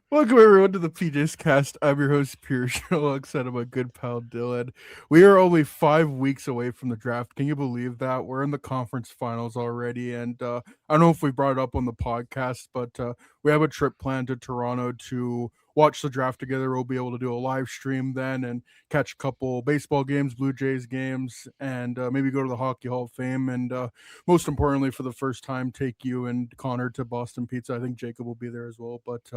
Welcome everyone to the PJ's Cast. I'm your host Pierce, alongside of my good pal Dylan. We are only 5 weeks away from the draft. Can you believe that? We're in the conference finals already, and I don't know if we brought it up on the podcast, but we have a trip planned to Toronto to watch the draft together. We'll be able to do a live stream then and catch a couple baseball games, Blue Jays games, and maybe go to the Hockey Hall of Fame. And most importantly, for the first time, take you and Connor to Boston Pizza. I think Jacob will be there as well, but.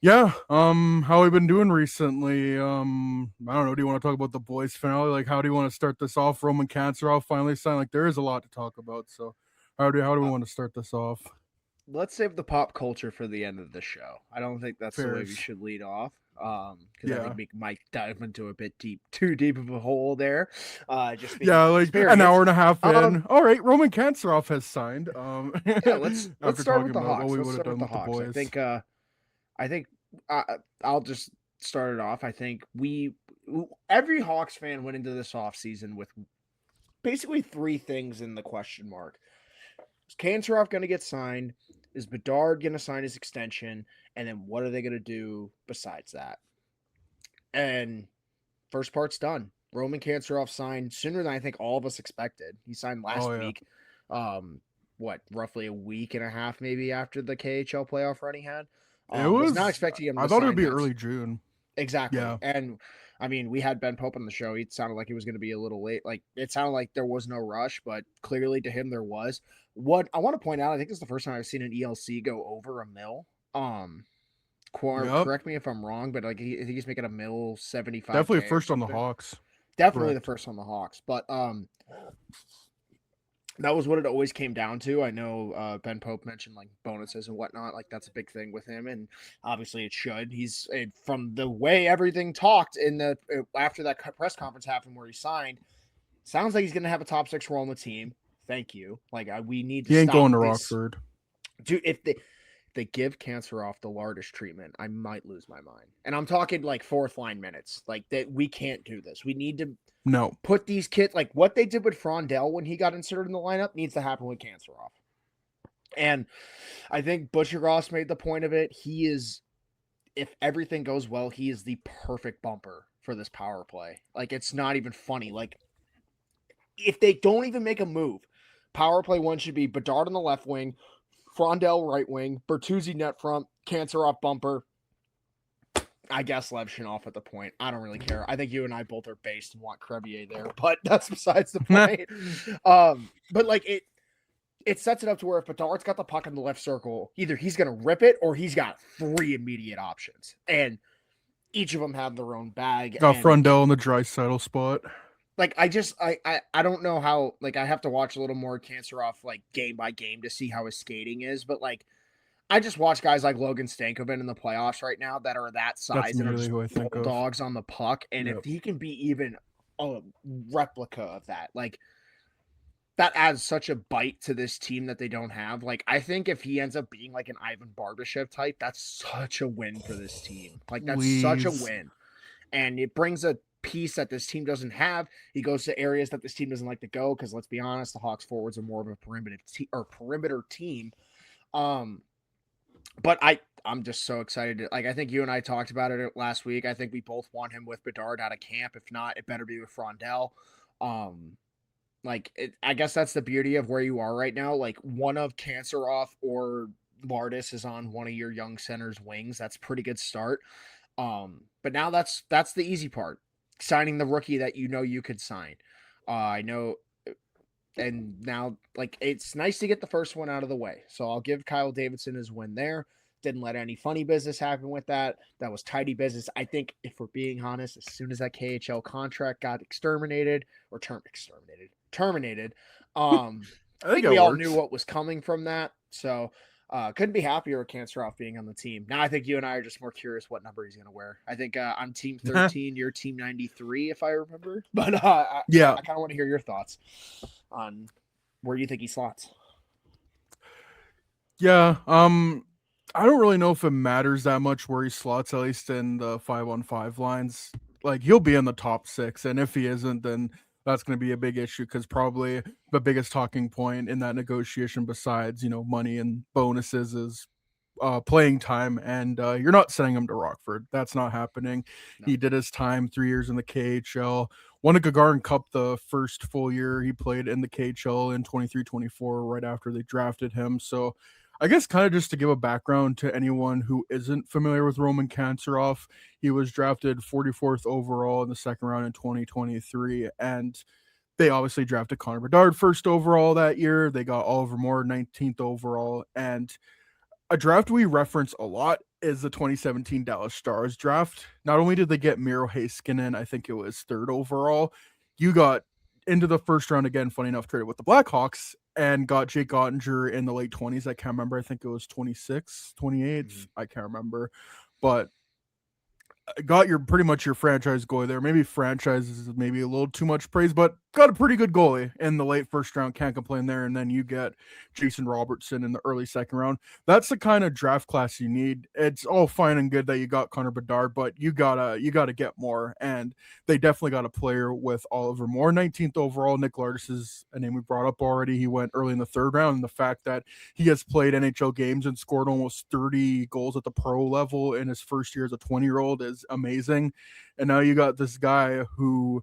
Yeah, how have we been doing recently? I don't know. Do you want to talk about the boys finale? Like, how do you want to start this off? Roman Cancerov finally signed. Like, there is a lot to talk about. So, how do we Uh, want to start this off? let's save the pop culture for the end of the show. I don't think that's the way we Fairs. should lead off. Because I think Yeah, we might dive into a bit too deep of a hole there. Just speaking yeah. from Like an hour experience. and a half Um, in. All right, Roman Cancerov has signed. yeah, let's After start talking with the about what Hawks. we Let's would have start with done the with the Hawks. boys. I think uh, I'll just start it off. I think every Hawks fan went into this offseason with basically three things in the question mark. Is Kantarov going to get signed? Is Bedard going to sign his extension? And then what are they going to do besides that? And first part's done. Roman Kantarov signed sooner than I think all of us expected. He signed Oh last yeah, week. Roughly a week and a half maybe after the KHL playoff run he had. it Was not was. expecting him I to thought it would sign be that early June. exactly. Yeah, And I mean, we had Ben Pope on the show. He sounded like he was going to be a little late. Like it sounded like there was no rush, but clearly to him there was. What I want to point out, I think this is the first time I've seen an ELC go over a mil. yep. Correct me if I'm wrong, but like I think he's making a mil 75K Definitely or first on the something. Hawks. Definitely the Correct. first on the Hawks, but that was what it always came down to. I know Ben Pope mentioned like bonuses and whatnot. Like that's a big thing with him, and obviously it should. From the way everything talked in the after that press conference happened where he signed. Sounds like he's going to have a top six role on the team. Thank you. Like we need to He ain't going stop to this. Rockford. Dude, if they give Cancer off the Lardis treatment, I might lose my mind. And I'm talking like fourth line minutes. Like that, we can't do this. We need to No. put these kids like what they did with Frondell when he got inserted in the lineup needs to happen with Cancer off. And I think Butcher Ross made the point of it. He is, if everything goes well, he is the perfect bumper for this power play. Like it's not even funny. Like if they don't even make a move, power play one should be Bedard on the left wing, Frondell right wing, Bertuzzi net front, Cancer off bumper. I guess Levshin at the point. I don't really care. I think you and I both are based and want Crevier there, but that's besides the point. But like it sets it up to where if Bedard's got the puck in the left circle, either he's going to rip it or he's got three immediate options. And each of them have their own bag. Got And Frondell in the dry saddle spot. like I don't know how, like I have to watch a little more Cancer off like game by game to see how his skating is, but like I just watch guys like Logan Stankoven in the playoffs right now that are that That's size and are immediately just who I think of. bulldogs on the puck. And if Yep. he can be even a replica of that, like that adds such a bite to this team that they don't have. Like I think if he ends up being like an Ivan Barbashev type, that's such a win for this team. Like that's such a Please. win. And it brings a piece that this team doesn't have. He goes to areas that this team doesn't like to go because let's be honest, the Hawks forwards are more of a perimeter team. Um, but I'm just so excited. Like I think you and I talked about it last week. I think we both want him with Bedard out of camp. If not, it better be with Frondell. Um, I guess that's the beauty of where you are right now. Like one of Canceroff or Lardis is on one of your young centers' wings. That's a pretty good start. But now that's the easy part. Signing the rookie that you know you could sign. I know and now like it's nice to get the first one out of the way. So I'll give Kyle Davidson his win there. Didn't let any funny business happen with that. That was tidy business. I think if we're being honest, as soon as that KHL contract got terminated, I I think think it we all knew works. what was coming from that. So couldn't be happier with Canceroff being on the team. Now I think you and I are just more curious what number he's going to wear. I think I'm team 13, you're team 93, if I remember. But Yeah. I kind of want to hear your thoughts on where you think he slots. Yeah. I don't really know if it matters that much where he slots, at least in the 5-on-5 lines. Like he'll be in the top six, and if he isn't, then that's going to be a big issue because probably the biggest talking point in that negotiation, besides money and bonuses, is playing time, and you're not sending him to Rockford. That's not happening. No. He did his time, 3 years in the KHL, won a Gagarin Cup the first full year he played in the KHL in 23-24, right after they drafted him. So I guess kind of just to give a background to anyone who isn't familiar with Roman Kanserov, he was drafted 44th overall in the second round in 2023, and they obviously drafted Connor Bedard first overall that year. They got Oliver Moore 19th overall, and a draft we reference a lot is the 2017 Dallas Stars draft. Not only did they get Miro Heiskanen, I think it was third overall, you got into the first round again, funny enough, traded with the Blackhawks and got Jake Ottinger in the late 20s. I can't remember. I think it was 26, 28. I can't remember. But got your pretty much your franchise goalie there. Maybe franchise is maybe a little too much praise, but got a pretty good goalie in the late first round. Can't complain there. And then you get Jason Robertson in the early second round. That's the kind of draft class you need. It's all fine and good that you got Connor Bedard, but you gotta get more. And they definitely got a player with Oliver Moore, 19th overall. Nick Lardis is a name we brought up already. He went early in the third round. And the fact that he has played NHL games and scored almost 30 goals at the pro level in his first year as a 20-year-old is amazing. And now you got this guy who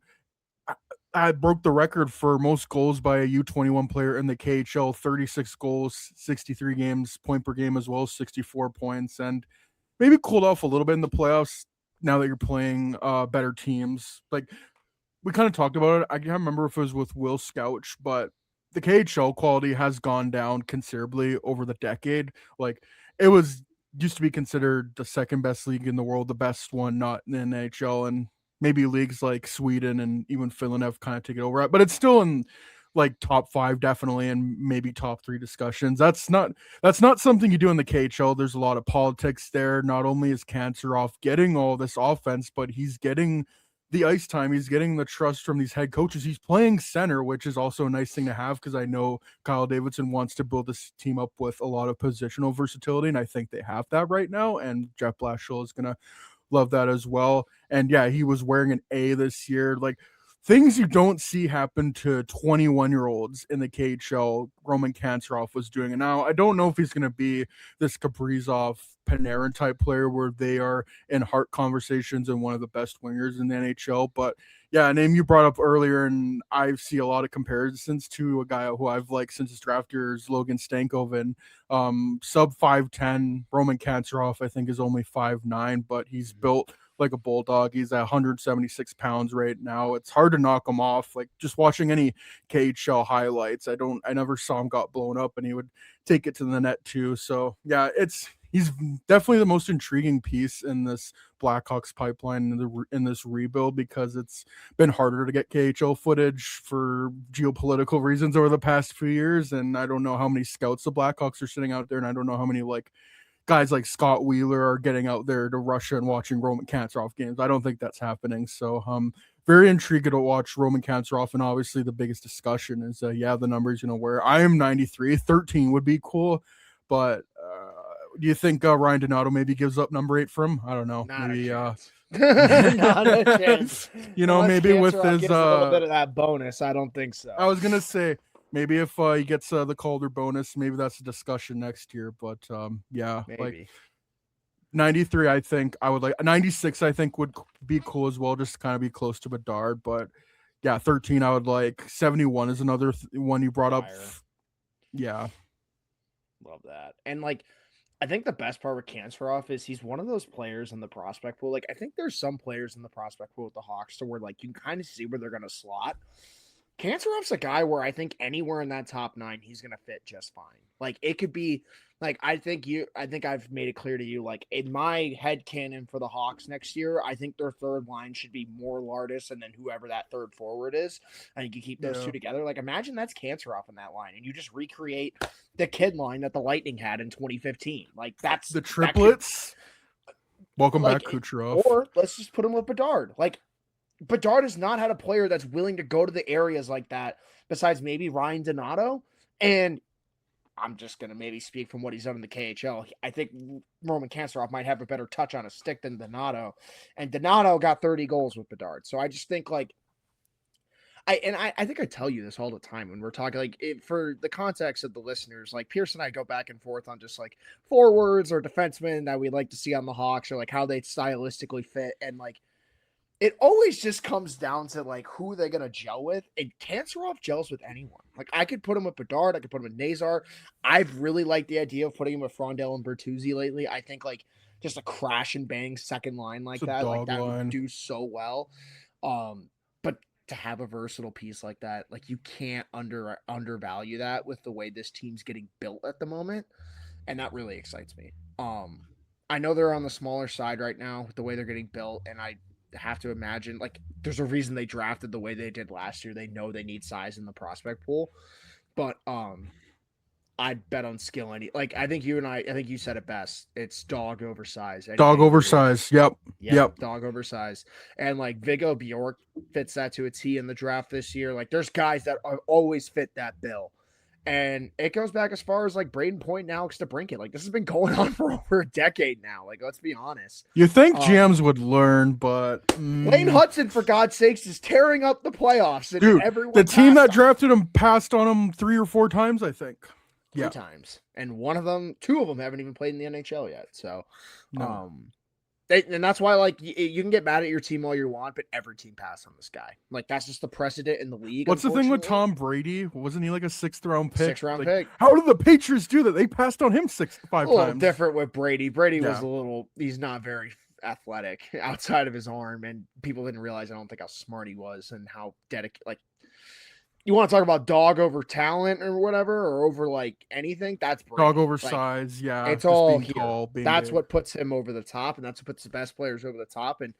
broke the record for most goals by a U21 player in the KHL, 36 goals, 63 games, point per game as well, 64 points, and maybe cooled off a little bit in the playoffs now that you're playing better teams. Like, we kind of talked about it. I can't remember if it was with Will Scouch, but the KHL quality has gone down considerably over the decade. Like, it was used to be considered the second best league in the world, the best one, not in the NHL, and maybe leagues like Sweden and even Finland have kind of taken over it, but it's still in like top 5 definitely, and maybe top 3 discussions. That's not something you do in the KHL. There's a lot of politics there. Not only is Kanserov getting all this offense, but he's getting the ice time. He's getting the trust from these head coaches. He's playing center, which is also a nice thing to have, because I know Kyle Davidson wants to build this team up with a lot of positional versatility, and I think they have that right now. And Jeff Blashill is going to love that as well. And yeah, he was wearing an A this year. Like, things you don't see happen to 21-year-olds in the KHL, Roman Kanserov was doing. And now I don't know if he's going to be this Kaprizov, Panarin type player where they are in heart conversations and one of the best wingers in the NHL. But yeah, a name you brought up earlier, and I see a lot of comparisons to a guy who I've liked since his draft years, Logan Stankoven. Sub 5'10", Roman Kanserov, I think, is only 5'9", but he's built like a bulldog. He's at 176 pounds right now. It's hard to knock him off. Like, just watching any KHL highlights, I never saw him got blown up, and he would take it to the net too. So yeah, he's definitely the most intriguing piece in this Blackhawks pipeline in this rebuild, because it's been harder to get KHL footage for geopolitical reasons over the past few years. And I don't know how many scouts the Blackhawks are sitting out there, and I don't know how many like guys like Scott Wheeler are getting out there to Russia and watching Roman Kanserov games. I don't think that's happening. So very intrigued to watch Roman Kanserov. And obviously the biggest discussion is, the numbers, where I am 93, 13 would be cool. But do you think Ryan Donato maybe gives up number 8 for him? I don't know. Not maybe a chance. Not a chance. Unless maybe Kanserov with his gets a little bit of that bonus, I don't think so. I was gonna say maybe if he gets the Calder bonus, maybe that's a discussion next year. But yeah, maybe. like 93, I think I would like 96. I think would be cool as well, just to kind of be close to Bedard. But yeah, 13, I would like. 71 is another one you brought up. Yeah, love that. And like, I think the best part with Kanserov is he's one of those players in the prospect pool. Like, I think there's some players in the prospect pool with the Hawks to where like you can kind of see where they're going to slot. Kanserov's a guy where I think anywhere in that top 9, he's going to fit just fine. Like, it could be like, I think I've made it clear to you, like, in my head canon for the Hawks next year, I think their third line should be more Lardis and then whoever that third forward is. And you can keep those two together. Like, imagine that's Kanserov in that line and you just recreate the kid line that the Lightning had in 2015. Like, that's the triplets. Welcome back, Kucherov. Or let's just put him with Bedard. Like, Bedard has not had a player that's willing to go to the areas like that besides maybe Ryan Donato. And I'm just going to maybe speak from what he's done in the KHL. I think Roman Kanserov might have a better touch on a stick than Donato. And Donato got 30 goals with Bedard. So I just think, like, I think I tell you this all the time when we're talking, like, for the context of the listeners, like Pierce and I go back and forth on just like forwards or defensemen that we'd like to see on the Hawks, or like how they stylistically fit, and like it always just comes down to like who they're gonna gel with. And Kanserov gels with anyone. Like I could put him with Bedard, I could put him with Nazar. I've really liked the idea of putting him with Frondell and Bertuzzi lately. I think like just a crash and bang second line like It's a that, like dog that would line. do so well. But to have a versatile piece like that, like you can't undervalue that with the way this team's getting built at the moment, and that really excites me. I know they're on the smaller side right now with the way they're getting built, and I have to imagine like there's a reason they drafted the way they did last year. They know they need size in the prospect pool, but I'd bet on skill. I think I think you said it best. It's dog oversized. Dog oversized. Yep. Yep. Dog oversized. And like Viggo Bjork fits that to a T in the draft this year. Like there's guys that always fit that bill. And it goes back as far as like Braden Point and Alex DeBrincat. Like this has been going on for over a decade now. Like let's be honest. You think GMs would learn, but Lane Hudson, for God's sakes, is tearing up the playoffs. And dude, the team that drafted him passed on him 3 or 4 times, I think. Three times, and two of them haven't even played in the NHL yet. So, no. And that's why, like, you can get mad at your team all you want, but every team passed on this guy. Like, that's just the precedent in the league. What's the thing with Tom Brady? Wasn't he like a 6th round pick? 6th round like, pick. How did the Patriots do that? They passed on him 5 times. A little different with Brady. Brady was he's not very athletic outside of his arm, and people didn't realize, I don't think, how smart he was and how dedicated. Like, you want to talk about dog over talent or whatever, or over like anything? That's Brady. Dog over size, yeah. It's all being tall, that's big. what puts him over the top, and that's what puts the best players over the top. And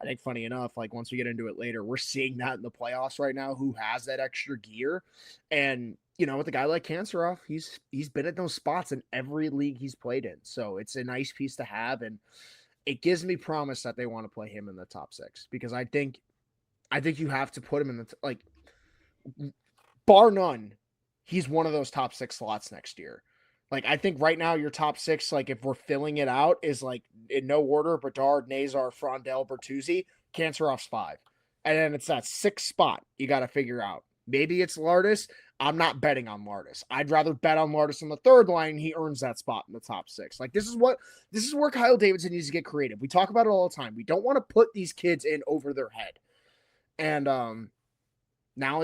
I think, funny enough, like once we get into it later, we're seeing that in the playoffs right now. Who has that extra gear? And you know, with a guy like Kanserov, he's been at those spots in every league he's played in, so it's a nice piece to have, and it gives me promise that they want to play him in the top 6, because I think you have to put him in the like. Bar none, he's one of those top 6 slots next year. Like, I think right now your top 6, like if we're filling it out, is like in no order: Bedard, Nazar, Frondell, Bertuzzi, Kanserov's 5. And then it's that 6th spot you got to figure out. Maybe it's Lardis. I'm not betting on Lardis. I'd rather bet on Lardis on the 3rd line. He earns that spot in the top 6. Like, this is where Kyle Davidson needs to get creative. We talk about it all the time. We don't want to put these kids in over their head. And now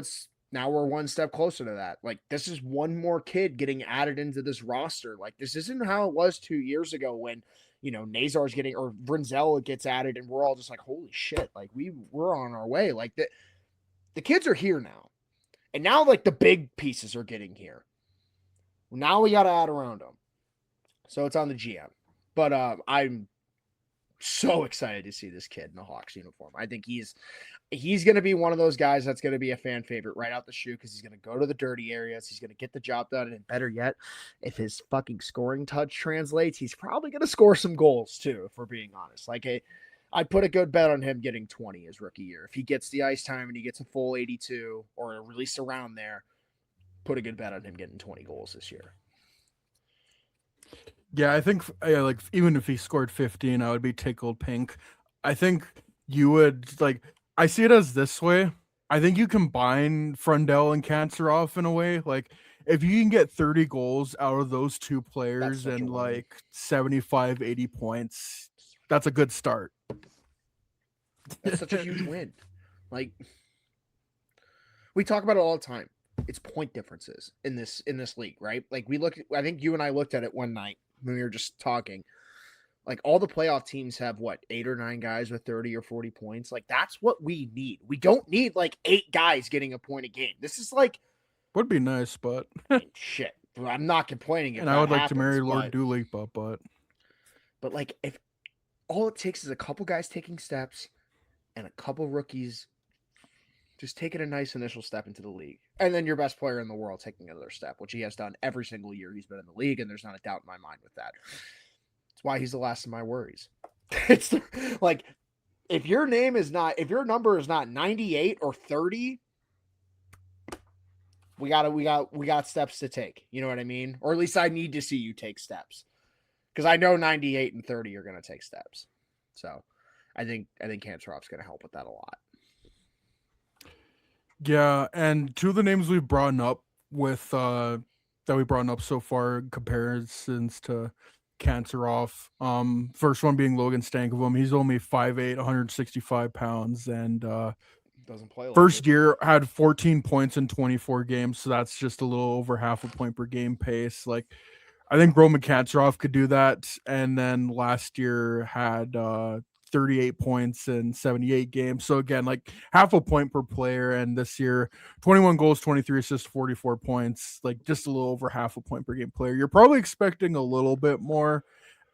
we're one step closer to that. Like, this is one more kid getting added into this roster. Like, this isn't how it was 2 years ago when, you know, Nazar's getting, or Brinzell gets added, and we're all just like, holy shit, like we're on our way. Like the kids are here now. And now like the big pieces are getting here. Now we got to add around them. So it's on the GM. But I'm so excited to see this kid in the Hawks uniform. I think he's going to be one of those guys that's going to be a fan favorite right out the chute, because he's going to go to the dirty areas. He's going to get the job done. And better yet, if his fucking scoring touch translates, he's probably going to score some goals too, if we're being honest. Like, I'd put a good bet on him getting 20 his rookie year. If he gets the ice time and he gets a full 82 or at least around there, put a good bet on him getting 20 goals this year. Yeah, I think like even if he scored 15, I would be tickled pink. I think you would like. I see it as this way. I think you combine Frondell and Kanserov in a way. Like, if you can get 30 goals out of those 2 players and like 75, 80 points, that's a good start. That's such a huge win. Like, we talk about it all the time. It's point differences in this league, right? Like, I think you and I looked at it one night when we were just talking. Like, all the playoff teams have 8 or 9 guys with 30 or 40 points. Like, that's what we need. We don't need like 8 guys getting a point a game. This is like, would be nice, but shit. I'm not complaining. And I would like to marry Lord Doolittle, but like, if all it takes is a couple guys taking steps and a couple rookies just taking a nice initial step into the league, and then your best player in the world taking another step, which he has done every single year he's been in the league, and there's not a doubt in my mind with that. That's why he's the last of my worries. It's like, if your number is not 98 or 30, we got steps to take. You know what I mean? Or at least I need to see you take steps, because I know 98 and 30 are going to take steps. So I think Kanserov's going to help with that a lot. Yeah, and two of the names we've brought up with that we brought up so far in comparisons to Kantarov. First one being Logan Stankoven. He's only 5'8", 165 pounds, and Doesn't play like first it. year had 14 points in 24 games, so that's just a little over half a point per game pace. Like I think Roman Kantarov could do that. And then last year had 38 points in 78 games. So again, like half a point per player. And this year, 21 goals, 23 assists, 44 points, like just a little over half a point per game player. You're probably expecting a little bit more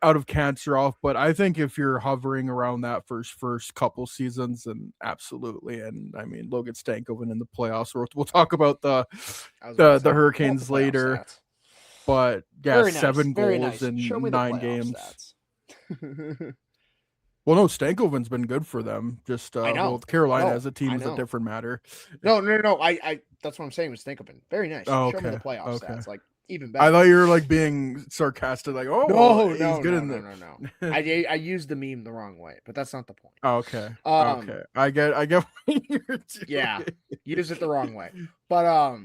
out of Kantarov, but I think if you're hovering around that first couple seasons, and absolutely, and I mean Logan Stankoven in the playoffs. We'll talk about I was about to the say, pull up the Hurricanes playoff later, stats. but yeah, Very nice. 7 Very goals nice. Show me in the 9 playoff games. stats. Well, no, Stankoven's been good for them. Just I know. well, Carolina No, as a team I is a know. different matter. No. I that's what I'm saying was Stankoven. Very nice. Oh, Show me the okay, playoff okay. stats. Like even I better. thought you were like being sarcastic, like, oh, well, he's good in the. No. I used the meme the wrong way, but that's not the point. Oh, okay, Um, okay. I get what you're doing. yeah, use it the wrong way. But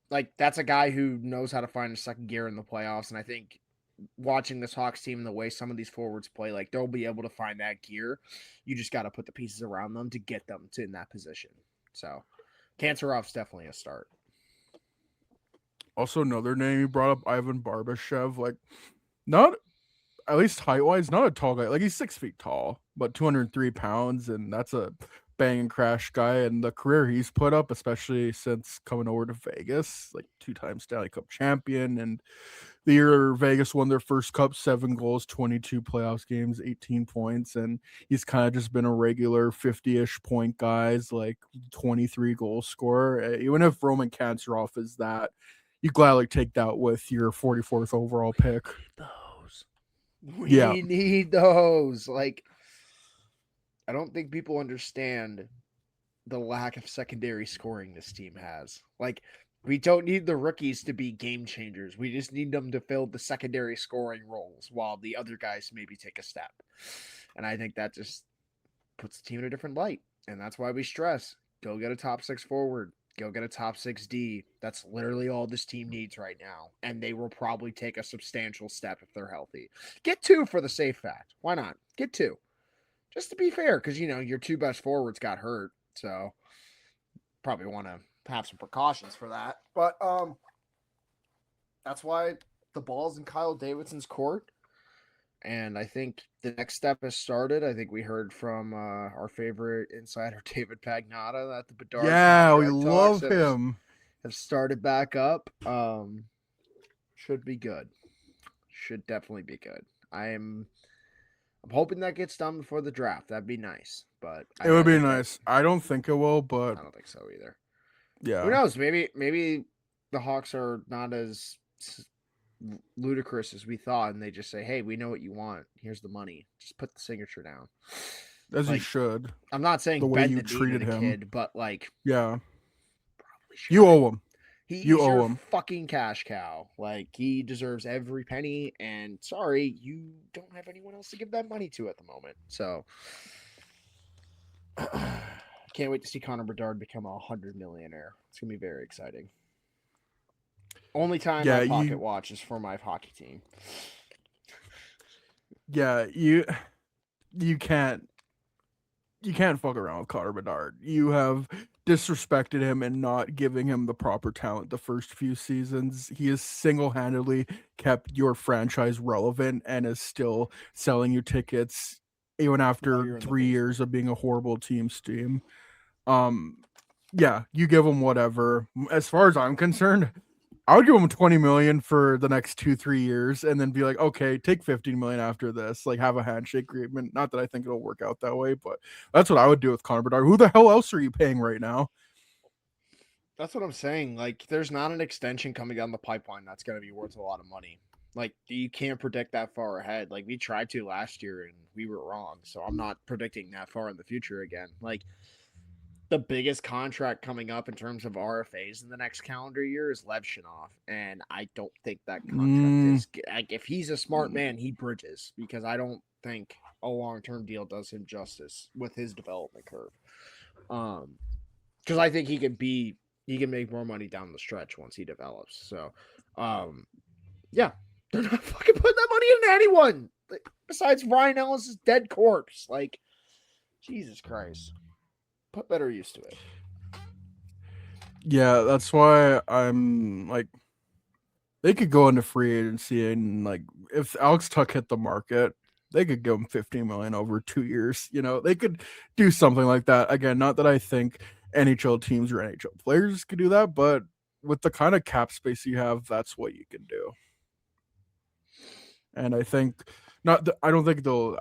like that's a guy who knows how to find a second gear in the playoffs, and I think watching this Hawks team and the way some of these forwards play, like they'll be able to find that gear. You just got to put the pieces around them to get them to in that position. So, Kantarov's definitely a start. Also, another name you brought up, Ivan Barbashev. Like, not at least height wise, not a tall guy. Like he's 6 feet tall, but 203 pounds, and that's a bang and crash guy. And the career he's put up, especially since coming over to Vegas, like 2 times Stanley Cup champion, and the year Vegas won their first cup, 7 goals, 22 playoffs games, 18 points, and he's kind of just been a regular 50-ish point guys, like 23 goal scorer. Even if Roman Kantarov is that, you gladly take that with your 44th overall pick. We need those. Like, I don't think people understand the lack of secondary scoring this team has. Like, we don't need the rookies to be game changers. We just need them to fill the secondary scoring roles while the other guys maybe take a step. And I think that just puts the team in a different light. And that's why we stress go get a top 6 forward. Go get a top 6D. That's literally all this team needs right now. And they will probably take a substantial step if they're healthy. Get 2 for the safe fact. Why not? Get 2. Just to be fair, because, you know, your 2 best forwards got hurt. So probably want to have some precautions for that. But that's why the ball's in Kyle Davidson's court. And I think the next step has started. I think we heard from our favorite insider, David Pagnotta, that the Bedard we love him. Have started back up. Should be good. Should definitely be good. I'm hoping that gets done before the draft. That'd be nice. But it would be nice. I don't think it will, but I don't think so either. Yeah. Who knows? Maybe the Hawks are not as ludicrous as we thought, and they just say, "Hey, we know what you want. Here's the money. Just put the signature down." As you should. I'm not saying the way Ben you the treated him, kid, but like, yeah, probably should. you owe him. You owe him. Fucking cash cow. Like he deserves every penny. And sorry, you don't have anyone else to give that money to at the moment. So can't wait to see Connor Bedard become a 100 millionaire. It's gonna be very exciting. Only time I pocket watch is for my hockey team. Yeah, you can't fuck around with Connor Bedard. You have disrespected him and not giving him the proper talent the first few seasons. He has single-handedly kept your franchise relevant and is still selling you tickets even after 3 years of being a horrible team. Yeah, you give him whatever. As far as I'm concerned, I would give him 20 million for the next 2-3 years and then be like, okay, take 15 million after this, like have a handshake agreement. Not that I think it'll work out that way, but that's what I would do with Connor Bedard. Who the hell else are you paying right now? That's what I'm saying. Like, there's not an extension coming down the pipeline that's going to be worth a lot of money. Like, you can't predict that far ahead. Like, we tried to last year and we were wrong. So I'm not predicting that far in the future again. Like, the biggest contract coming up in terms of RFAs in the next calendar year is Lev Shinov, and I don't think that contract is like, if he's a smart man, he bridges, because I don't think a long-term deal does him justice with his development curve. because I think he can make more money down the stretch once he develops. So, yeah, they're not fucking putting that money into anyone besides Ryan Ellis's dead corpse. Like, Jesus Christ, put better use to it. Yeah, that's why I'm like, they could go into free agency and like, if Alex Tuck hit the market, they could give him 15 million over 2 years. You know, they could do something like that. Again, not that I think NHL teams or NHL players could do that, but with the kind of cap space you have, that's what you can do. And I think I don't think they'll.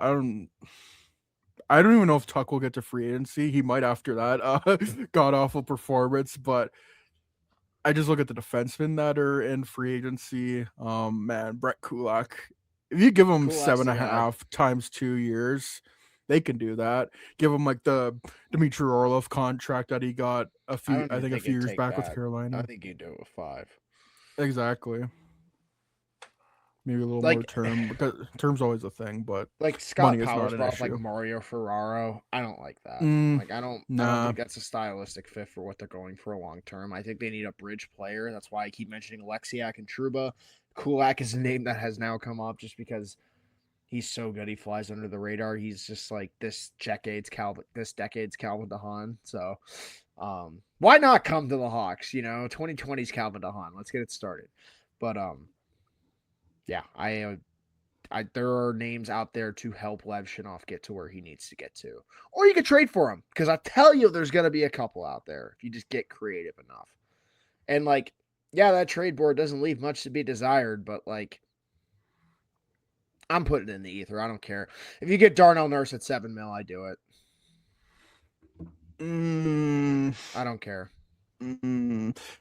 I don't even know if Tuck will get to free agency. He might after that god awful performance, but I just look at the defensemen that are in free agency. Man, Brett Kulak. If you give him Kulak's seven the and a guy. half times 2 years, they can do that. Give him like the Dmitry Orlov contract that he got a few years back with I Carolina. think you do it with 5. Exactly. Maybe a little Like- more term, because term's always a thing, but Like Scott Money is not Powers an brought up like issue. Mario Ferraro. I don't like that. Like I don't nah. think that's a stylistic fit for what they're going for a long term. I think they need a bridge player. That's why I keep mentioning Alexiak and Truba. Kulak is a name that has now come up just because he's so good. He flies under the radar. He's just like this decade's Calvin DeHaan. So why not come to the Hawks? 2020's Calvin DeHaan. Let's get it started. But yeah, there are names out there to help Lev Shinov get to where he needs to get to. Or you could trade for him, because I tell you there's going to be a couple out there if you just get creative enough. And, like, yeah, that trade board doesn't leave much to be desired, but, like, I'm putting it in the ether. I don't care. If you get Darnell Nurse at $7 million, I do it. I don't care.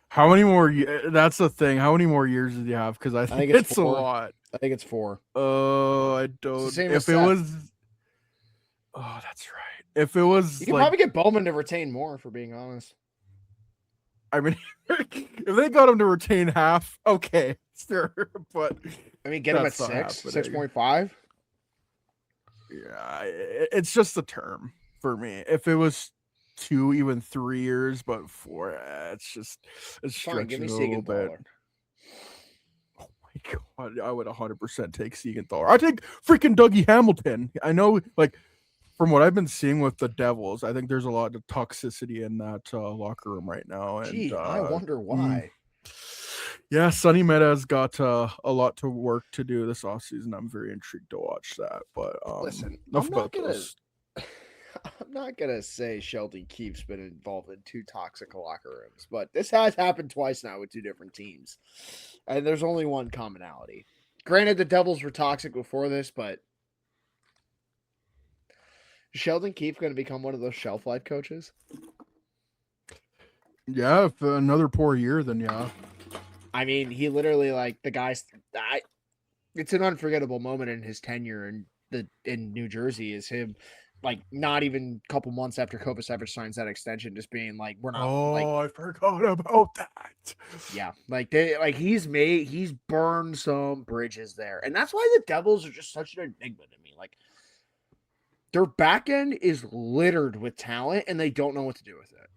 How many more? That's the thing. How many more years does he have? Because I think it's 4. a lot. I think it's 4. I don't. same If as it Seth. was, oh, that's right. If it was, You can like, probably get Bowman to retain more, for being honest. I mean, if they got him to retain half, okay, sure. But I mean, get him at That's not 6, happening. 6.5. yeah, it's just the term for me. If it was 2, even 3 years, but 4, it's Fine, give stretching me a little bit. Siegenthaler. Oh my god, I would 100% take Siegenthaler. I take freaking Dougie Hamilton. I know, like, from what I've been seeing with the Devils, I think there's a lot of toxicity in that locker room right now. And Gee, I wonder why. yeah, Sonny Meta has got a lot to work to do this offseason. I'm very intrigued to watch that. But Listen, enough I'm about not gonna. this. I'm not gonna say Sheldon Keefe's been involved in 2 toxic locker rooms, but this has happened twice now with 2 different teams, and there's only one commonality. Granted, the Devils were toxic before this, but is Sheldon Keefe going to become one of those shelf life coaches? Yeah, if another poor year, then yeah. I mean, he literally it's an unforgettable moment in his tenure in New Jersey is him, like, not even a couple months after Kovacevic signs that extension, just being like, we're not like, I forgot about that. yeah, he's burned some bridges there, and that's why the Devils are just such an enigma to me. Like, their back end is littered with talent, and they don't know what to do with it.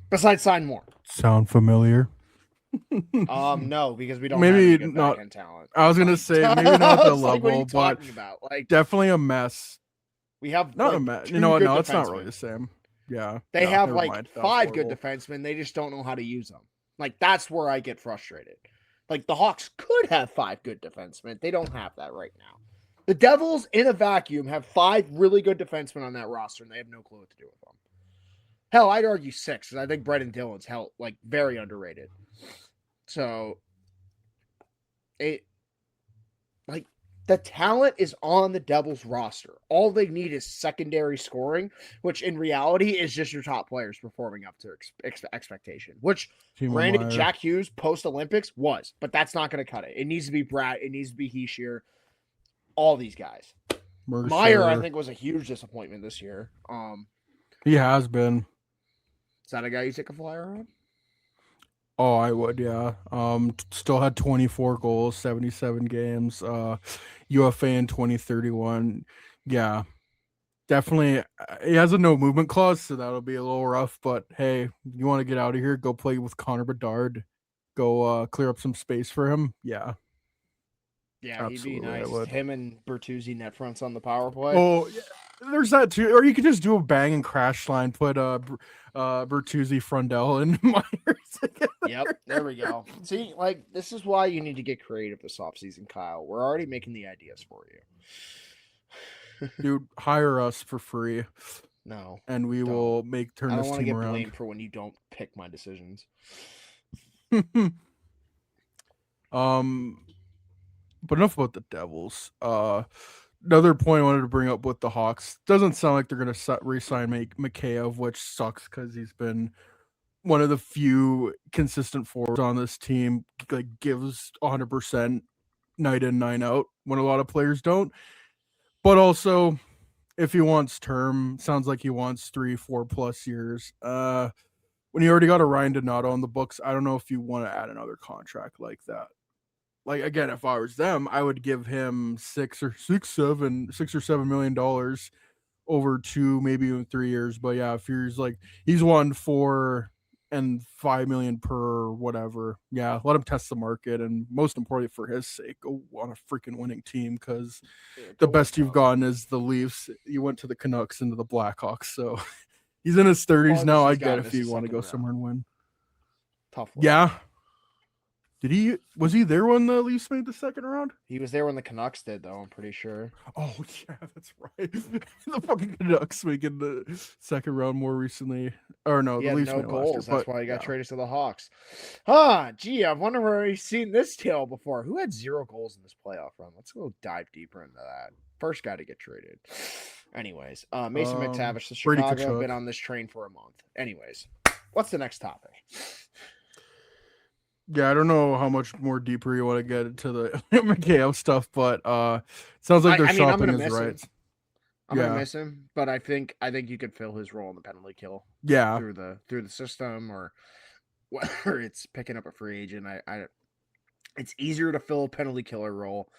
Besides sign more. Sound familiar? No, because we don't Maybe have any good not- back end talent. I was gonna say maybe not I the was like, what are you level, but talking about? Like, definitely a mess. we have Not like, a mess. 2 You know what? good No, it's not defensemen. really the same. Yeah, They no, have never like mind. That was 5 good horrible. defensemen. They just don't know how to use them. Like, that's where I get frustrated. Like, the Hawks could have 5 good defensemen. They don't have that right now. The Devils, in a vacuum, have 5 really good defensemen on that roster, and they have no clue what to do with them. Hell, I'd argue 6, because I think Brendan Dillon's very underrated. So, the talent is on the Devils roster. All they need is secondary scoring, which in reality is just your top players performing up to expectation. Which, Timo granted, Meier. Jack Hughes post-Olympics was, but that's not going to cut it. It needs to be Brad. It needs to be Heishier. All these guys. Mercer. Meyer, I think, was a huge disappointment this year. He has been. Is that a guy you take a flyer on? Oh, I would, yeah. Still had 24 goals, 77 games. UFA in 2031. Yeah. definitely he has a no movement clause, so that'll be a little rough. But hey, you want to get out of here? Go play with Connor Bedard. Go clear up some space for him. Yeah, Yeah, he'd be absolutely, I nice. would. Him and Bertuzzi net fronts on the power play. Oh, yeah, there's that too. Or you could just do a bang and crash line. Put Bertuzzi, Frundell, and Myers together. Yep, there we go. See, like this is why you need to get creative this offseason, Kyle. We're already making the ideas for you. Dude, hire us for free, No, and we don't. will turn I don't this want to team get around. blamed for when you don't pick my decisions. But enough about the Devils. Another point I wanted to bring up with the Hawks, doesn't sound like they're going to re-sign Mikheyev, which sucks because he's been one of the few consistent forwards on this team. Like gives 100% night in, night out when a lot of players don't. But also, if he wants term, sounds like he wants 3-4+ years. When you already got a Ryan Donato on the books, I don't know if you want to add another contract like that. Like again, if I was them, I would give him $6 or $7 million over 2, maybe even 3 years. But yeah, if he's won 4 and 5 million per whatever, yeah, let him test the market, and most importantly for his sake, go on a freaking winning team, because the best you've gotten is the Leafs. You went to the Canucks and to the Blackhawks, so he's in his 30s now. I get if you want to go somewhere and win. Tough. Yeah. Was he there when the Leafs made the second round? He was there when the Canucks did, though, I'm pretty sure. Oh, yeah, that's right. The fucking Canucks making the second round more recently. Or no, He the had Leafs no made goals. That's why he got yeah. traded to the Hawks. Gee, I've wondered where he's seen this tale before. Who had 0 goals in this playoff run? Let's go dive deeper into that. First guy to get traded. Anyways, Mason McTavish, the Chicago, been on this train for a month. Anyways, what's the next topic? Yeah, I don't know how much more deeper you want to get into the Mikheyev stuff, but sounds like they're shopping his rights. I'm gonna miss him, but I think you could fill his role in the penalty kill. Yeah, through the system, or whether it's picking up a free agent. It's easier to fill a penalty killer role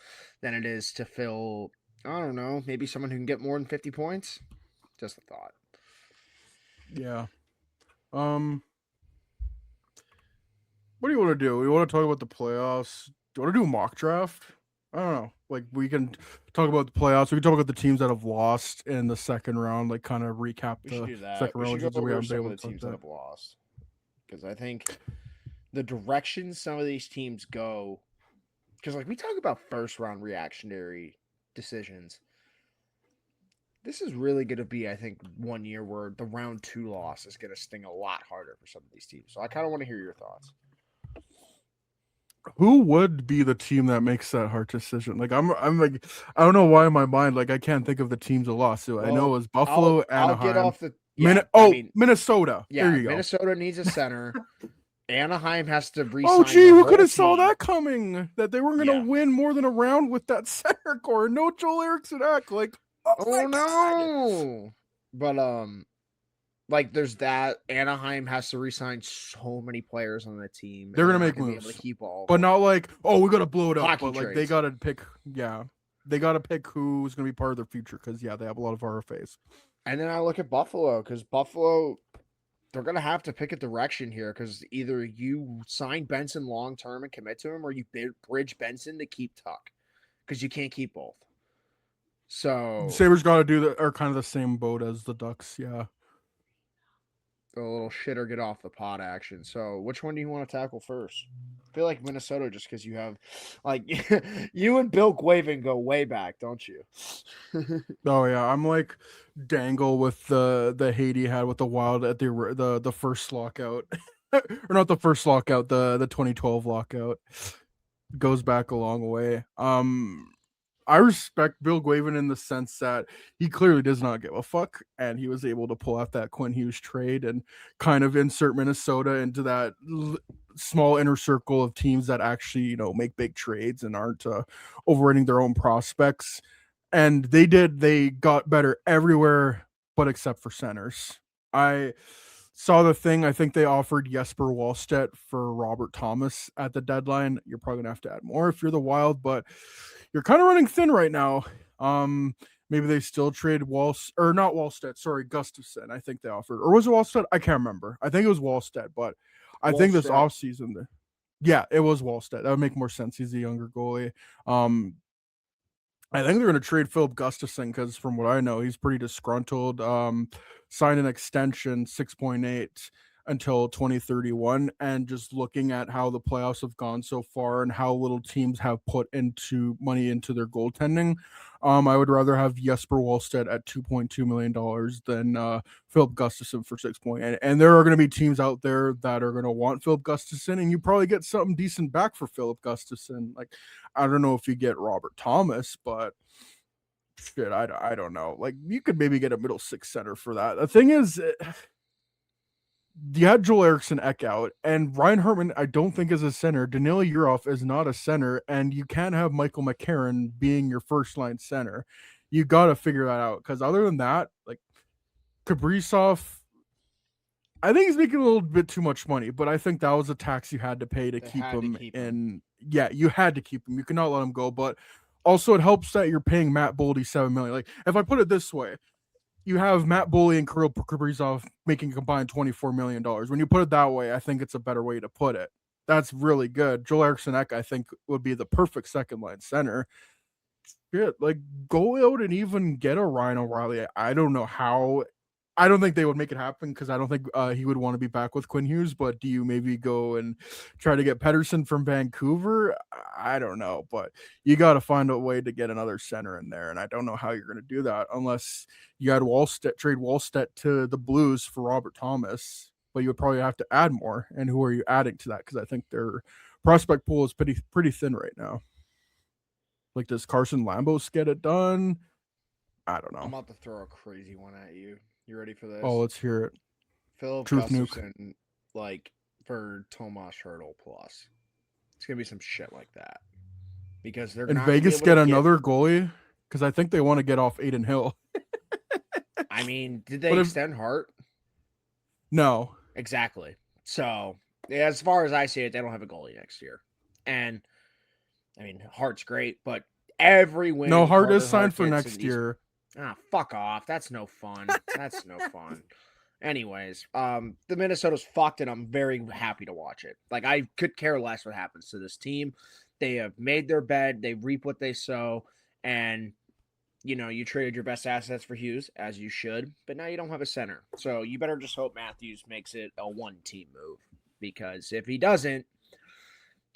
than it is to fill, I don't know, maybe someone who can get more than 50 points. Just a thought. Yeah. What do you want to do? We want to talk about the playoffs. Do you want to do a mock draft? I don't know. Like, we can talk about the playoffs. We can talk about the teams that have lost in the second round. Like, kind of recap the second round. We should go over some of the teams that have lost, because I think the direction some of these teams go. Because like we talk about first round reactionary decisions. This is really going to be, I think, 1 year where the round 2 loss is going to sting a lot harder for some of these teams. So I kind of want to hear your thoughts. Who would be the team that makes that hard decision? Like I'm like, I don't know why in my mind, like I can't think of the teams that lost. So I know it was Buffalo, Anaheim. I'll get off the Minnesota. Yeah, there you go. Minnesota needs a center. Anaheim has to re-sign. Oh, gee, who could have saw that coming? That they weren't going to win more than a round with that center core. No Joel Eriksson act like. Oh no! But like there's that. Anaheim has to re-sign so many players on the team. They're gonna make moves, be able to keep all, but not like, oh, we gotta blow it up. Hockey but like trades. they gotta pick. Yeah, they gotta pick who's gonna be part of their future, because they have a lot of RFAs. And then I look at Buffalo, because Buffalo, they're gonna have to pick a direction here, because either you sign Benson long term and commit to him, or you bridge Benson to keep Tuck, because you can't keep both. So Sabres got to do that, are kind of the same boat as the Ducks. Yeah, a little shit or get off the pot action. So which one do you want to tackle first? I feel like Minnesota, just because you have, like, you and Bill Guavin go way back, don't you? Oh yeah, I'm like Dangle with the hate he had with the Wild at the first lockout, or not the first lockout, the 2012 lockout. Goes back a long way. I respect Bill Guavin in the sense that he clearly does not give a fuck, and he was able to pull out that Quinn Hughes trade and kind of insert Minnesota into that small inner circle of teams that actually, make big trades and aren't overriding their own prospects. And they got better everywhere but except for centers. I saw the thing. I think they offered Jesper Wallstedt for Robert Thomas at the deadline. You're probably gonna have to add more if you're the Wild, but you're kind of running thin right now. maybe they still trade or not Wallstedt, sorry, Gustafson. I think they offered, or was it Wallstedt? I can't remember. I think it was Wallstedt, but I think this Wallstedt. offseason, yeah, it was Wallstedt. That would make more sense. He's a younger goalie. I think they're going to trade Philip Gustafson because, from what I know, he's pretty disgruntled. Signed an extension, 6.8 until 2031. And just looking at how the playoffs have gone so far and how little teams have put into money into their goaltending, I would rather have Jesper Wallstedt at $2.2 million than Philip Gustafson for 6.8. And there are going to be teams out there that are going to want Philip Gustafson, and you probably get something decent back for Philip Gustafson. Like, I don't know if you get Robert Thomas, but shit, I don't know. Like, you could maybe get a middle six center for that. The thing is, you had Joel Eriksson Ek out, and Ryan Hartman, I don't think, is a center. Danila Yurov is not a center, and you can't have Michael McCarron being your first line center. You got to figure that out, because other than that, like, Kaprizov, I think he's making a little bit too much money, but I think that was a tax you had to pay to keep him in. Yeah, you had to keep him. You cannot let him go. But also, it helps that you're paying Matt Boldy $7 million. Like, if I put it this way, you have Matt Boldy and Kirill Kaprizov making a combined $24 million. When you put it that way, I think it's a better way to put it. That's really good. Joel Eriksson Ek, I think, would be the perfect second line center. Shit, like, go out and even get a Ryan O'Reilly. I don't know how. I don't think they would make it happen because I don't think he would want to be back with Quinn Hughes. But do you maybe go and try to get Pedersen from Vancouver? I don't know, but you got to find a way to get another center in there, and I don't know how you're going to do that unless you had trade Wallstedt to the Blues for Robert Thomas. But you would probably have to add more. And who are you adding to that? Because I think their prospect pool is pretty thin right now. Like, does Carson Lambos get it done? I don't know. I'm about to throw a crazy one at you. You ready for this? Oh, let's hear it. Philip Gustafson, like, for Tomas Hertl plus. It's gonna be some shit like that because they're in Vegas get another goalie because I think they want to get off Aiden Hill. I mean, did they extend Hart? No, exactly. So as far as I see it, they don't have a goalie next year, and I mean Hart's great, but every win. No, Hart is signed for next year. Fuck off. That's no fun. That's no fun. Anyways, the Minnesota's fucked, and I'm very happy to watch it. Like, I could care less what happens to this team. They have made their bed. They reap what they sow. And, you know, you traded your best assets for Hughes, as you should. But now you don't have a center. So you better just hope Matthews makes it a one-team move. Because if he doesn't,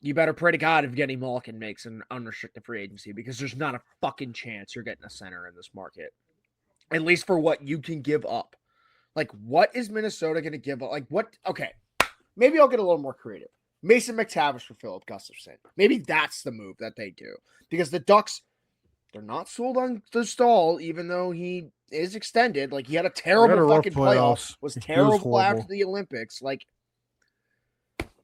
you better pray to God if Evgeny Malkin makes an unrestricted free agency. Because there's not a fucking chance you're getting a center in this market. At least for what you can give up. Like, what is Minnesota going to give up? Like, what? Okay, maybe I'll get a little more creative. Mason McTavish for Philip Gustafson. Maybe that's the move that they do. Because the Ducks, they're not sold on the Stahl, even though he is extended. Like, he had a terrible fucking playoffs. Was terrible after the Olympics. Like,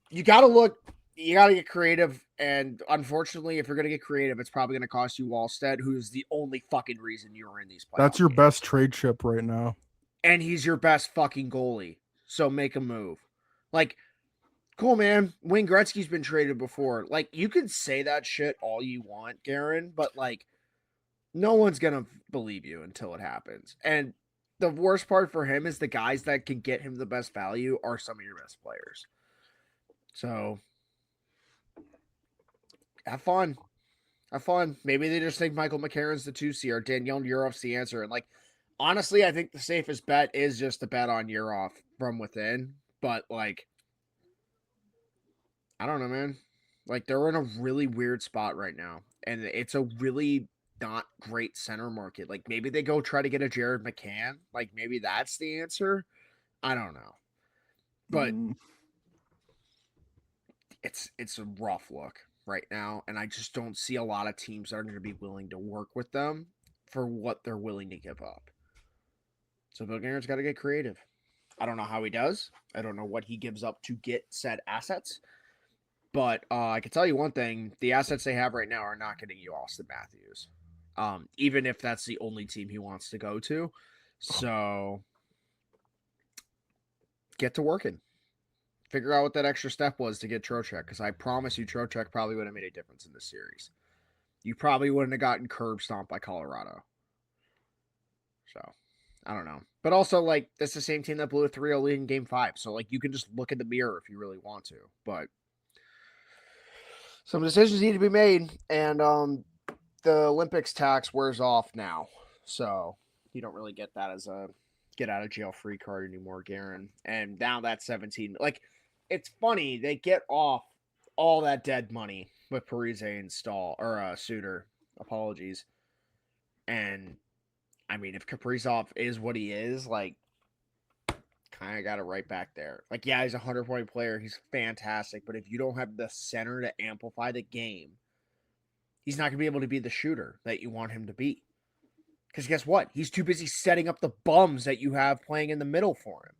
you got to get creative. And unfortunately, if you're going to get creative, it's probably going to cost you Wallstedt, who's the only fucking reason you were in these playoffs. That's your best trade chip right now. And he's your best fucking goalie. So make a move. Like, cool, man. Wayne Gretzky's been traded before. Like, you can say that shit all you want, Garen, but, like, no one's going to believe you until it happens. And the worst part for him is the guys that can get him the best value are some of your best players. So, have fun. Have fun. Maybe they just think Michael McCarron's the 2C or Daniel Yurov's the answer. And, like, honestly, I think the safest bet is just to bet on Yurov from within. But, like, I don't know, man. Like, they're in a really weird spot right now. And it's a really not great center market. Like, maybe they go try to get a Jared McCann. Like, maybe that's the answer. I don't know. But it's a rough look right now. And I just don't see a lot of teams that are going to be willing to work with them for what they're willing to give up. So Bill Guerin's got to get creative. I don't know how he does. I don't know what he gives up to get said assets. But I can tell you one thing. The assets they have right now are not getting you Austin Matthews. Even if that's the only team he wants to go to. So get to working. Figure out what that extra step was to get Trocheck. Because I promise you Trocheck probably would have made a difference in this series. You probably wouldn't have gotten curb stomped by Colorado. So I don't know. But also, like, that's the same team that blew a 3-0 lead in game 5. So, like, you can just look in the mirror if you really want to. But some decisions need to be made. And the Olympics tax wears off now. So you don't really get that as a get out of jail free card anymore, Garen. And now that's 17. Like, it's funny. They get off all that dead money with Parise and Suter. Apologies. And I mean, if Kaprizov is what he is, like, kind of got it right back there. Like, yeah, he's a 100-point player. He's fantastic. But if you don't have the center to amplify the game, he's not going to be able to be the shooter that you want him to be. Because guess what? He's too busy setting up the bums that you have playing in the middle for him.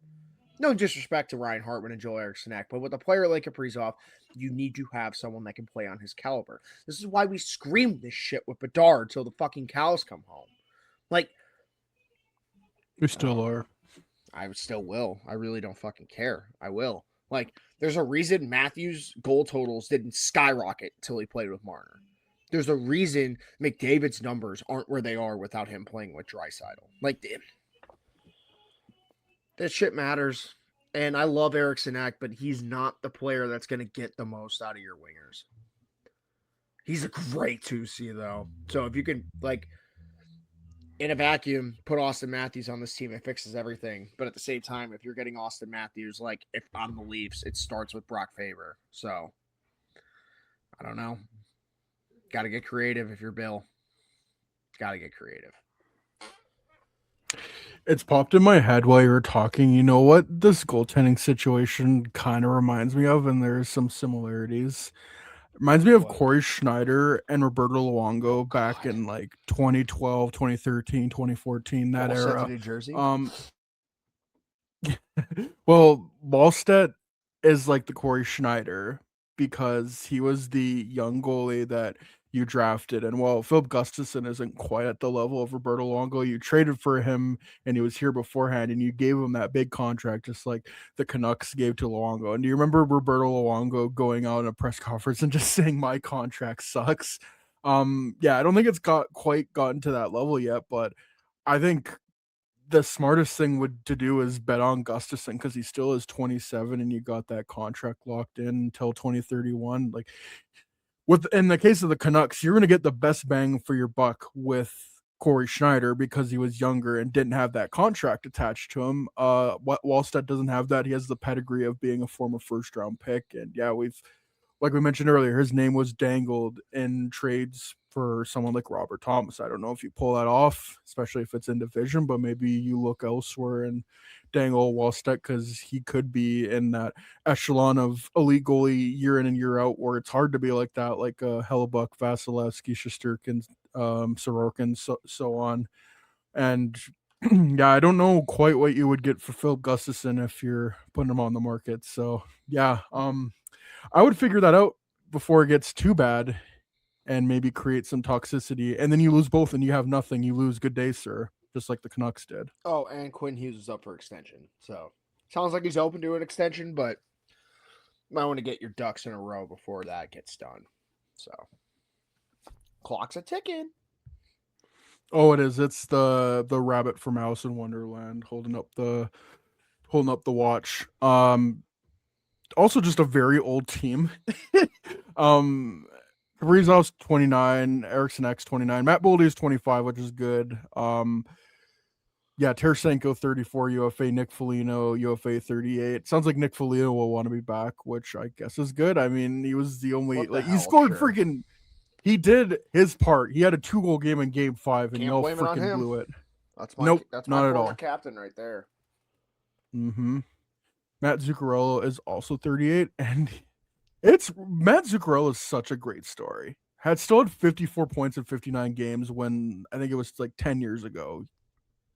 No disrespect to Ryan Hartman and Joel Eriksson Ek, but with a player like Kaprizov, you need to have someone that can play on his caliber. This is why we screamed this shit with Bedard till the fucking cows come home. Like, We still are. I still will. I really don't fucking care. I will. Like, there's a reason Matthews' goal totals didn't skyrocket until he played with Marner. There's a reason McDavid's numbers aren't where they are without him playing with Draisaitl. Like, that shit matters. And I love Eriksson Ek, but he's not the player that's going to get the most out of your wingers. He's a great 2C, though. So if you can, like, in a vacuum, put Austin Matthews on this team, it fixes everything. But at the same time, if you're getting Austin Matthews, like, if on the Leafs, it starts with Brock Faber. So, I don't know. Got to get creative if you're Bill. Got to get creative. It's popped in my head while you were talking. You know what this goaltending situation kind of reminds me of, and there's some similarities. Reminds me of What? Corey Schneider and Roberto Luongo back God. in like 2012, 2013, 2014, that All sent to era. New Jersey? Well, Wallstedt is like the Corey Schneider because he was the young goalie that you drafted. And while Philip Gustafson isn't quite at the level of Roberto Luongo, you traded for him and he was here beforehand and you gave him that big contract just like the Canucks gave to Luongo. And do you remember Roberto Luongo going out in a press conference and just saying my contract sucks? Yeah, I don't think it's quite gotten to that level yet, but I think the smartest thing to do is bet on Gustafson because he still is 27 and you got that contract locked in until 2031. Like in the case of the Canucks, you're going to get the best bang for your buck with Corey Schneider because he was younger and didn't have that contract attached to him. Wallstedt doesn't have that. He has the pedigree of being a former first round pick. And yeah, like we mentioned earlier, his name was dangled in trades for someone like Robert Thomas. I don't know if you pull that off, especially if it's in division, but maybe you look elsewhere and dangle Wallstedt because he could be in that echelon of elite goalie year in and year out where it's hard to be like that, like Hellebuck, Vasilevsky, Shesterkin, Sorokin, so on. And yeah, I don't know quite what you would get for Phil Gustafson if you're putting him on the market. So yeah, I would figure that out before it gets too bad and maybe create some toxicity. And then you lose both and you have nothing. You lose good day, sir, just like the Canucks did. Oh, and Quinn Hughes is up for extension. So, sounds like he's open to an extension, but might want to get your ducks in a row before that gets done. So, clock's a ticking. Oh, it is. It's the rabbit from Alice in Wonderland holding up the watch. Also just a very old team. Kaprizov's 29, Eriksson Ek's 29, Matt Boldy's 25, which is good. Yeah, Tarasenko 34, UFA, Nick Foligno, UFA 38. Sounds like Nick Foligno will want to be back, which I guess is good. I mean, he was the only he scored sure. freaking. He did his part. He had a 2-goal game in Game 5, and y'all freaking blew it. That's my Nope, that's not my at former all. captain right there. Mm-hmm. Matt Zuccarello is also 38, and it's Matt Zuccarello is such a great story. Still had 54 points in 59 games when I think it was like 10 years ago.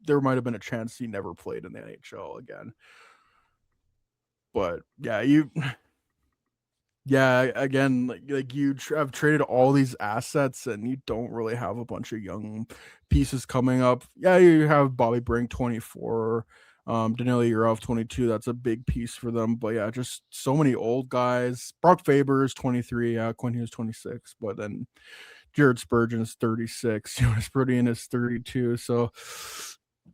There might have been a chance he never played in the NHL again. But yeah, again, like you have traded all these assets and you don't really have a bunch of young pieces coming up. Yeah, you have Bobby Brink 24, Danila Yurov 22. That's a big piece for them. But yeah, just so many old guys. Brock Faber is 23. Yeah, Quinn Hughes 26. But then Jared Spurgeon is 36. Jonas Brodin is 32. So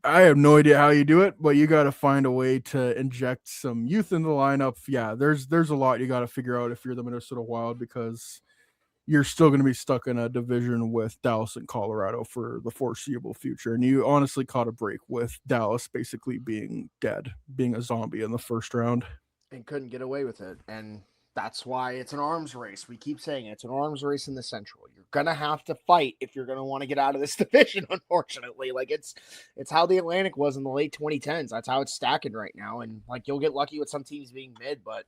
I have no idea how you do it, but you got to find a way to inject some youth in the lineup. Yeah, there's a lot you got to figure out if you're the Minnesota Wild because you're still going to be stuck in a division with Dallas and Colorado for the foreseeable future. And you honestly caught a break with Dallas basically being dead, being a zombie in the first round. And couldn't get away with it. And that's why it's an arms race. We keep saying it's an arms race in the Central. You're gonna have to fight if you're gonna want to get out of this division. Unfortunately, like it's how the Atlantic was in the late 2010s. That's how it's stacking right now. And like you'll get lucky with some teams being mid, but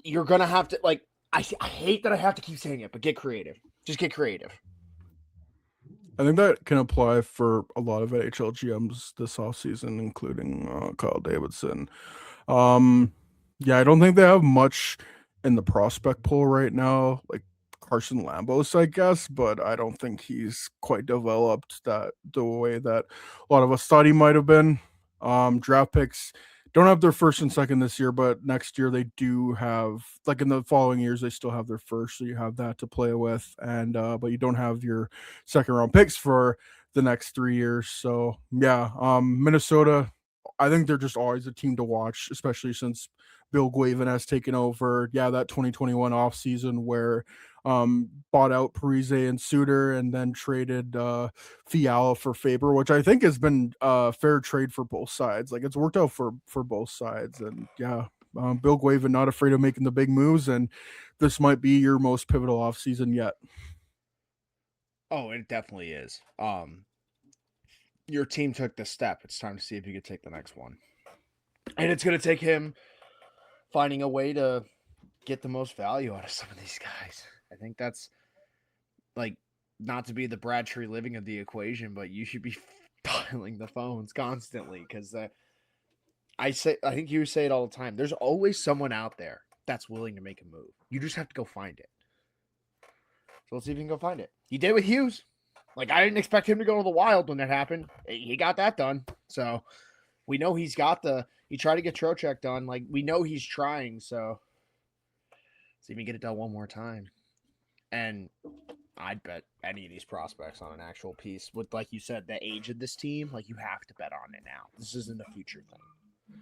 you're gonna have to like. I hate that I have to keep saying it, but get creative. Just get creative. I think that can apply for a lot of NHL GMs this offseason, including Kyle Davidson. Um, yeah, I don't think they have much in the prospect pool right now, like Carson Lambos, I guess, but I don't think he's quite developed that the way that a lot of us thought he might have been. Draft picks don't have their first and second this year, but next year they do have, like in the following years, they still have their first, so you have that to play with, and but you don't have your second round picks for the next 3 years. So yeah, Minnesota, I think they're just always a team to watch, especially since Bill Guavin has taken over. Yeah, that 2021 offseason where bought out Parise and Suter and then traded Fiala for Faber, which I think has been a fair trade for both sides. Like it's worked out for both sides. And yeah, Bill Guavin not afraid of making the big moves, and this might be your most pivotal offseason yet. Oh, it definitely is. Your team took the step. It's time to see if you could take the next one. And it's going to take him finding a way to get the most value out of some of these guys. I think that's like not to be the Brad Treliving of the equation, but you should be dialing the phones constantly because I think you say it all the time. There's always someone out there that's willing to make a move. You just have to go find it. So let's see if you can go find it. He did with Hughes. Like I didn't expect him to go to the Wild when that happened. He got that done. So we know he's got the. He tried to get Trocheck done. Like we know he's trying. So see if he can get it done one more time. And I'd bet any of these prospects on an actual piece with, like you said, the age of this team. Like you have to bet on it now. This isn't a future thing.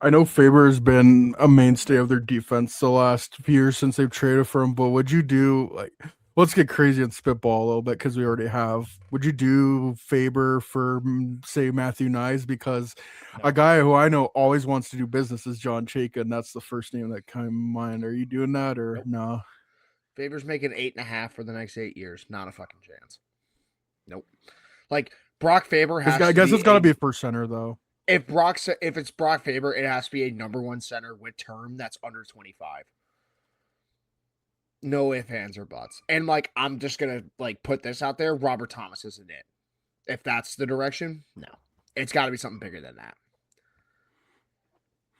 I know Faber has been a mainstay of their defense the last few years since they've traded for him. But would you do like? Let's get crazy and spitball a little bit because we already have. Would you do Faber for say Matthew Nyes? Because a No. guy who I know always wants to do business is John Chayka, and that's the first name that came to mind. Are you doing that or Nope. no? Favors making 8.5 for the next 8 years. Not a fucking chance. Nope. Like Brock Faber has I to guess be it's got to be a first center though. if it's Brock Faber, it has to be a number one center with term that's under 25. No ifs, ands, or buts. And like I'm just gonna like put this out there. Robert Thomas isn't it. If that's the direction, no. It's gotta be something bigger than that.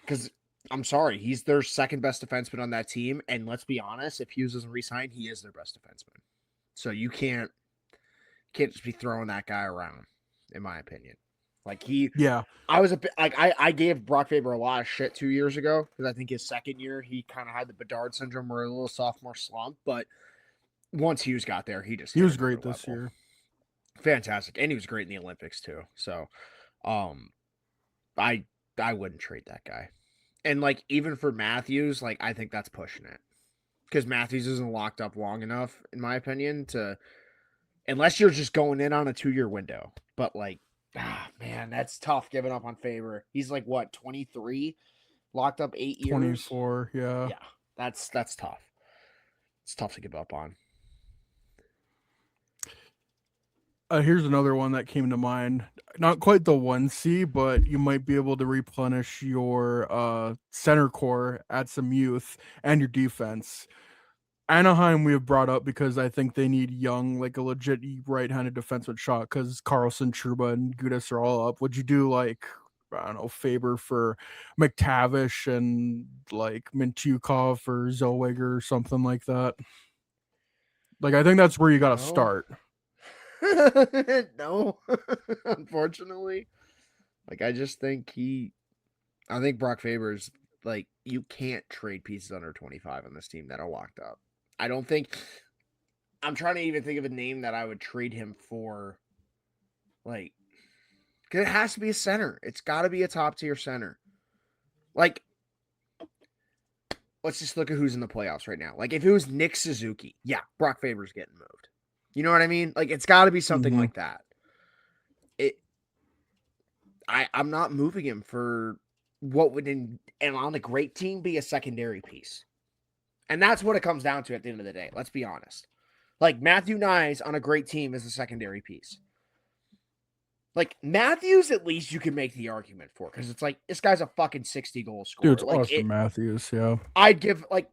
Because I'm sorry, he's their second best defenseman on that team. And let's be honest, if Hughes doesn't resign, he is their best defenseman. So you can't just be throwing that guy around, in my opinion. Like Yeah, I was a bit like I gave Brock Faber a lot of shit 2 years ago because I think his second year he kind of had the Bedard syndrome or a little sophomore slump. But once Hughes got there, he just he hit was another great this level. year. Fantastic, and he was great in the Olympics too. So, um, I I wouldn't trade that guy. And like even for Matthews, like I think that's pushing it because Matthews isn't locked up long enough, in my opinion, to unless you're just going in on a 2 year window. But like, man, that's tough giving up on Faber. He's like what 23, locked up 8 years. 24. Yeah. Yeah, that's tough. It's tough to give up on. Here's another one that came to mind. Not quite the 1C, but you might be able to replenish your center core, add some youth, and your defense. Anaheim we have brought up because I think they need young, like a legit right-handed defenseman shot because Carlson, Truba, and Gudas are all up. Would you do like I don't know, Faber for McTavish and like Mintyukov or Zellweger or something like that? Like I think that's where you got to No, start. no, unfortunately. Like I think Brock Faber's like you can't trade pieces under 25 on this team that are locked up. I don't think I'm trying to even think of a name that I would trade him for Like, 'cause it has to be a center. It's got to be a top tier center. Like, let's just look at who's in the playoffs right now. Like, if it was Nick Suzuki, yeah, Brock Faber's getting moved. You know what I mean? Like, it's got to be something like that. I'm not moving him for what would and on a great team be a secondary piece. And that's what it comes down to at the end of the day. Let's be honest. Like, Matthew Nyes on a great team is a secondary piece. Like, Matthews, at least you can make the argument for, because it's like, this guy's a fucking 60-goal scorer. Dude, it's like, Austin Matthews, yeah. I'd give, like,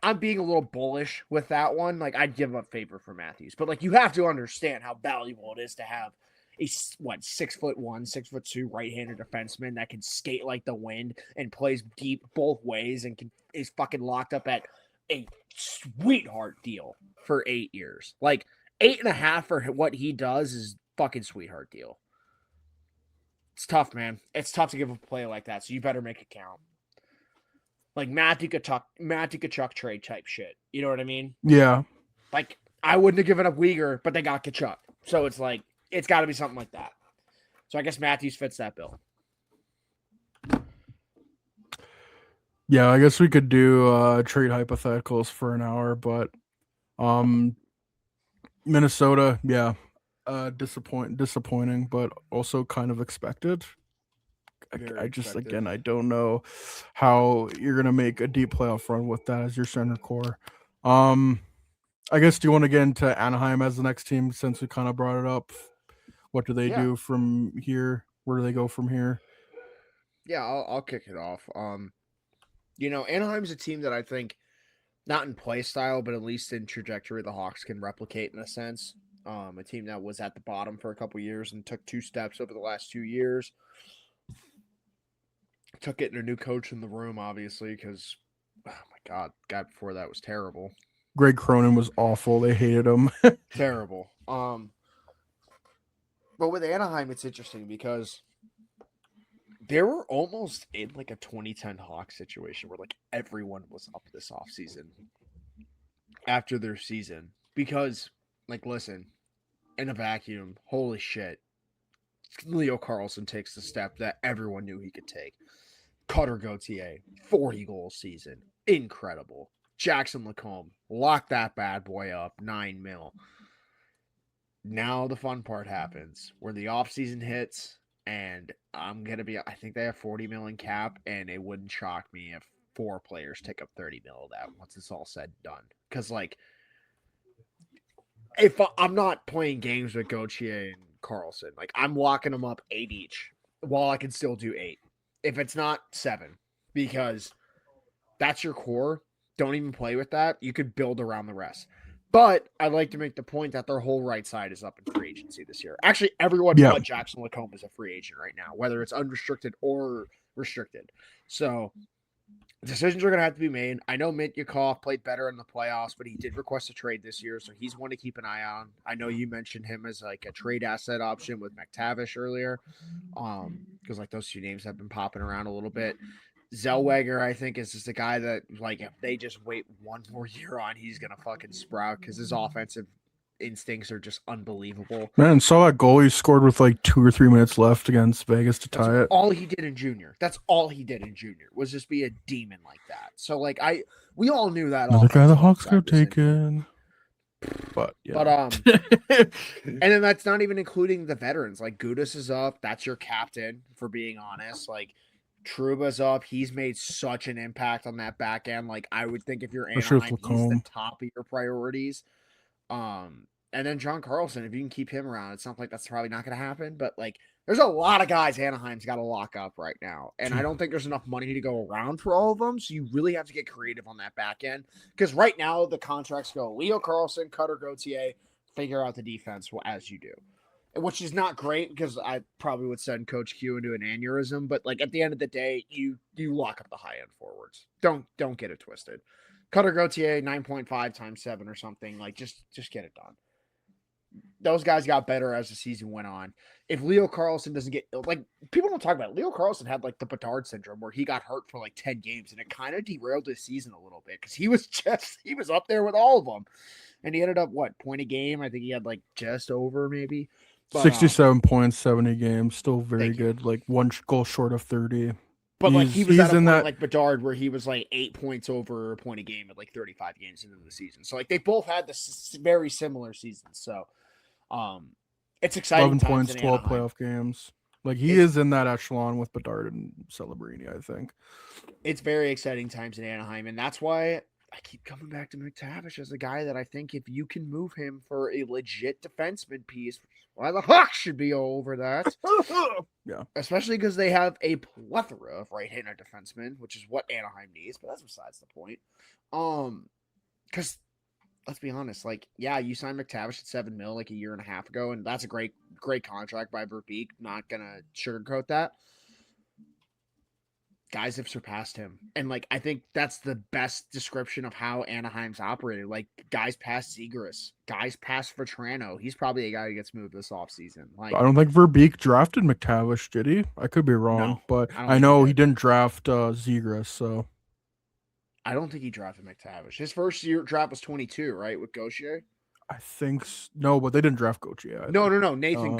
I'm being a little bullish with that one. Like, I'd give up favor for Matthews. But, like, you have to understand how valuable it is to have a, 6'1", 6'2" right-handed defenseman that can skate like the wind and plays deep both ways and is fucking locked up at a sweetheart deal for 8 years. Like, 8.5 for what he does is fucking sweetheart deal. It's tough, man. It's tough to give a play like that, so you better make it count. Like Matthew Tkachuk trade type shit. You know what I mean? Yeah. Like, I wouldn't have given up Weegar, but they got Tkachuk. So it's like, it's got to be something like that. So I guess Matthews fits that bill. Yeah, I guess we could do trade hypotheticals for an hour, but Minnesota, yeah. Disappointing, but also kind of expected. I just again, I don't know how you're gonna make a deep playoff run with that as your center core. I guess, do you want to get into Anaheim as the next team since we kind of brought it up? What do they do from here? Where do they go from here? Yeah, I'll kick it off. Anaheim's a team that I think, not in play style, but at least in trajectory, the Hawks can replicate in a sense. A team that was at the bottom for a couple years and took 2 steps over the last 2 years. Took getting a new coach in the room, obviously, because, oh my God, the guy before that was terrible. Greg Cronin was awful. They hated him. Terrible. But with Anaheim, it's interesting because they were almost in like a 2010 Hawks situation where like everyone was up this offseason after their season. Because, like, listen, in a vacuum, holy shit, Leo Carlsson takes the step that everyone knew he could take. Cutter Gauthier, 40-goal season. Incredible. Jackson Lacombe, lock that bad boy up, $9 million. Now the fun part happens where the offseason hits, and I think they have $40 million cap, and it wouldn't shock me if 4 players take up $30 million of that once it's all said and done. Because, like, if I'm not playing games with Gauthier and Carlson, like, I'm locking them up 8 each while I can still do 8. If it's not 7, because that's your core. Don't even play with that. You could build around the rest. But I'd like to make the point that their whole right side is up in free agency this year. Actually, everyone but Jackson Lacombe is a free agent right now, whether it's unrestricted or restricted. So decisions are going to have to be made. I know Mityukov played better in the playoffs, but he did request a trade this year, so he's one to keep an eye on. I know you mentioned him as like a trade asset option with McTavish earlier, because like those 2 names have been popping around a little bit. Zellweger, I think, is just a guy that, like, if they just wait 1 more year on, he's going to fucking sprout because his offensive instincts are just unbelievable. Man, saw that goal he scored with like 2 or 3 minutes left against Vegas to tie it. All he did in junior. That's all he did in junior was just be a demon like that. So, like, we all knew that. Another guy the Hawks could have taken. But and then that's not even including the veterans. Like, Gudas is up. That's your captain, for being honest. Like, Trouba's up. He's made such an impact on that back end. Like, I would think if you're Anaheim, he's the top of your priorities. And then John Carlson, if you can keep him around, it's not like that's probably not going to happen. But, like, there's a lot of guys Anaheim's got to lock up right now. And I don't think there's enough money to go around for all of them. So you really have to get creative on that back end. Because right now the contracts go Leo Carlson, Cutter Gauthier, figure out the defense as you do. Which is not great because I probably would send Coach Q into an aneurysm. But, like, at the end of the day, you lock up the high-end forwards. Don't get it twisted. Cutter Gauthier, 9.5 times 7 or something. Like, just get it done. Those guys got better as the season went on. If Leo Carlson doesn't get, like, people don't talk about it. Leo Carlson had like the Bedard syndrome where he got hurt for like 10 games and it kind of derailed his season a little bit because he was up there with all of them. And he ended up point a game. I think he had like just over maybe. But 67 points, 70 games, still very thank you. good. Like one goal short of 30. But like he was at a in point that. like Bedard where he was like 8 points over a point a game at like 35 games into the season. So like they both had this very similar seasons. So it's exciting 11 times points, in 12 Anaheim. playoff games. Like he It's is in that echelon with Bedard and Celebrini, I think. it's very exciting times in Anaheim, and that's why I keep coming back to McTavish as a guy that I think if you can move him for a legit defenseman piece, why the Hawks should be all over that. Yeah. Especially because they have a plethora of right-handed defensemen, which is what Anaheim needs, but that's besides the point. Because let's be honest, like, yeah, you signed McTavish at $7 million like a year and a half ago, and that's a great contract by Verbeek. Not gonna sugarcoat that. Guys have surpassed him. And like I think that's the best description of how Anaheim's operated. Like guys past Zegras, guys past Vetrano. He's probably a guy who gets moved this offseason. Like I don't think Verbeek drafted McTavish, did he? I could be wrong, No, but I don't I think he know he did. didn't draft Zegras, so I don't think he drafted McTavish. His first year draft was 22, right? With Gaucher? I think no, but they didn't draft Gauthier. No, either. Nathan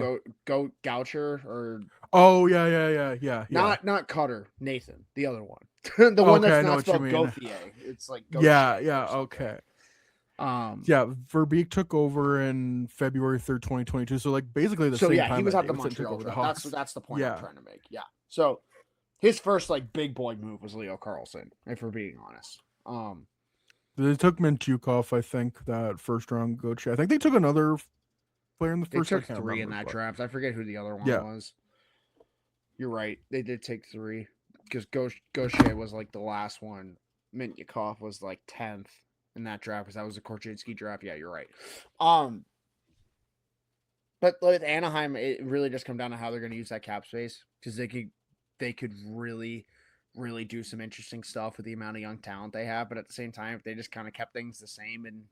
Goucher or Oh yeah. not Cutter, Nathan, the other one. The one Okay, that's I know not what you spelled mean. Gauthier. It's like Gaucher Yeah, or something. okay. Yeah. Verbeek took over in February 3rd, 2022. So like basically the So same yeah, time he was that at the Davidson took Montreal over the draft. Hawks. That's the point Yeah. I'm trying to make. Yeah. So his first like big boy move was Leo Carlson, if we're being honest. They took Mintyukov, I think, that first round Gauthier. I think they took another player in the They first. took I can't 3 in remember, that but- draft. I forget who the other one Yeah. was. You're right. They did take 3 because Gaucher was like the last one. Mintyukov was like 10th in that draft because that was a Korchinski draft. Yeah, you're right. But with Anaheim, it really just come down to how they're going to use that cap space because they could really do some interesting stuff with the amount of young talent they have. But at the same time, if they just kind of kept things the same and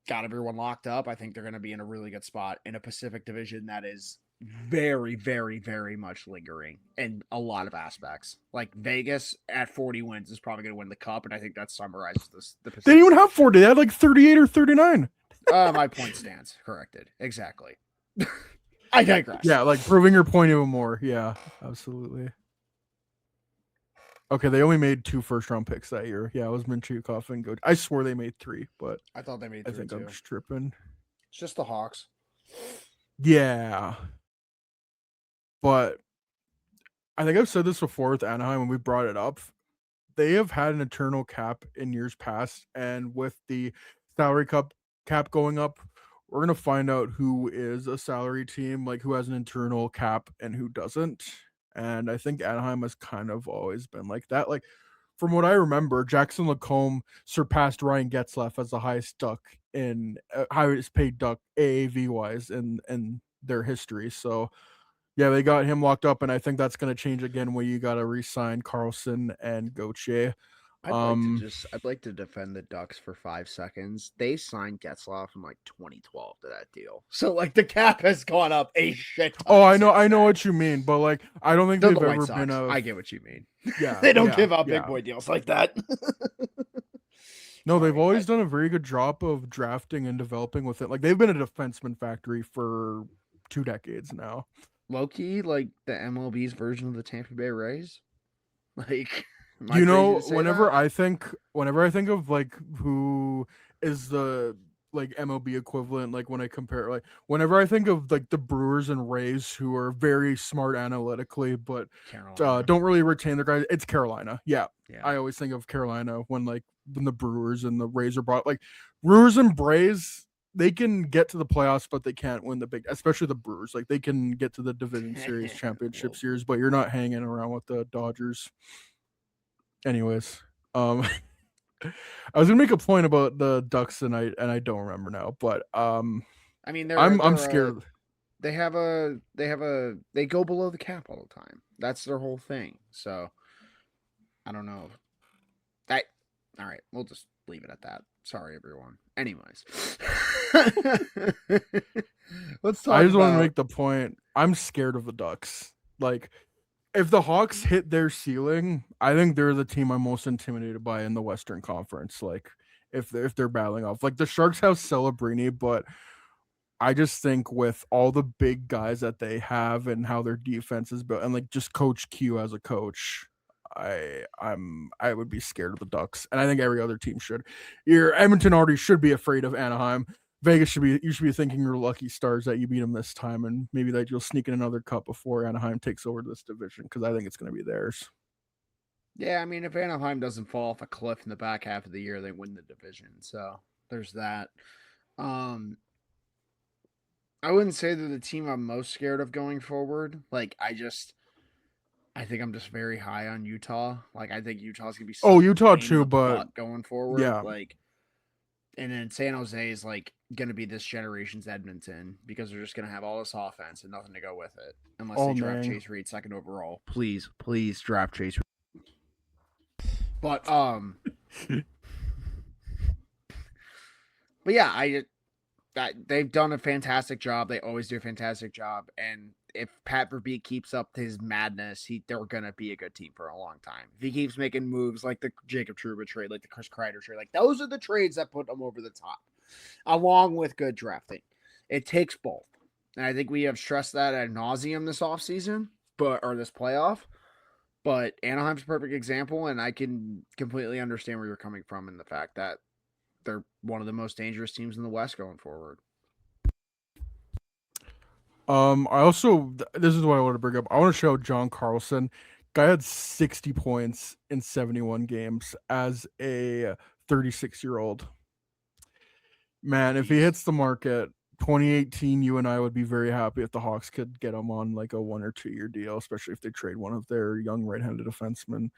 got everyone locked up, I think they're going to be in a really good spot in a Pacific Division that is very, very, very much lingering in a lot of aspects. Like Vegas at 40 wins is probably going to win the cup, and I think that summarizes the Pacific. They didn't even have 40. They had like 38 or 39. My point stands corrected. Exactly. I digress. Yeah, like proving your point even more. Yeah, absolutely. Okay, they only made 2 first-round picks that year. Yeah, it was Mintyukov and Gauthier. I swore they made 3, but I thought they made I 3 think too. I'm just tripping. It's just the Hawks. Yeah. But I think I've said this before with Anaheim when we brought it up. They have had an eternal cap in years past, and with the salary cap going up, we're gonna find out who is a salary team, like who has an internal cap and who doesn't. And I think Anaheim has kind of always been like that. Like from what I remember, Jackson Lacombe surpassed Ryan Getzlaff as the highest paid duck AAV wise in their history. So yeah, they got him locked up, and I think that's going to change again when you got to re-sign Carlson and Gauthier. I'd like to defend the Ducks for 5 seconds. They signed Getzlaff in like 2012 to that deal, so like the cap has gone up a shit ton. Oh, I know since then. what you mean, but like I don't think They're they've the White ever Sox. been a. I get what you mean. Yeah, They don't yeah, give out yeah. big boy deals like that. No, they've Sorry, always done a very good job of drafting and developing with it. Like they've been a defenseman factory for 2 decades now. low key like the MLB's version of the Tampa Bay Rays. Like, am I You crazy know, to say whenever that? I think of like who is the like MLB equivalent, like when I compare, like whenever I think of like the Brewers and Rays, who are very smart analytically, but Carolina. don't really retain their guys, it's Carolina. Yeah, Yeah. I always think of Carolina when the Brewers and the Rays are brought. Like Brewers and Braves, they can get to the playoffs, but they can't win the big, especially the Brewers. Like they can get to the Division Series, Championship Well, Series, but you're not hanging around with the Dodgers. Anyways, I was gonna make a point about the Ducks and I don't remember now, but I mean, I'm scared. They go below the cap all the time. That's their whole thing. So I don't know. All right, we'll just leave it at that. Sorry, everyone. Anyways, let's talk. I just want to about- make the point. I'm scared of the Ducks. Like, if the Hawks hit their ceiling, I think they're the team I'm most intimidated by in the Western Conference. Like, if they're battling off, like the Sharks have Celebrini, but I just think with all the big guys that they have and how their defense is built, and like just Coach Q as a coach, I would be scared of the Ducks, and I think every other team should. Your Edmonton already should be afraid of Anaheim. Vegas should be thinking you're lucky stars that you beat them this time, and maybe that you'll sneak in another cup before Anaheim takes over this division, because I think it's going to be theirs. Yeah, I mean, if Anaheim doesn't fall off a cliff in the back half of the year, they win the division. So there's that. I wouldn't say they're the team I'm most scared of going forward. Like, I think I'm just very high on Utah. Like, I think Utah's gonna be Utah too, but going forward, yeah. like, and then San Jose is like gonna be this generation's Edmonton because they're just gonna have all this offense and nothing to go with it unless they draft Chase Reed second overall. Please draft Chase Reed. But but yeah, they've done a fantastic job. They always do a fantastic job. And if Pat Verbeek keeps up his madness, they're going to be a good team for a long time. If he keeps making moves like the Jacob Trouba trade, like the Chris Kreider trade, like those are the trades that put them over the top, along with good drafting. It takes both. And I think we have stressed that ad nauseum this offseason, or this playoff. But Anaheim's a perfect example, and I can completely understand where you're coming from in the fact that they're one of the most dangerous teams in the West going forward. This is what I want to bring up. I want to show John Carlson. Guy had 60 points in 71 games as a 36-year-old. Man, if he hits the market, 2018, you and I would be very happy if the Hawks could get him on like a 1 or 2 year deal, especially if they trade one of their young right-handed defensemen. And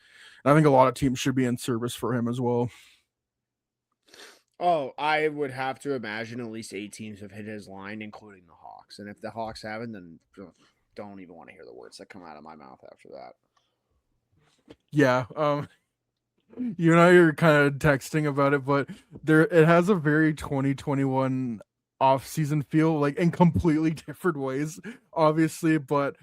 I think a lot of teams should be in service for him as well. Oh, I would have to imagine at least 8 teams have hit his line, including the Hawks. And if the Hawks haven't, then don't even want to hear the words that come out of my mouth after that. Yeah. You and I are kind of texting about it, but it has a very 2021 off-season feel, like in completely different ways, obviously, but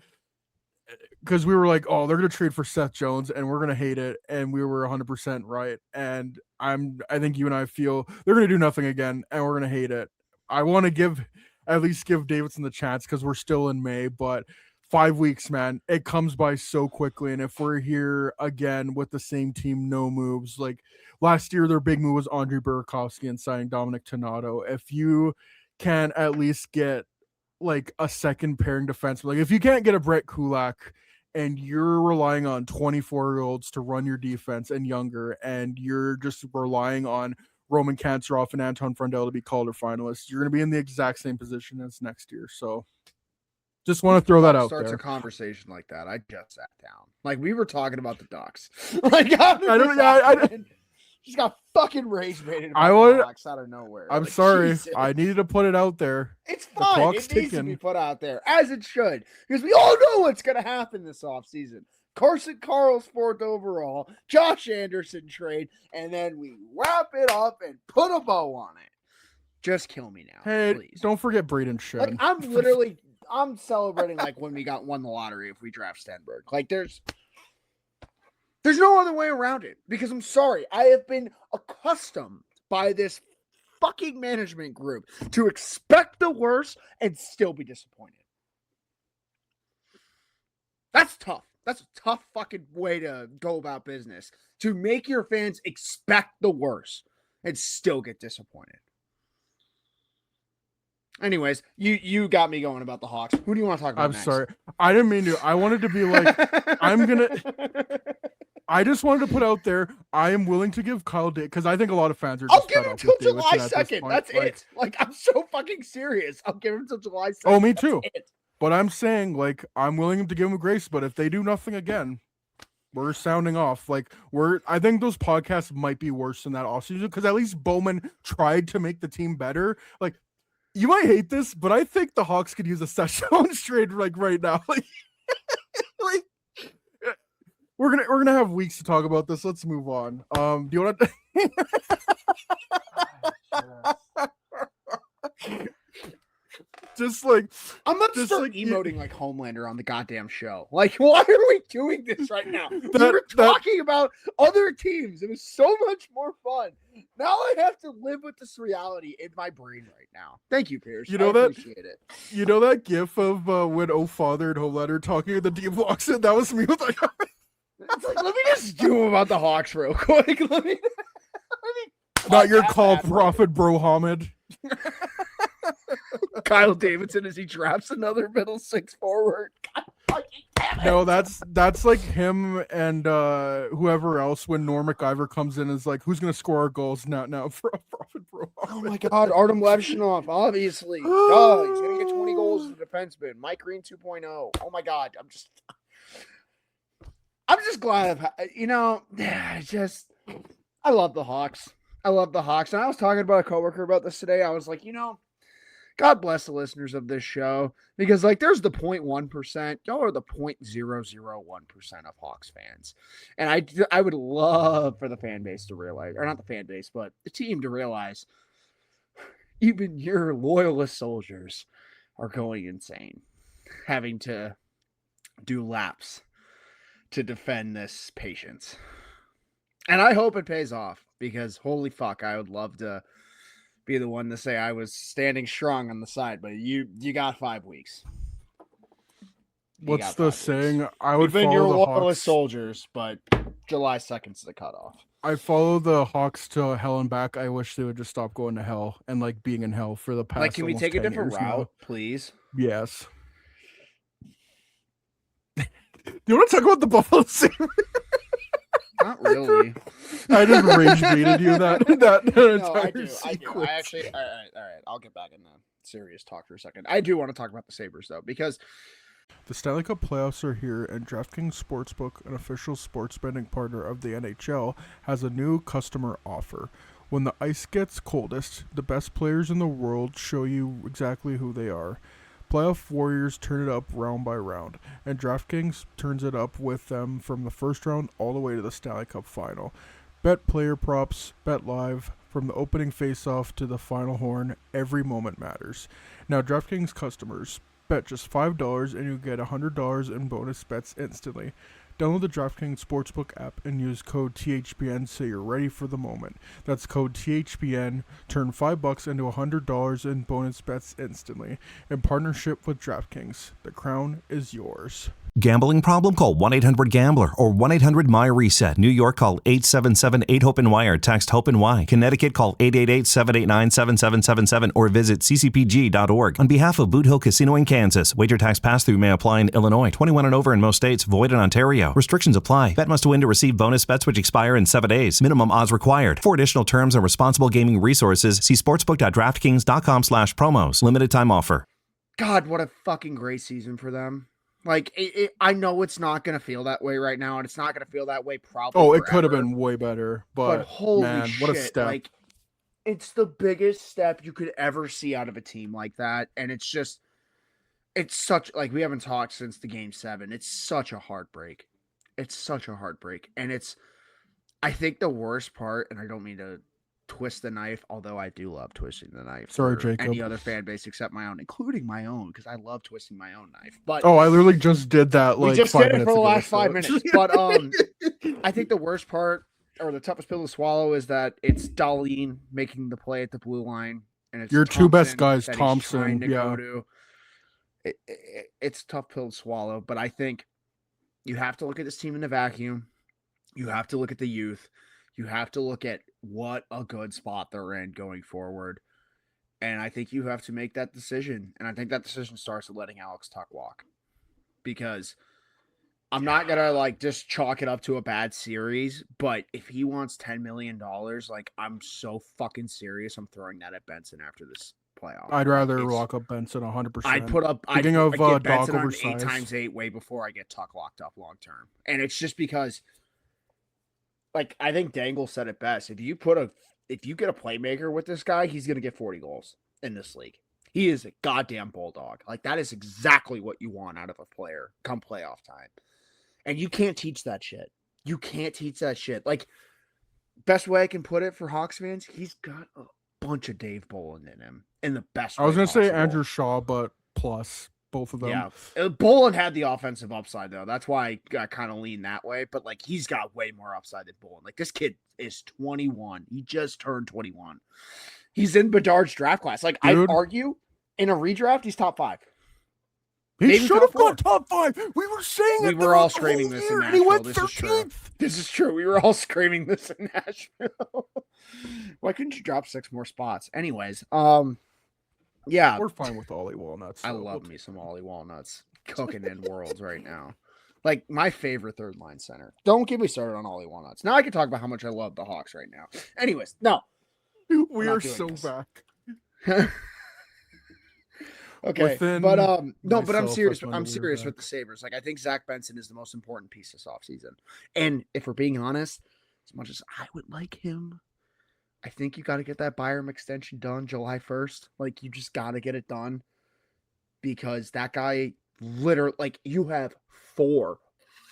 because we were like, oh, they're going to trade for Seth Jones and we're going to hate it. And we were 100% right. And I think you and I feel they're going to do nothing again and we're going to hate it. I want to at least give Davidson the chance because we're still in May, but 5 weeks, man, it comes by so quickly. And if we're here again with the same team, no moves, like last year, their big move was Andre Burakovsky and signing Dominic Tonnato. If you can at least get like a second pairing defenseman, like if you can't get a Brett Kulak and you're relying on 24-year-olds to run your defense and younger, and you're just relying on Roman Kantsarov and Anton Frundell to be Calder finalists, you're going to be in the exact same position as next year. So just want to throw that out there. Starts a conversation like that. I just sat down. Like we were talking about the Ducks. Like I just got fucking rage baited about the Ducks out of nowhere. I'm like, sorry. Jesus. I needed to put it out there. It's fine. It needs to be put out there, as it should, because we all know what's going to happen this offseason. Carson Carl's 4th overall, Josh Anderson trade, and then we wrap it up and put a bow on it. Just kill me now, hey, please. Don't forget Braden Shen. Like, I'm celebrating like when we won the lottery if we draft Stenberg. Like there's no other way around it, because I'm sorry, I have been accustomed by this fucking management group to expect the worst and still be disappointed. That's tough. That's a tough fucking way to go about business, to make your fans expect the worst and still get disappointed. Anyways, you got me going about the Hawks. Who do you want to talk about next? Sorry. I didn't mean to. I wanted to be like, I just wanted to put out there, I am willing to give Kyle Dake, because I think a lot of fans are just I'll give him till July 2nd. That's it. Like, I'm so fucking serious. I'll give him till July 2nd. Oh, me too. But I'm saying, like, I'm willing to give him grace, but if they do nothing again, we're sounding off. Like, I think those podcasts might be worse than that offseason, because at least Bowman tried to make the team better. Like, you might hate this, but I think the Hawks could use a Seth Jones trade like right now. Like, we're gonna have weeks to talk about this. Let's move on. Do you want to? just like I'm gonna just start like emoting like Homelander on the goddamn show. Like, why are we doing this right now? We That- were talking about other teams. It was so much more fun. Now I have to live with this reality in my brain right now. Thank you, Pierce. You know I that- appreciate it. You know that gif of when Oh Father and Homelander talking at the D blocks in? That was me with like It's like, let me just do about the Hawks real quick. Let me not your that call, bad boy. Prophet Bro Hamid. Kyle Davidson as he drops another middle six forward. God fucking damn it. No, that's like him and whoever else when Norm MacIver comes in is like, who's gonna score our goals now for Prophet Bro Oh Hamid? my God, Artem Levshunov, obviously. Duh, he's gonna get 20 goals as a defenseman. Mike Green 2.0. Oh my God, I'm just glad I love the Hawks. I love the Hawks. And I was talking to a coworker about this today. I was like, God bless the listeners of this show because like there's the 0.1%, y'all are the 0.001% of Hawks fans. And I would love for the fan base to realize, or not the fan base, but the team to realize even your loyalist soldiers are going insane, having to do laps to defend this patience. And I hope it pays off because holy fuck, I would love to be the one to say I was standing strong on the side, but you got 5 weeks. What's the saying? I would Even your follow the loyalist Hawks. soldiers, but July 2nd is the cutoff. I follow the Hawks to hell and back. I wish they would just stop going to hell and like being in hell for the past. Like, can we almost take a 10 different years now. route, please? Yes. You want to talk about the Buffalo Sabres? Not really. I just rage baited you that No, entire I do. sequence. I actually, all right. I'll get back in the serious talk for a second. I do want to talk about the Sabres though, because The Stanley Cup playoffs are here, and DraftKings Sportsbook, an official sports betting partner of the NHL, has a new customer offer. When the ice gets coldest, the best players in the world show you exactly who they are. Playoff warriors turn it up round by round, and DraftKings turns it up with them from the first round all the way to the Stanley Cup final. Bet player props, bet live, from the opening faceoff to the final horn, every moment matters. Now, DraftKings customers, bet just $5 and you get $100 in bonus bets instantly. Download the DraftKings Sportsbook app and use code THPN so you're ready for the moment. That's code THPN. Turn $5 into $100 in bonus bets instantly. In partnership with DraftKings, the crown is yours. Gambling problem? Call 1-800-GAMBLER or 1-800-MY-RESET. New York, call 877-8-HOPE-NY or text HOPE-NY. Connecticut, call 888-789-7777 or visit ccpg.org. On behalf of Boot Hill Casino in Kansas, wager tax pass-through may apply in Illinois. 21 and over in most states. Void in Ontario. Restrictions apply. Bet must win to receive bonus bets which expire in 7 days. Minimum odds required. For additional terms and responsible gaming resources, see sportsbook.draftkings.com/promos. Limited time offer. God, what a fucking great season for them. Like, I know it's not going to feel that way right now, and it's not going to feel that way probably Oh, it could have forever, been way better, but but holy man, shit. what a step. Like, it's the biggest step you could ever see out of a team like that, and it's such, like, we haven't talked since the Game 7. It's such a heartbreak. It's such a heartbreak, and I think the worst part, and I don't mean to twist the knife, although I do love twisting the knife. Sorry, for Jacob. any other fan base except my own, including my own, because I love twisting my own knife. But Oh, I literally just did that like we just 5 did it minutes for the ago, last so- 5 minutes. But I think the worst part, or the toughest pill to swallow, is that it's Dahlin making the play at the blue line, and it's Your two best guys, that he's Thompson, trying to go yeah. to. It's a tough pill to swallow, but I think you have to look at this team in a vacuum. You have to look at the youth. You have to look at what a good spot they're in going forward. And I think you have to make that decision. And I think that decision starts with letting Alex Tuck walk. Because I'm not going to like just chalk it up to a bad series, but if he wants $10 million, like I'm so fucking serious, I'm throwing that at Benson after this playoff. I'd rather It's- lock up Benson 100%. I'd put up. Speaking I'd of, get dog Benson on oversized. 8x8 way before I get Tuck locked up long term, and it's just because, like, I think Dangle said it best. If you get a playmaker with this guy, he's gonna get 40 goals in this league. He is a goddamn bulldog. Like that is exactly what you want out of a player come playoff time, and you can't teach that shit. You can't teach that shit. Like, best way I can put it for Hawks fans, he's got a bunch of Dave Bolland in him. in the best I was way gonna say possible. Andrew Shaw, but plus both of them. Yeah. Bolin had the offensive upside, though. That's why I kind of lean that way. But, like, he's got way more upside than Bolin. Like, this kid is 21. He just turned 21. He's in Bedard's draft class. Like, I'd Dude. argue in a redraft, he's top 5. He maybe should top have 4. gone top 5. We were saying We it. were all throughout the screaming whole this in year, and he went Nashville. This is true. 13th. This is true. We were all screaming this in Nashville. Why couldn't you drop 6 more spots? Anyways, yeah. We're fine with Ollie Walnuts. I so love we'll me some Ollie Walnuts cooking in worlds right now. Like, my favorite third line center. Don't get me started on Ollie Walnuts. Now I can talk about how much I love the Hawks right now. Anyways, no. We not are doing so this. back. Okay, Within but no, but I'm myself, serious. I find I'm it weird serious back. with the Sabres. Like, I think Zach Benson is the most important piece this offseason. And if we're being honest, as much as I would like him, I think you got to get that Byram extension done July 1st. Like, you just got to get it done because that guy literally, like, you have 4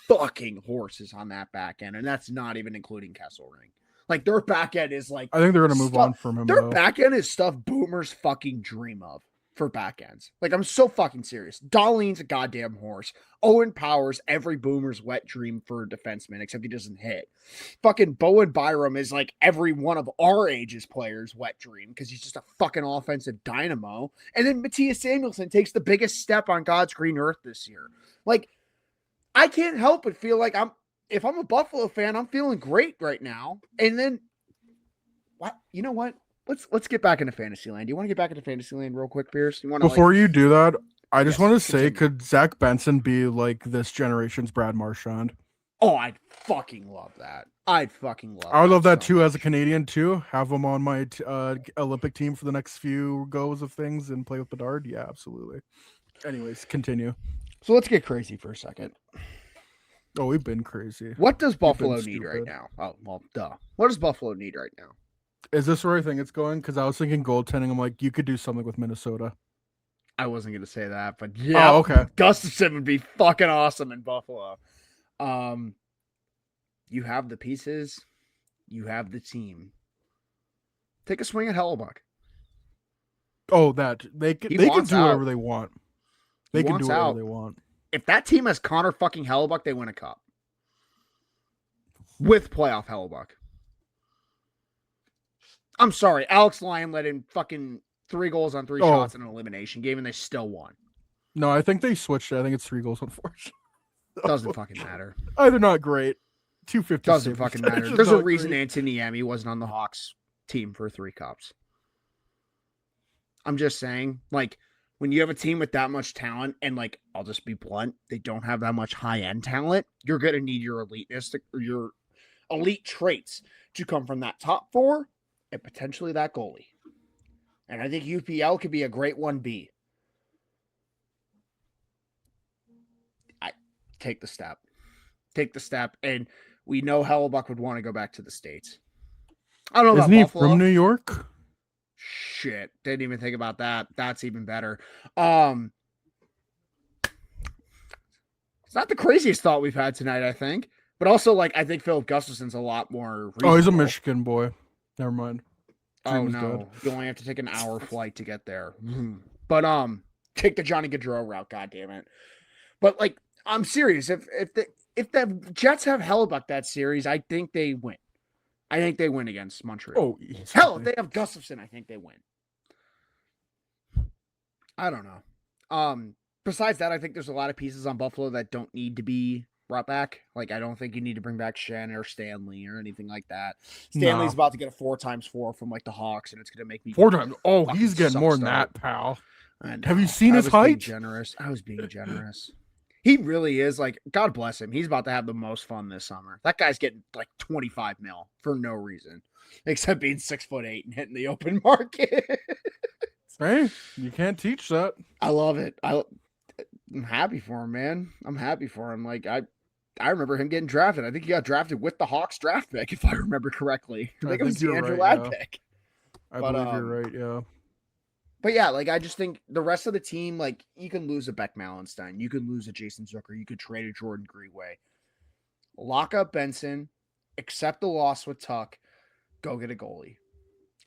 fucking horses on that back end, and that's not even including Kesselring. Like, their back end is like, I think they're gonna move stuff- on from him. their Though. back end is stuff boomers fucking dream of for back ends. Like, I'm so fucking serious. Dahlin's a goddamn horse. Owen Powers, every boomer's wet dream for a defenseman, except he doesn't hit. Fucking Bowen Byram is like every one of our age's players' wet dream because he's just a fucking offensive dynamo. And then Matthias Samuelsson takes the biggest step on God's green earth this year. Like, I can't help but feel like if I'm a Buffalo fan, I'm feeling great right now. And then what? You know what? Let's get back into Fantasyland. Do you want to get back into Fantasyland real quick, Pierce? You want to Before you do that, I just Yes, want to say, continue. could Zach Benson be like this generation's Brad Marchand? Oh, I'd fucking love that. I'd fucking love. I would love that so too as a much. Canadian too. Have him on my Olympic team for the next few goes of things and play with Bedard. Yeah, absolutely. Anyways, continue. So let's get crazy for a second. Oh, we've been crazy. What does been Buffalo need right stupid. now? Oh, well, duh. What does Buffalo need right now? Is this where I think it's going? Because I was thinking goaltending. I'm like, you could do something with Minnesota. I wasn't going to say that, but yeah. Oh, okay. Gustafson would be fucking awesome in Buffalo. You have the pieces. You have the team. Take a swing at Hellebuck. Oh, that they can wants do out. whatever they want. They He can do wants whatever out. they want. If that team has Connor fucking Hellebuck, they win a cup. With playoff Hellebuck. I'm sorry. Alex Lyon let in fucking 3 goals on 3 shots in an elimination game, and they still won. No, I think they switched it. I think it's 3 goals on 4 shots. Doesn't fucking matter. Either not great. 250. Doesn't save fucking percentage matter. is There's a not reason great. Anthony Niemi wasn't on the Hawks team for 3 cups. I'm just saying, like, when you have a team with that much talent, and, like, I'll just be blunt, they don't have that much high-end talent, you're going to need your eliteness or your elite traits to come from that top 4 and potentially that goalie. And I think UPL could be a great 1B. Take the step. Take the step. And we know Hellebuck would want to go back to the States. I don't know Isn't about he Buffalo. from New York? Shit. Didn't even think about that. That's even better. It's not the craziest thought we've had tonight, I think. But also, like, I think Philip Gustafson's a lot more Oh, he's a reasonable. Michigan boy. Never mind. Oh, Dream is no. dead. You only have to take an hour flight to get there. But, take the Johnny Gaudreau route, goddammit. But, like, I'm serious. If the Jets have Hellebuck that series, I think they win. I think they win against Montreal. Oh, easily. Hell, if they have Gustafson, I think they win. I don't know. Besides that, I think there's a lot of pieces on Buffalo that don't need to be brought back. Like, I don't think you need to bring back Shen or Stanley or anything like that. Stanley's No. about to get a 4x4 from, like, the Hawks, and it's going to make me 4 times. Oh, fucking he's getting more than suck that, pal. I Have you know. seen I his was being height? generous. I was being generous. He really is, like, God bless him. He's about to have the most fun this summer. That guy's getting like 25 mil for no reason, except being 6'8" and hitting the open market. Hey, you can't teach that. I love it. I'm happy for him, man. I'm happy for him. Like, I remember him getting drafted. I think he got drafted with the Hawks draft pick, if I remember correctly. I think it was the you're Andrew right, Ladd yeah. pick. I But, believe you're right, yeah. But yeah, like, I just think the rest of the team, like, you can lose a Beck Malenstein. You can lose a Jason Zucker. You could trade a Jordan Greenway. Lock up Benson. Accept the loss with Tuck. Go get a goalie.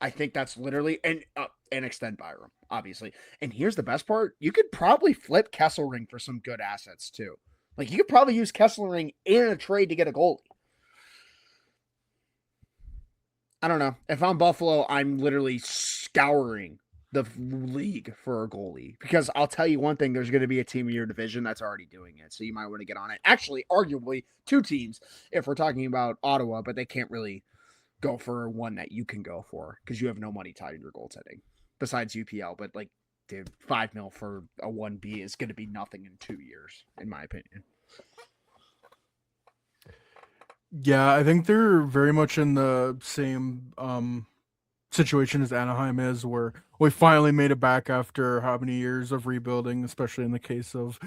I think that's literally and extend Byram, obviously. And here's the best part: you could probably flip Kesselring for some good assets too. Like you could probably use Kesselring in a trade to get a goalie. I don't know. If I'm Buffalo, I'm literally scouring the league for a goalie because I'll tell you one thing: there's going to be a team in your division that's already doing it, so you might want to get on it. Actually, arguably, two teams if we're talking about Ottawa, but they can't really go for one that you can go for because you have no money tied to your goaltending besides UPL. But like, dude, $5 million for a 1B is going to be nothing in 2 years, in my opinion. Yeah, I think they're very much in the same situation as Anaheim is, where we finally made it back after how many years of rebuilding, especially in the case of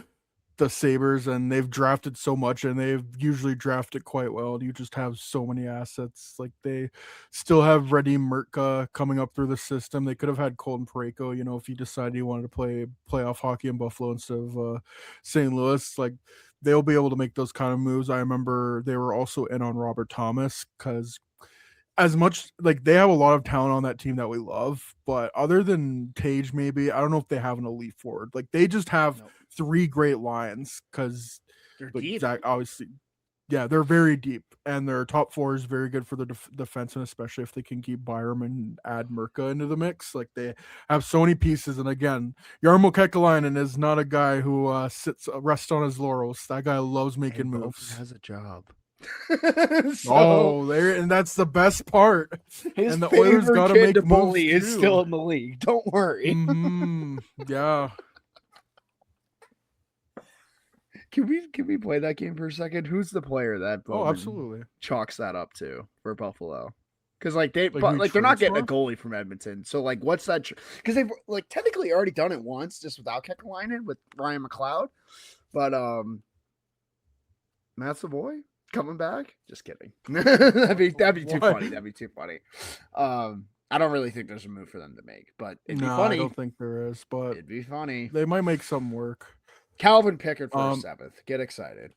the Sabres, and they've drafted so much and they've usually drafted quite well. You just have so many assets. Like they still have Ready Murka coming up through the system. They could have had Colton Parayko, if you decided you wanted to play playoff hockey in Buffalo instead of St. Louis. Like they'll be able to make those kind of moves. I remember they were also in on Robert Thomas because as much like they have a lot of talent on that team that we love, but other than Tage, maybe I don't know if they have an elite forward. Like they just have three great lines because They're like deep. Zach, obviously, yeah, they're very deep, and their top four is very good for the defense, and especially if they can keep Byram and add Murka into the mix. Like they have so many pieces, and again, Jarmo Kekalainen is not a guy who rests on his laurels. That guy loves making moves. Has a job. And that's the best part. His And the Oilers favorite gotta kid make to bully moves, is too. still in the league. Don't worry. Yeah. Can we play that game for a second? Who's the player that Bowman Absolutely. chalks that up to for Buffalo? Because like they're Like not getting a for? goalie from Edmonton. So like, what's that? Because they've like technically already done it once, just without Kekalainen with Ryan McLeod. But Matt Savoy coming back? Just kidding. that'd be too funny. That'd be too funny. I don't really think there's a move for them to make, but it'd be funny. I don't think there is, but it'd be funny. They might make something work. Calvin Pickard for a seventh. Get excited.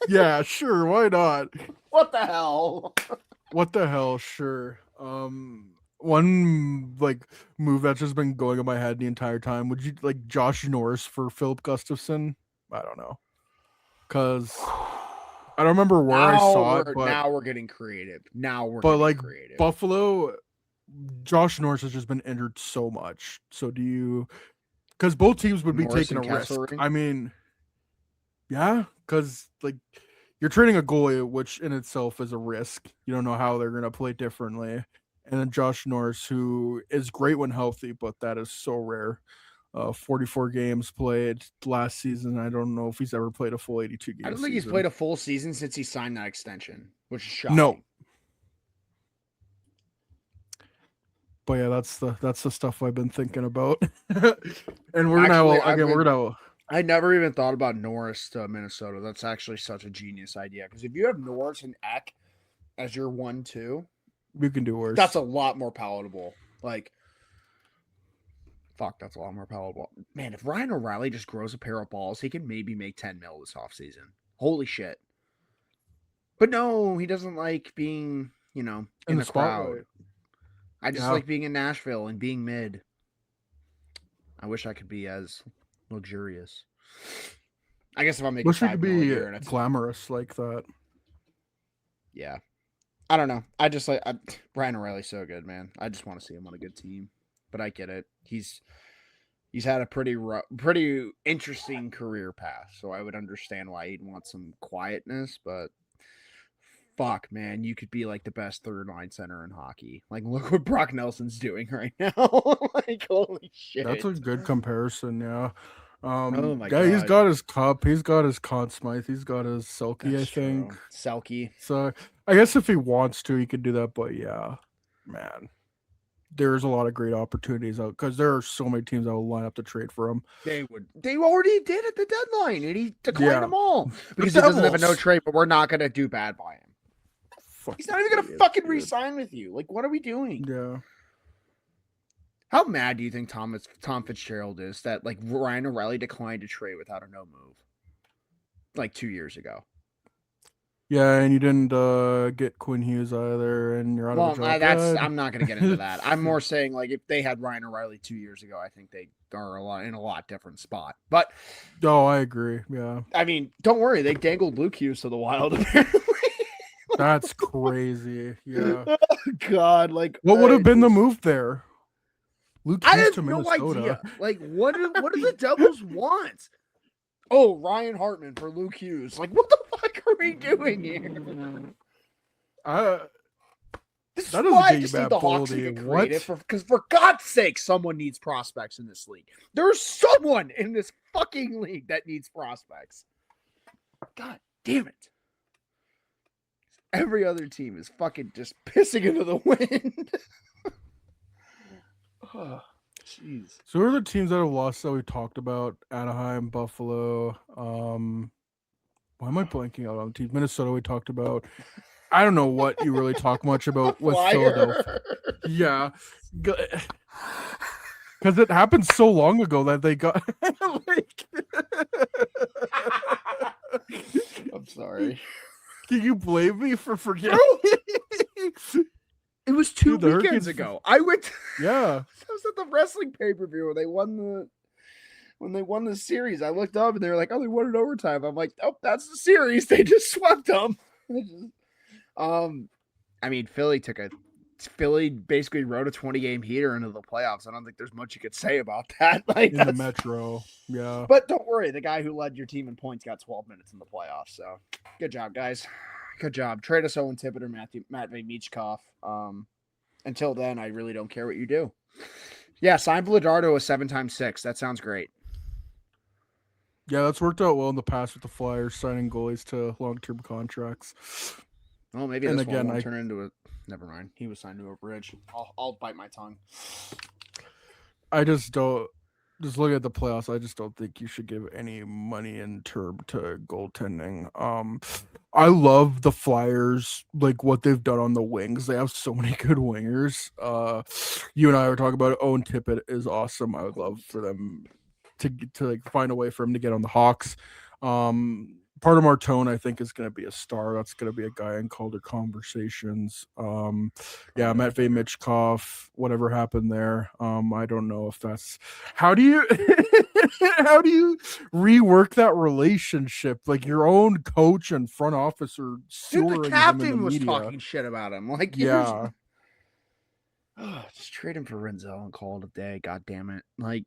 Yeah, sure. Why not? What the hell? What the hell? Sure. One like move that's just been going in my head the entire time. Would you like Josh Norris for Philip Gustafson? I don't know, because I don't remember where I saw it. But now we're getting creative. Creative. Buffalo, Josh Norris has just been injured so much. So do you? Because both teams would be Norris taking a risk. Kesselring? I mean, yeah, because like you're trading a goalie, which in itself is a risk. You don't know how they're going to play differently. And then Josh Norris, who is great when healthy, but that is so rare. 44 games played last season. I don't know if he's ever played a full 82 games. I don't think he's played a full season since he signed that extension, which is shocking. No. But yeah, that's the stuff I've been thinking about. And I never even thought about Norris to Minnesota. That's actually such a genius idea. Because if you have Norris and Eck as your 1-2, you can do worse. That's a lot more palatable. Like, fuck, that's a lot more palatable. Man, if Ryan O'Reilly just grows a pair of balls, he can maybe make $10 million this offseason. Holy shit. But no, he doesn't like being, in the crowd. I just like being in Nashville and being mid. I wish I could be as luxurious. I guess if I'm making wish we could be glamorous like that. Yeah. I don't know. I just like Ryan O'Reilly's so good, man. I just want to see him on a good team. But I get it. He's had a pretty interesting career path, so I would understand why he'd want some quietness, but fuck, man, you could be like the best third line center in hockey. Like, look what Brock Nelson's doing right now. Like, holy shit. That's a good comparison, yeah. Oh my God. He's got his cup, he's got his Conn Smythe, he's got his Selke, That's I think. true. Selke. So I guess if he wants to, he could do that, but yeah, man. There's a lot of great opportunities out because there are so many teams that will line up to trade for him. They already did at the deadline, and he declined them all because he doesn't have a no trade. But we're not gonna do bad by him. He's not even gonna fucking re-sign with you. Like, what are we doing? Yeah. How mad do you think Tom Fitzgerald is that like Ryan O'Reilly declined to trade without a no move, like 2 years ago? Yeah, and you didn't get Quinn Hughes either, and you're out of a job. I'm not going to get into that. I'm more saying like if they had Ryan O'Reilly 2 years ago, I think they are in a lot different spot. But Oh, I agree. Yeah, I mean, don't worry, they dangled Luke Hughes to the Wild apparently. that's crazy. Yeah, God, like what would have been the move there? Luke I Hughes have to no Minnesota. idea. Like, what do the Devils want? Oh, Ryan Hartman for Luke Hughes. Like, what the fuck are we doing here? This That is doesn't why I get you just Matt think the Hawks Boldy. need to What? create it because for God's sake, someone needs prospects in this league. There's someone in this fucking league that needs prospects. God damn it. Every other team is fucking just pissing into the wind. Oh, jeez. So who are the teams that have lost that we talked about? Anaheim, Buffalo. Why am I blanking out on teams? Minnesota we talked about. I don't know what you really talk much about with Philadelphia. Yeah. Because it happened so long ago that they got like I'm sorry. Can you blame me for forgetting? It was 2 Dude, the weekends Hurricanes- ago. I went. Yeah. I was at the wrestling pay-per-view when they won the series. I looked up and they were like, "Oh, they won in overtime." I'm like, "Oh, that's the series. They just swept them." I mean, Philly basically rode a 20-game heater into the playoffs. I don't think there's much you could say about that. Like In the Metro. Yeah. but don't worry, the guy who led your team in points got 12 minutes in the playoffs. So good job, guys. Good job. Trade us Owen Tippett or Matvei Michkov. Until then, I really don't care what you do. Yeah, sign Vladardo a 7x6. That sounds great. Yeah, that's worked out well in the past with the Flyers signing goalies to long-term contracts. Well, maybe And this again, one will I- turn into a. Never mind. He was signed to a bridge. I'll bite my tongue. I just don't. Just looking at the playoffs, I just don't think you should give any money in term to goaltending. I love the Flyers, like what they've done on the wings. They have so many good wingers. You and I were talking about it. Owen Tippett is awesome. I would love for them to like find a way for him to get on the Hawks. Part of Martone, I think, is going to be a star. That's going to be a guy in Calder conversations. Yeah, Matvei Michkov, whatever happened there. I don't know if that's how do you how do you rework that relationship? Like your own coach and front office are Dude, soaring the him in captain the was media. talking shit about him. Like, Yeah, just trade him for Renzel and call it a day. God damn it! Like,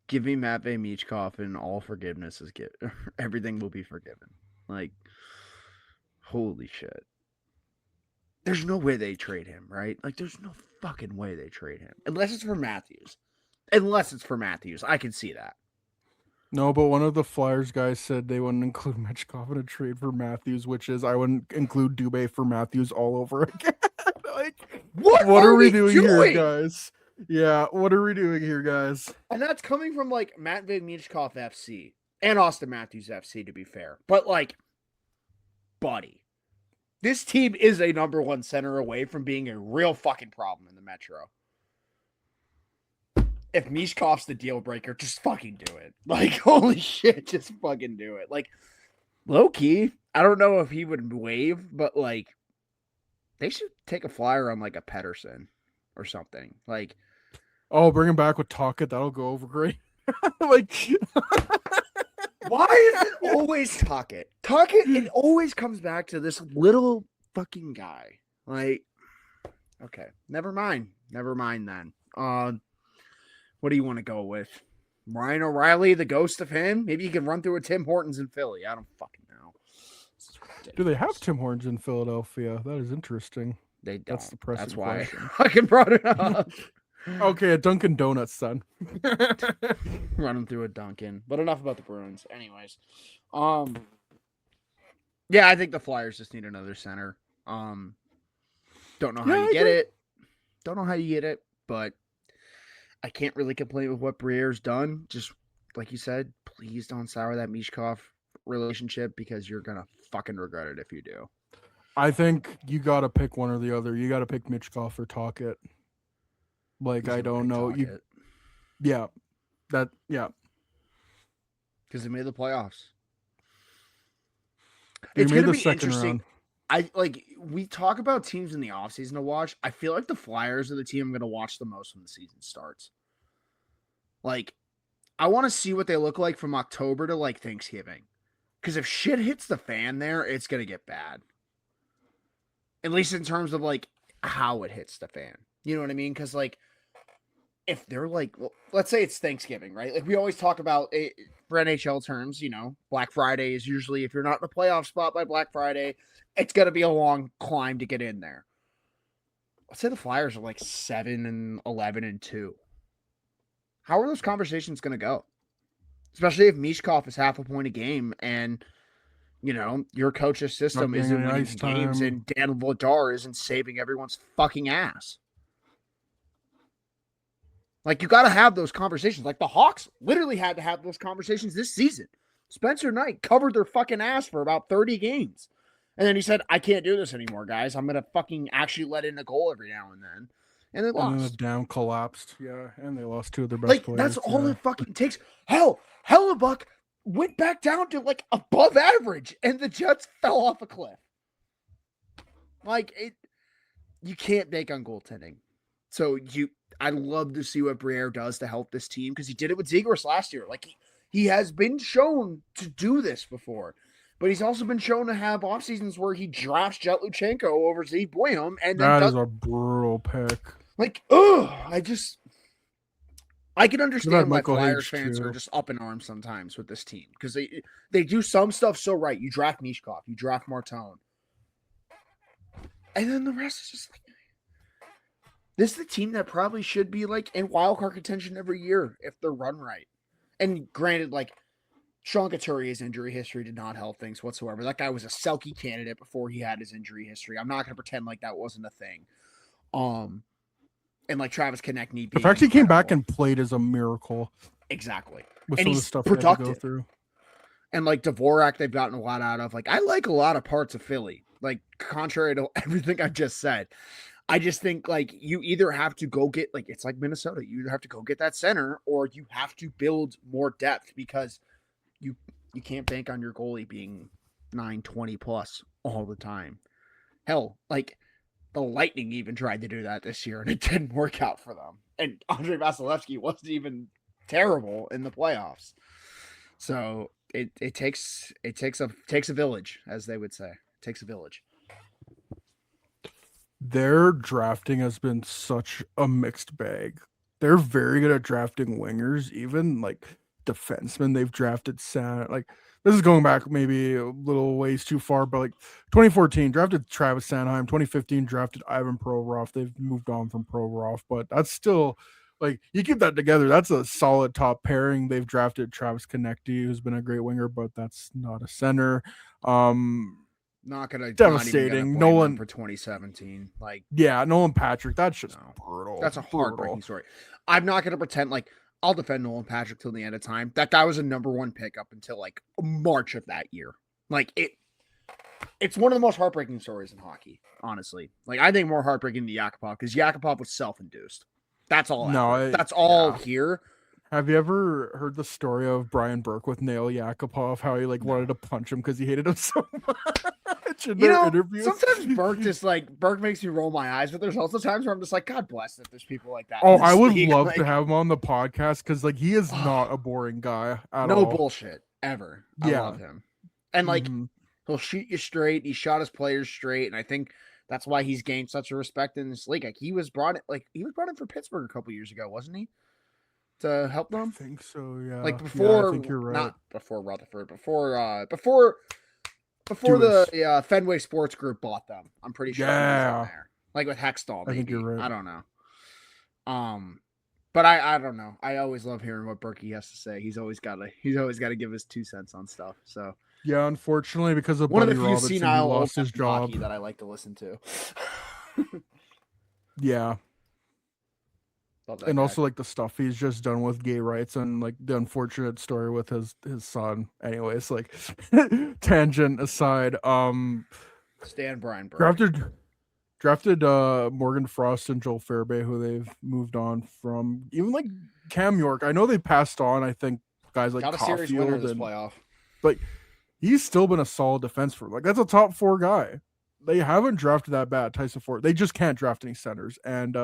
give me Matvei Michkov and all forgiveness is everything will be forgiven. Like, holy shit! There's no way they trade him, right? Like, there's no fucking way they trade him unless it's for Matthews. Unless it's for Matthews, I can see that. no, but one of the Flyers guys said they wouldn't include Michkov in a trade for Matthews, which is I wouldn't include Dubé for Matthews all over again. Like, what are we doing here, guys? Yeah, what are we doing here, guys? And that's coming from like Matvei Michkov FC and Austin Matthews FC, to be fair. But like, buddy, this team is a number one center away from being a real fucking problem in the Metro. If Michkov's the deal breaker, just fucking do it. Like, holy shit, just fucking do it. Like, low key, I don't know if he would waive, but like, they should take a flyer on like a Pedersen or something. Like, Oh, bring him back with Tocchet. That'll go over great. Like, why is it always Tocchet? Tocchet, it always comes back to this little fucking guy. Like, okay, never mind. Never mind then. What do you want to go with? Ryan O'Reilly, the ghost of him? Maybe you can run through a Tim Hortons in Philly. I don't fucking know. do they have Tim Hortons in Philadelphia? That is interesting. They don't. That's the pressing That's why question. I fucking brought it up. Okay, a Dunkin' Donuts then. Running through a Dunkin'. But enough about the Bruins. Anyways. Yeah, I think the Flyers just need another center. Don't know how you get it. Don't know how you get it, but I can't really complain with what Briere's done. Just like you said, please don't sour that Michkov relationship because you're gonna fucking regret it if you do. I think you got to pick one or the other. You got to pick Michkov or Tocchet. Like, I don't know. Yeah, because they made the playoffs. They It's made gonna the be second interesting. round. We talk about teams in the offseason to watch. I feel like the Flyers are the team I'm gonna watch the most when the season starts. Like, I want to see what they look like from October to like Thanksgiving. Because if shit hits the fan there, it's gonna get bad. At least in terms of like how it hits the fan. You know what I mean? Because like if they're like, well, let's say it's Thanksgiving, right? Like we always talk about it, for NHL terms, Black Friday is usually, if you're not in a playoff spot by Black Friday, it's going to be a long climb to get in there. Let's say the Flyers are like 7-11-2. How are those conversations going to go? Especially if Mishkov is half a point a game and, your coach's system getting isn't any winning ice games time. and Dan Vladar isn't saving everyone's fucking ass. Like, you got to have those conversations. Like, the Hawks literally had to have those conversations this season. Spencer Knight covered their fucking ass for about 30 games. And then he said, I can't do this anymore, guys. I'm going to fucking actually let in a goal every now and then. And they lost. And then the dam collapsed. Yeah, and they lost two of their best Like, players. that's all yeah. it fucking takes. Hell, Hellebuck went back down to, like, above average. And the Jets fell off a cliff. Like, you can't bank on goaltending. So I'd love to see what Briere does to help this team because he did it with Zegras last year. Like he has been shown to do this before, but he's also been shown to have off seasons where he drafts Jet Luchenko over Z Boyum, and then that is a brutal pick. Like, I can understand why Flyers fans are just up in arms sometimes with this team because they do some stuff so right. You draft Mishkov, you draft Martone, and then the rest is just like. This is the team that probably should be like in wildcard contention every year if they're run right. And granted, like Sean Couturier's injury history did not help things whatsoever. That guy was a Selke candidate before he had his injury history. I'm not going to pretend like that wasn't a thing. And like Travis Konechny, the fact he came back and played is a miracle. Exactly. With and some he's of the stuff productive. He had to go through. And like Dvorak, they've gotten a lot out of. Like I like a lot of parts of Philly. Like contrary to everything I just said. I just think like you either have to go get like it's like Minnesota. You either have to go get that center or you have to build more depth because you can't bank on your goalie being 920 plus all the time. Hell, like the Lightning even tried to do that this year and it didn't work out for them. And Andrei Vasilevsky wasn't even terrible in the playoffs. So it takes a village, as they would say. It takes a village. Their drafting has been such a mixed bag. They're very good at drafting wingers, even like defensemen. They've drafted like this is going back maybe a little ways too far, but like 2014 drafted Travis Sanheim, 2015 drafted Ivan Provorov. They've moved on from Provorov, but that's still like you keep that together. That's a solid top pairing. They've drafted Travis Konechny, who's been a great winger, but that's not a center. Not gonna devastating. Nolan for 2017. Like Nolan Patrick. That's just brutal. That's a heartbreaking story. I'm not gonna pretend like I'll defend Nolan Patrick till the end of time. That guy was a number one pick up until like March of that year. Like it's one of the most heartbreaking stories in hockey, honestly. Like I think more heartbreaking than Yakupov because Yakupov was self-induced. That's all. That's all here. Have you ever heard the story of Brian Burke with Nail Yakupov? How he wanted to punch him because he hated him so much in their interviews? Sometimes Burke makes me roll my eyes, but there's also times where I'm just like, God bless that there's people like that. Oh, I would love to have him on the podcast because he is not a boring guy at all. No bullshit ever. I love him, and he'll shoot you straight. He shot his players straight, and I think that's why he's gained such a respect in this league. Like he was brought in for Pittsburgh a couple years ago, wasn't he? To help them? I think so, yeah. Like before, I think you're right. Not before Rutherford, before the Fenway Sports Group bought them. I'm pretty sure. Yeah. There. Like with Hextall, maybe. I think you're right. I don't know. But I don't know. I always love hearing what Berkey has to say. He's always got to give his 2 cents on stuff. So yeah, unfortunately, because of one Buddy of the few Robinson, he senile lost his job that I like to listen to. Yeah. And guy. also like the stuff he's just done with gay rights and like the unfortunate story with his son. Anyways, like tangent aside, Stan Brian Burke. Drafted Morgan Frost and Joel Fairby, who they've moved on from. Even like Cam York, I know they passed on. I think guys like got a series winner this playoff. But he's still been a solid defense for like that's a top 4 guy. They haven't drafted that bad. Tyson Ford. They just can't draft any centers, and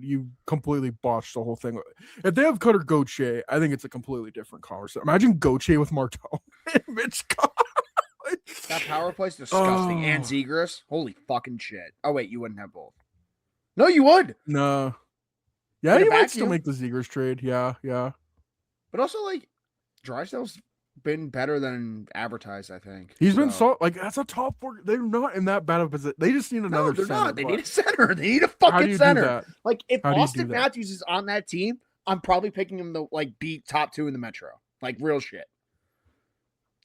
you completely botched the whole thing. If they have Cutter Gauthier, I think it's a completely different conversation. Imagine Gauthier with Marteau and Mitch Cobb. That power play's disgusting. And Oh. Zegras, holy fucking shit. Oh wait, you wouldn't have both. No, you would. No. Yeah, In a you might still vacuum? make the Zegers trade. Yeah. But also, like, Drysdale's been better than advertised, I think. He's been So- like that's a top 4. They're not in that bad of a position. They just need No, another they're center. not. They but need a center. They need a how do fucking you center. do that? Like, if How do you do Austin that? Matthews is on that team, I'm probably picking him to like be top 2 in the Metro. Like real shit.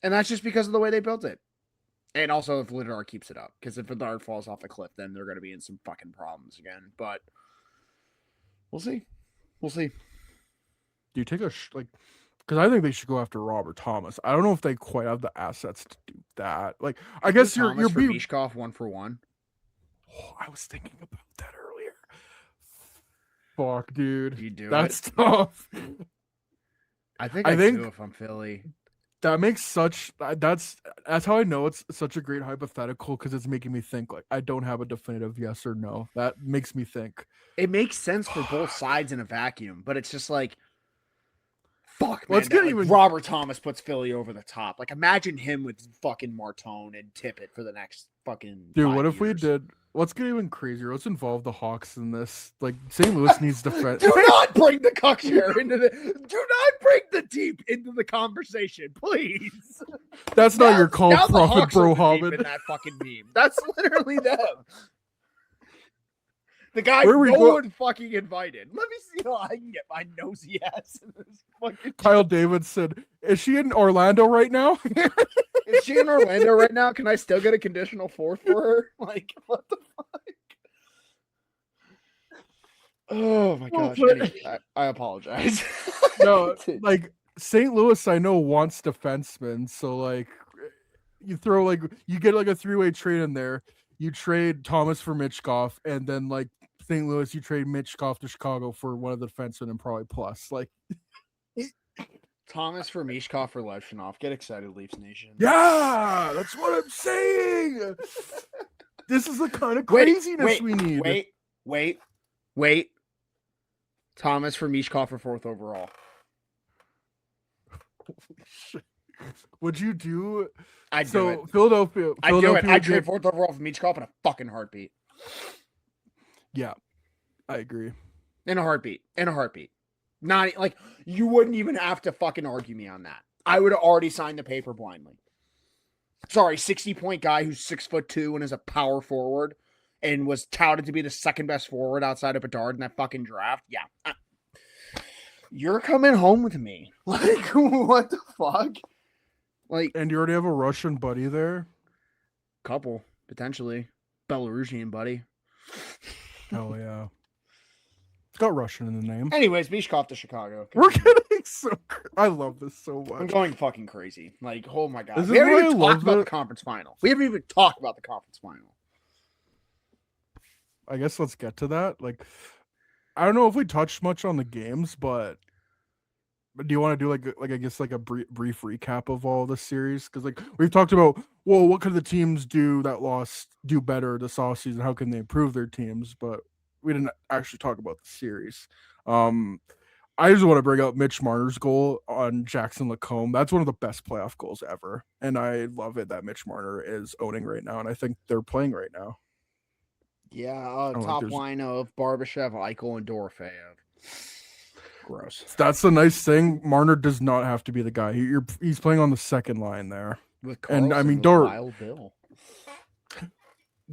And that's just because of the way they built it. And also if Lidar keeps it up. Because if Lidar falls off the cliff, then they're gonna be in some fucking problems again. But we'll see. We'll see. Do you take a because I think they should go after Robert Thomas. I don't know if they quite have the assets to do that. Like, I guess you're Thomas for being. Mishkov 1-for-1. Oh, I was thinking about that earlier. Fuck, dude, You do that's it. tough. I think I I think- do if I'm Philly. That makes that's how I know it's such a great hypothetical because it's making me think. Like, I don't have a definitive yes or no. That makes me think. It makes sense for both sides in a vacuum, but it's just like, fuck, man. Let's get like, even- Robert Thomas puts Philly over the top. Like, imagine him with fucking Martone and Tippett for the next fucking. Dude, 5 what if we years. did? Let's get even crazier. Let's involve the Hawks in this. Like, St. Louis needs defense. Do not bring the cuck share into the. Do not bring the deep into the conversation, please. That's not your Now- call, now the Prophet Hawks are Bro the deep Hobbit. in that fucking meme. That's literally them. The guy Where we no go- one fucking invited. Let me see how I can get my nosy ass in this fucking. Kyle Davidson. Is she in Orlando right now? Is she in Orlando right now? Can I still get a conditional 4th for her? Like, what the fuck? Oh my Well, gosh. but- Anyway, I apologize. No, like St. Louis, I know wants defensemen. So like, you throw like you get like a 3-way trade in there. You trade Thomas for Mitchkov, and then like St. Louis, you trade Mitchkov to Chicago for one of the defensemen and probably plus. Like, Thomas for Mishkov for Levchinov. Get excited, Leafs Nation. yeah, that's what I'm saying. This is the kind of Wait, craziness we need. Wait. Thomas for Mishkov for 4th overall. Would you do I'd do so? it. Philadelphia. I'd do it. Philadelphia I'd would trade get- 4th overall for Mishkov in a fucking heartbeat. Yeah, I agree. In a heartbeat. Not like you wouldn't even have to fucking argue me on that. I would have already signed the paper blindly. Sorry, 60-point guy who's 6'2" and is a power forward and was touted to be the second best forward outside of Bedard in that fucking draft. Yeah. You're coming home with me. Like, what the fuck? Like, And you already have a Russian buddy there. couple, potentially. Belarusian, buddy. Hell yeah. It's got Russian in the name. Anyways, Mishkov to Chicago. We're getting so. I love this so I'm much. going fucking crazy. Like, oh my god. This We is haven't why I even love talked about the- the conference final. We haven't even talked about the conference final. I guess let's get to that. Like, I don't know if we touched much on the games, but do you want to do like I guess like a brief recap of all this series? Because like we've talked about, well, what could the teams do that lost do better this offseason? How can they improve their teams? But we didn't actually talk about the series. I just want to bring up Mitch Marner's goal on Jackson Lacombe. That's one of the best playoff goals ever, and I love it that Mitch Marner is owning right now, and I think they're playing right now. Yeah, like top there's- line of Barbashev, Eichel, and Dorofeyev. Gross. That's the nice thing. Marner does not have to be the guy. He's playing on the second line there. With And, I Carlson mean, with Dor- Wild Bill.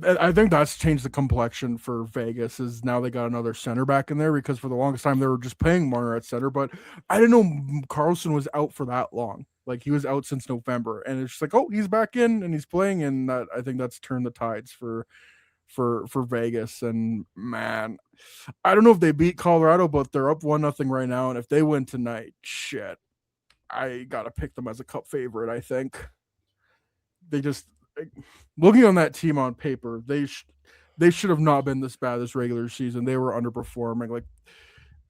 I think that's changed the complexion for Vegas. Is now they got another center back in there because for the longest time they were just playing Marner at center. But I didn't know Carlson was out for that long. Like he was out since November, and it's just like, oh, he's back in and he's playing, and that I think that's turned the tides for Vegas. And man, I don't know if they beat Colorado, but they're up 1-0 right now, and if they win tonight, shit, I gotta pick them as a cup favorite. I think they just looking on that team on paper, they should have not been this bad this regular season. They were underperforming. Like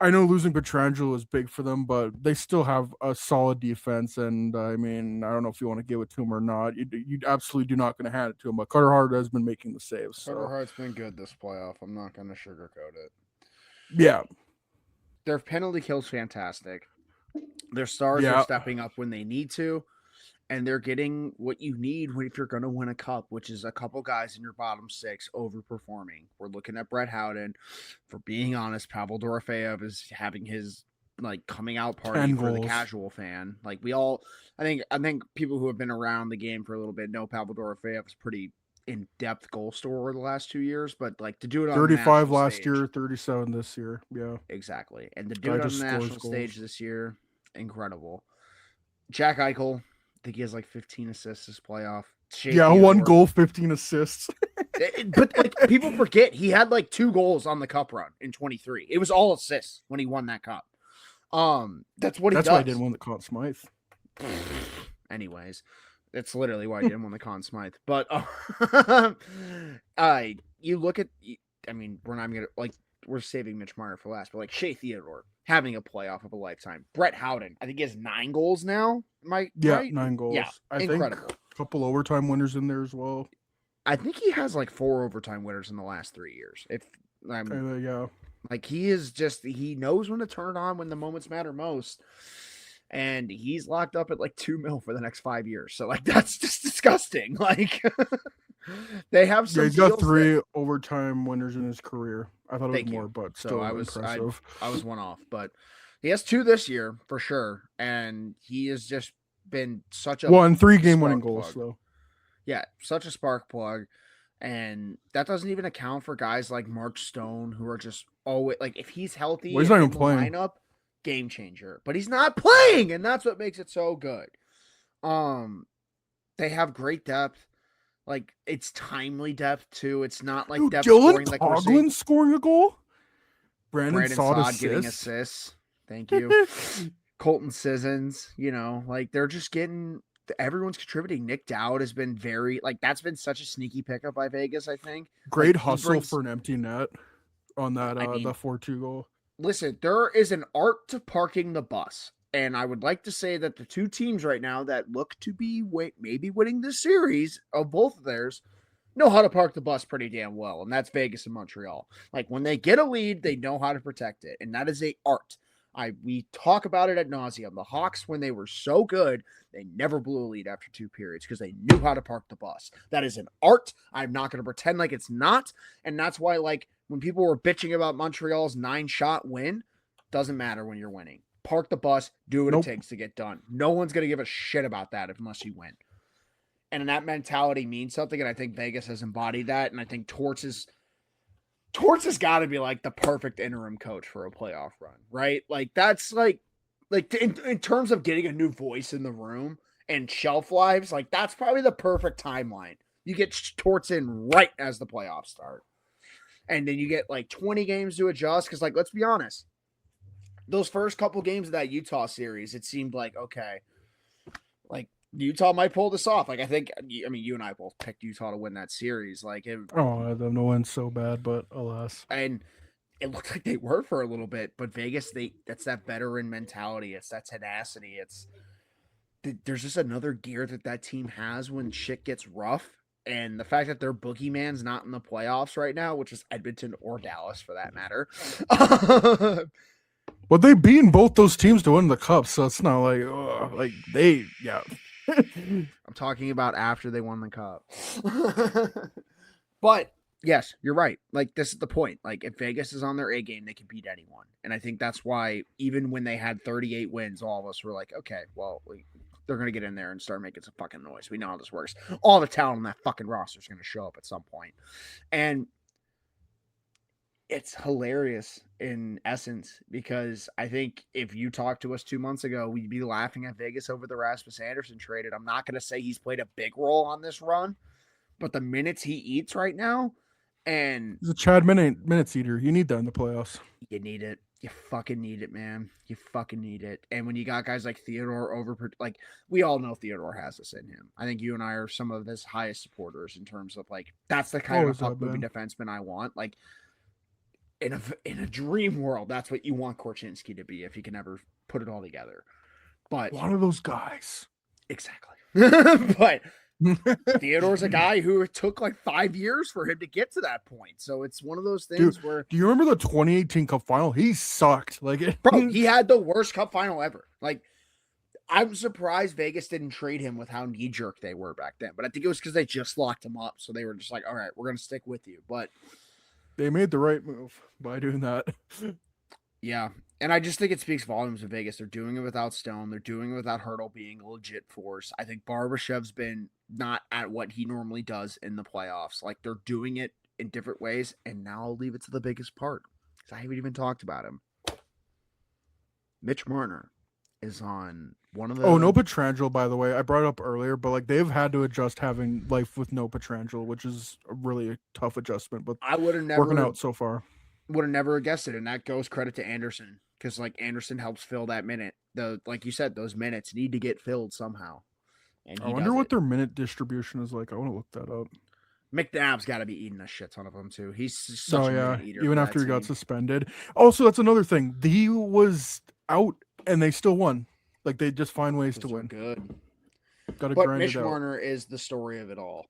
I know losing Petrangelo is big for them, but they still have a solid defense. And I mean, I don't know if you want to give it to him or not. You absolutely do not going to hand it to him. But Carter Hart has been making the saves. Carter So Hart's been good this playoff. I'm not going to sugarcoat it. yeah, Their penalty kill's fantastic. Their stars Yeah. are stepping up when they need to, and they're getting what you need if you're going to win a cup, which is a couple guys in your bottom six overperforming. We're looking at Brett Howden. For being honest, Pavel Dorofeyev is having his coming out party 10 for the goals. casual fan. Like we all, I think people who have been around the game for a little bit know Pavel Dorofeyev is pretty in-depth goal scorer the last 2 years, but like to do it on the 35 national last stage- year, 37 this year. Yeah. Exactly. And to do Guy it on just the scores national stage goals. this year, incredible. Jack Eichel, I think he has like 15 assists this playoff. Shea Yeah, 1 Theodore. goal, 15 assists. But like people forget he had like 2 goals on the cup run in 23. It was all assists when he won that cup. That's what he That's does. why I didn't win the Conn Smythe. Anyways, that's literally why I didn't win the Conn Smythe. But you look at, I mean, we're not gonna we're saving Mitch Marner for last, but like Shea Theodore having a playoff of a lifetime. Brett Howden, I think he has 9 goals now. Yeah, Right? 9 goals. Yeah, I incredible. think a couple overtime winners in there as well. I think he has like 4 overtime winners in the last 3 years. If I'm Yeah. like, he is just, he knows when to turn it on when the moments matter most. And he's locked up at like 2 mil for the next 5 years. So like, that's just disgusting. Like they have some Yeah, he's got deals 3 overtime winners in his career. I thought it Thank was you. more, but So still I was impressive. I was one off, but he has 2 this year for sure. And he has just been such a 3 game-winning spark goals, plug. though. Yeah, such a spark plug. And that doesn't even account for guys like Mark Stone, who are just always like, if he's healthy Well, he's not in even the playing. lineup, game changer. But he's not playing, and that's what makes it so good. They have great depth. Like, it's timely depth too. It's not like Dude, depth Dylan scoring like we're seeing. Coghlan scoring a goal? Brandon Brandon Saad Saad getting assist? assists. Thank you. Colton Sissons, like they're just getting, everyone's contributing. Nick Dowd has been that's been such a sneaky pickup by Vegas, I think. Great Like, he hustle brings- for an empty net on that I mean, the 4-2 goal. Listen, there is an art to parking the bus. And I would like to say that the 2 teams right now that look to be maybe winning this series of both of theirs know how to park the bus pretty damn well. And that's Vegas and Montreal. Like, when they get a lead, they know how to protect it. And that is a art. We talk about it ad nauseum. The Hawks, when they were so good, they never blew a lead after 2 periods because they knew how to park the bus. That is an art. I'm not going to pretend like it's not. And that's why, like, when people were bitching about Montreal's 9-shot win, doesn't matter when you're winning. Park the bus, do what Nope. it takes to get done. No one's going to give a shit about that unless you win. And that mentality means something, and I think Vegas has embodied that, and I think Torts has got to be like the perfect interim coach for a playoff run, right? Like, that's like in terms of getting a new voice in the room and shelf lives, like that's probably the perfect timeline. You get Torts in right as the playoffs start. And then you get like 20 games to adjust. Cause like, let's be honest, those first couple games of that Utah series, it seemed like, okay, like Utah might pull this off. Like, I mean, you and I both picked Utah to win that series. Like, Oh, the no one's so bad, but alas. and it looked like they were for a little bit, but Vegas, that's that veteran mentality. It's that tenacity. There's just another gear that team has when shit gets rough. And the fact that their boogeyman's not in the playoffs right now, which is Edmonton or Dallas for that matter. But they beaten both those teams to win the cup, so it's not like yeah. I'm talking about after they won the cup. But yes, you're right. Like, this is the point. Like, if Vegas is on their A game, they can beat anyone. And I think that's why even when they had 38 wins, all of us were like, okay, well, they're going to get in there and start making some fucking noise. We know how this works. All the talent on that fucking roster is going to show up at some point. And it's hilarious in essence, because I think if you talked to us 2 months ago, we'd be laughing at Vegas over the Rasmus Anderson trade. And I'm not going to say he's played a big role on this run, but the minutes he eats right now, and He's a Chad minutes eater. You need that in the playoffs. you need it. You fucking need it, man. You fucking need it. And when you got guys like Theodore like, we all know Theodore has this in him. I think you and I are some of his highest supporters in terms of like, that's the kind Always of puck have moving been. defenseman I want. Like, in a dream world, that's what you want Korchinski to be if he can ever put it all together. But One of those guys. exactly. But Theodore's a guy who it took like 5 years for him to get to that point. So it's one of those things where, do you remember the 2018 Cup final? He sucked. Like, bro, he had the worst Cup final ever. Like, I'm surprised Vegas didn't trade him with how knee jerk they were back then. But I think it was because they just locked him up. So they were just like, all right, we're going to stick with you. But they made the right move by doing that. yeah. And I just think it speaks volumes of Vegas. They're doing it without Stone. They're doing it without Hurdle being a legit force. I think Barbashev's been not at what he normally does in the playoffs. Like, they're doing it in different ways. And now I'll leave it to the biggest part because I haven't even talked about him. Mitch Marner is on one of the... Oh, no Pietrangelo, by the way. I brought it up earlier, but like they've had to adjust having life with no Pietrangelo, which is a really tough adjustment. But I would have never working out so far. Would have never guessed it, and that goes credit to Anderson because like Anderson helps fill that minute. Like you said, those minutes need to get filled somehow. And I wonder what their minute distribution is like. I want to look that up. McNabb's got to be eating a shit ton of them too. He's such a minute eater. Even after he got suspended. Also, that's another thing. He was out and they still won. Like they just find ways to win. Good. Got to but grind Mitch it out. Marner is the story of it all.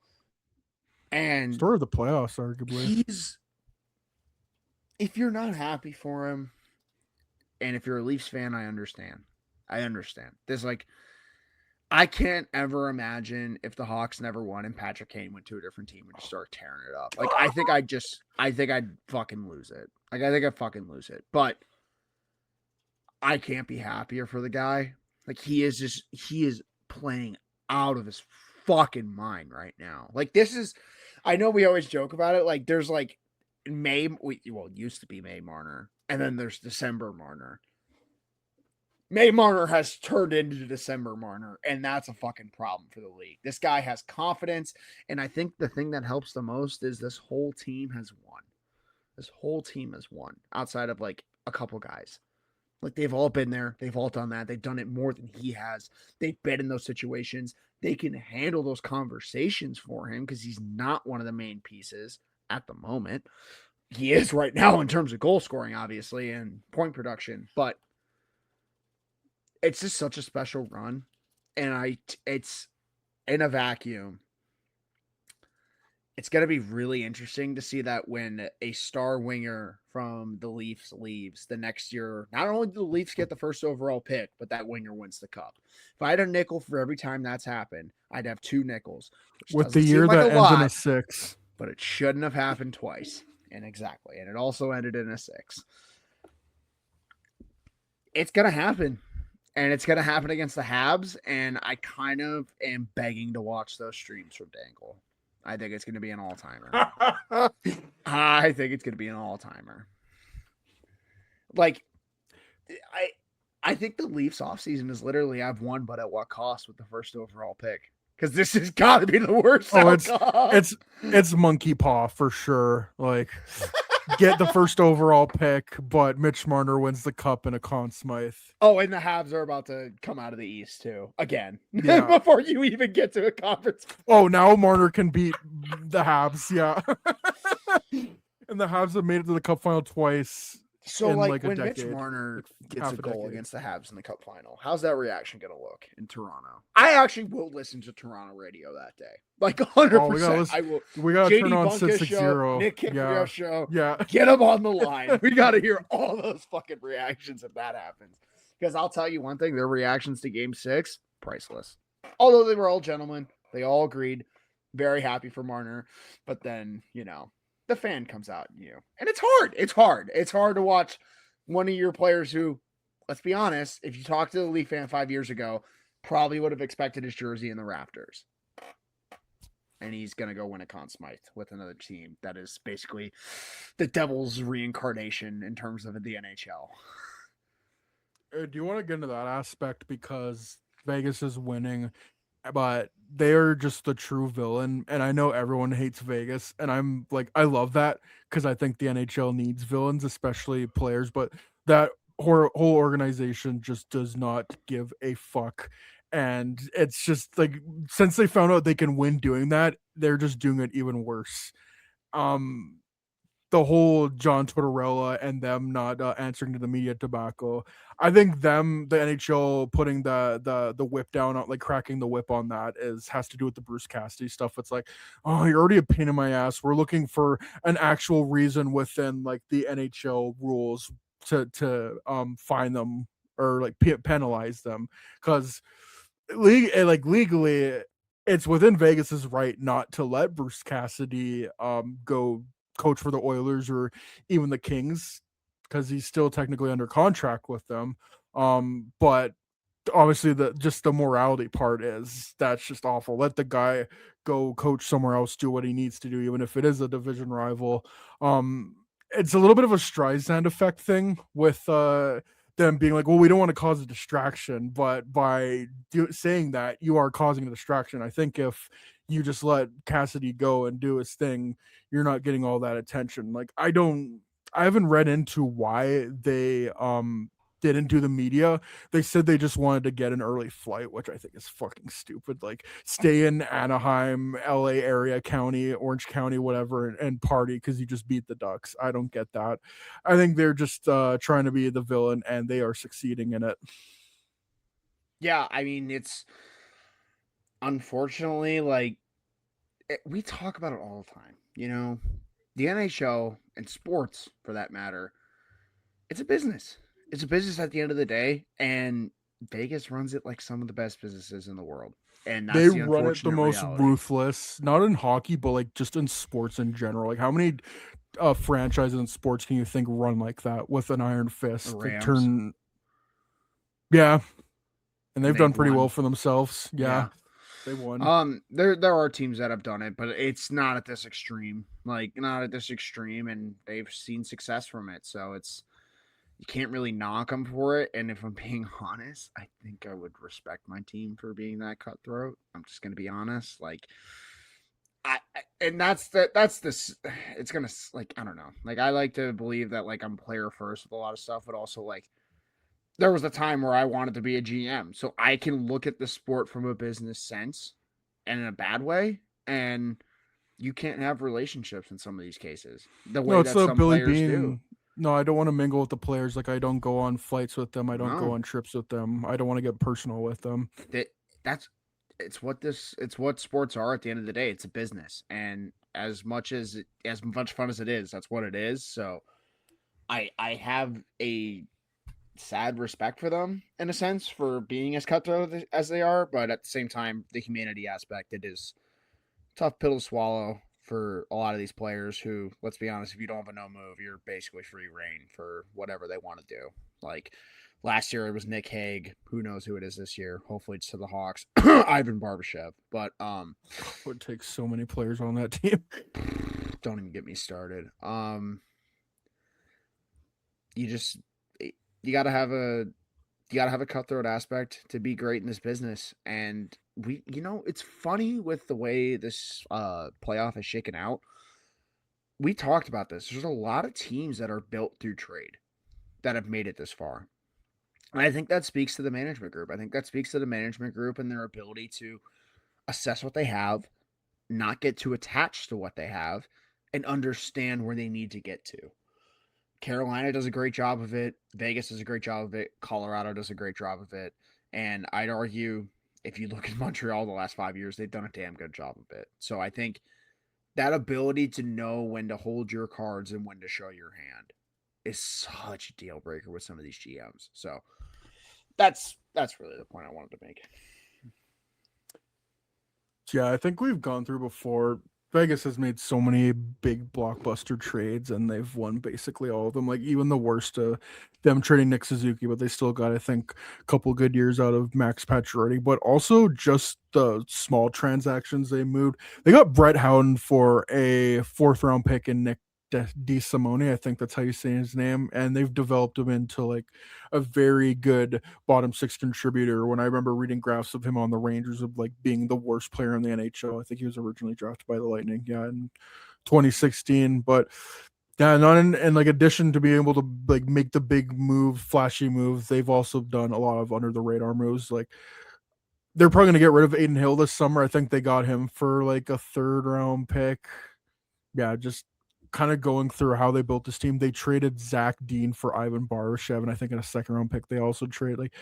And Story of the playoffs, arguably. If you're not happy for him, and if you're a Leafs fan, I understand. There's like, I can't ever imagine if the Hawks never won and Patrick Kane went to a different team and just start tearing it up. Like, I think I'd fucking lose it. Like, I think I'd fucking lose it. But I can't be happier for the guy. Like, he is playing out of his fucking mind right now. Like, I know we always joke about it. Like, there's like it used to be May Marner, and then there's December Marner. May Marner has turned into December Marner, and that's a fucking problem for the league. This guy has confidence, and I think the thing that helps the most is this whole team has won. This whole team has won, outside of like a couple guys. Like, they've all been there. They've all done that. They've done it more than he has. They've been in those situations. They can handle those conversations for him because he's not one of the main pieces at the moment. He is right now in terms of goal scoring, obviously, and point production. But it's just such a special run. And it's in a vacuum. It's going to be really interesting to see that when a star winger from the Leafs leaves the next year, not only do the Leafs get the first overall pick, but that winger wins the cup. If I had a nickel for every time that's happened, I'd have 2 nickels. With the year that ends in a 6. But it shouldn't have happened twice. And exactly. And it also ended in a 6. It's going to happen. And it's going to happen against the Habs. And I kind of am begging to watch those streams from Dangle. I think it's going to be an all-timer. I think it's going to be an all-timer. Like, I think the Leafs offseason is literally I've won, but at what cost with the first overall pick? Because this has got to be the worst outcome. It's monkey paw for sure. Like, get the first overall pick, but Mitch Marner wins the cup in a Conn Smythe. Oh, and the Habs are about to come out of the East too again. Yeah. Before you even get to a conference. Oh, now Marner can beat the Habs. Yeah. And the Habs have made it to the cup final twice. So, like when Mitch decade, Marner gets a goal decade. against the Habs in the Cup final, how's that reaction going to look in Toronto? I actually will listen to Toronto radio that day, like 100%. I will. We got to turn on Bunkus 660. show, Nick Kiprieff show. Yeah, get them on the line. We got to hear all those fucking reactions if that happens. Because I'll tell you one thing: their reactions to Game 6, priceless. Although they were all gentlemen, they all agreed, very happy for Marner. But then, the fan comes out in you. And it's hard. It's hard to watch one of your players who, let's be honest, if you talked to the Leaf fan 5 years ago, probably would have expected his jersey in the rafters. And he's going to go win a Conn Smythe with another team that is basically the Devil's reincarnation in terms of the NHL. Do you want to get into that aspect? Because Vegas is winning, but they are just the true villain. And I know everyone hates Vegas. And I'm like, I love that because I think the NHL needs villains, especially players. But that whole organization just does not give a fuck. And it's just like, since they found out they can win doing that, they're just doing it even worse. The the whole John Tortorella and them not answering to the media tobacco. I think the NHL putting the whip down on, like cracking the whip on that has to do with the Bruce Cassidy stuff. It's like, oh, you're already a pain in my ass. We're looking for an actual reason within like the NHL rules to fine them or like penalize them, because legally it's within Vegas's right not to let Bruce Cassidy go coach for the Oilers or even the Kings, because he's still technically under contract with them. But obviously the morality part is that's just awful. Let the guy go coach somewhere else, do what he needs to do, even if it is a division rival. It's a little bit of a Streisand effect thing with them being like, well, we don't want to cause a distraction, but by saying that, you are causing a distraction. I think if you just let Cassidy go and do his thing, you're not getting all that attention. Like I haven't read into why they didn't do the media. They said they just wanted to get an early flight, which I think is fucking stupid. Like stay in Anaheim, LA area, county, Orange County, whatever, and party because you just beat the Ducks. I don't get that. I think they're just trying to be the villain, and they are succeeding in it. Yeah, I mean, it's unfortunately like we talk about it all the time. You know, the NHL and sports, for that matter, it's a business. It's a business at the end of the day, and Vegas runs it like some of the best businesses in the world. And that's They the run it the unfortunate most reality. ruthless, not in hockey, but like just in sports in general. Like how many franchises in sports can you think run like that with an iron fist? The Like, Rams. yeah, and they've done pretty won. well for themselves. Yeah, they won. There are teams that have done it, but it's not at this extreme. Like not at this extreme, and they've seen success from it. So it's you can't really knock them for it. And if I'm being honest, I think I would respect my team for being that cutthroat. I'm just gonna be honest. Like and that's this. It's gonna like I don't know. Like I like to believe that like I'm player first with a lot of stuff, but also like there was a time where I wanted to be a GM, so I can look at the sport from a business sense, and in a bad way, and you can't have relationships in some of these cases the way No, it's that the some Billy players do. Bean. No, I don't want to mingle with the players. Like I don't go on flights with them. I don't go No. on trips with them. I don't want to get personal with them. That's it's what sports are at the end of the day. It's a business, and as much fun as it is, that's what it is. So I have a sad respect for them in a sense for being as cutthroat as they are, but at the same time, the humanity aspect, it is a tough pill to swallow for a lot of these players who, let's be honest, if you don't have a no move, you're basically free reign for whatever they want to do. Like last year, it was Nick Hague. Who knows who it is this year? Hopefully, it's to the Hawks. Ivan Barbashev. But It would take so many players on that team. don't even get me started. You gotta have a cutthroat aspect to be great in this business. And it's funny with the way this playoff is shaken out. We talked about this. There's a lot of teams that are built through trade that have made it this far. And I think that speaks to the management group. I think that speaks to the management group and their ability to assess what they have, not get too attached to what they have, and understand where they need to get to. Carolina does a great job of it. Vegas does a great job of it. Colorado does a great job of it. And I'd argue, if you look at Montreal the last 5 years, they've done a damn good job of it. So I think that ability to know when to hold your cards and when to show your hand is such a deal breaker with some of these GMs. So that's really the point I wanted to make. Yeah, I think we've gone through before. Vegas has made so many big blockbuster trades, and they've won basically all of them. Like even the worst, them trading Nick Suzuki, but they still got, I think, a couple good years out of Max Pacioretty. But also just the small transactions they moved. They got Brett Howden for a 4th-round pick and Nick DeSimone, I think that's how you say his name, and they've developed him into like a very good bottom 6 contributor. When I remember reading graphs of him on the Rangers of like being the worst player in the NHL, I think he was originally drafted by the Lightning, in 2016. But yeah, not in like addition to being able to like make the big move, flashy moves, they've also done a lot of under the radar moves. Like they're probably gonna get rid of Aiden Hill this summer. I think they got him for like a 3rd-round pick. Yeah, just kind of going through how they built this team, they traded Zach Dean for Ivan Barashev, and I think in a second round pick they also trade like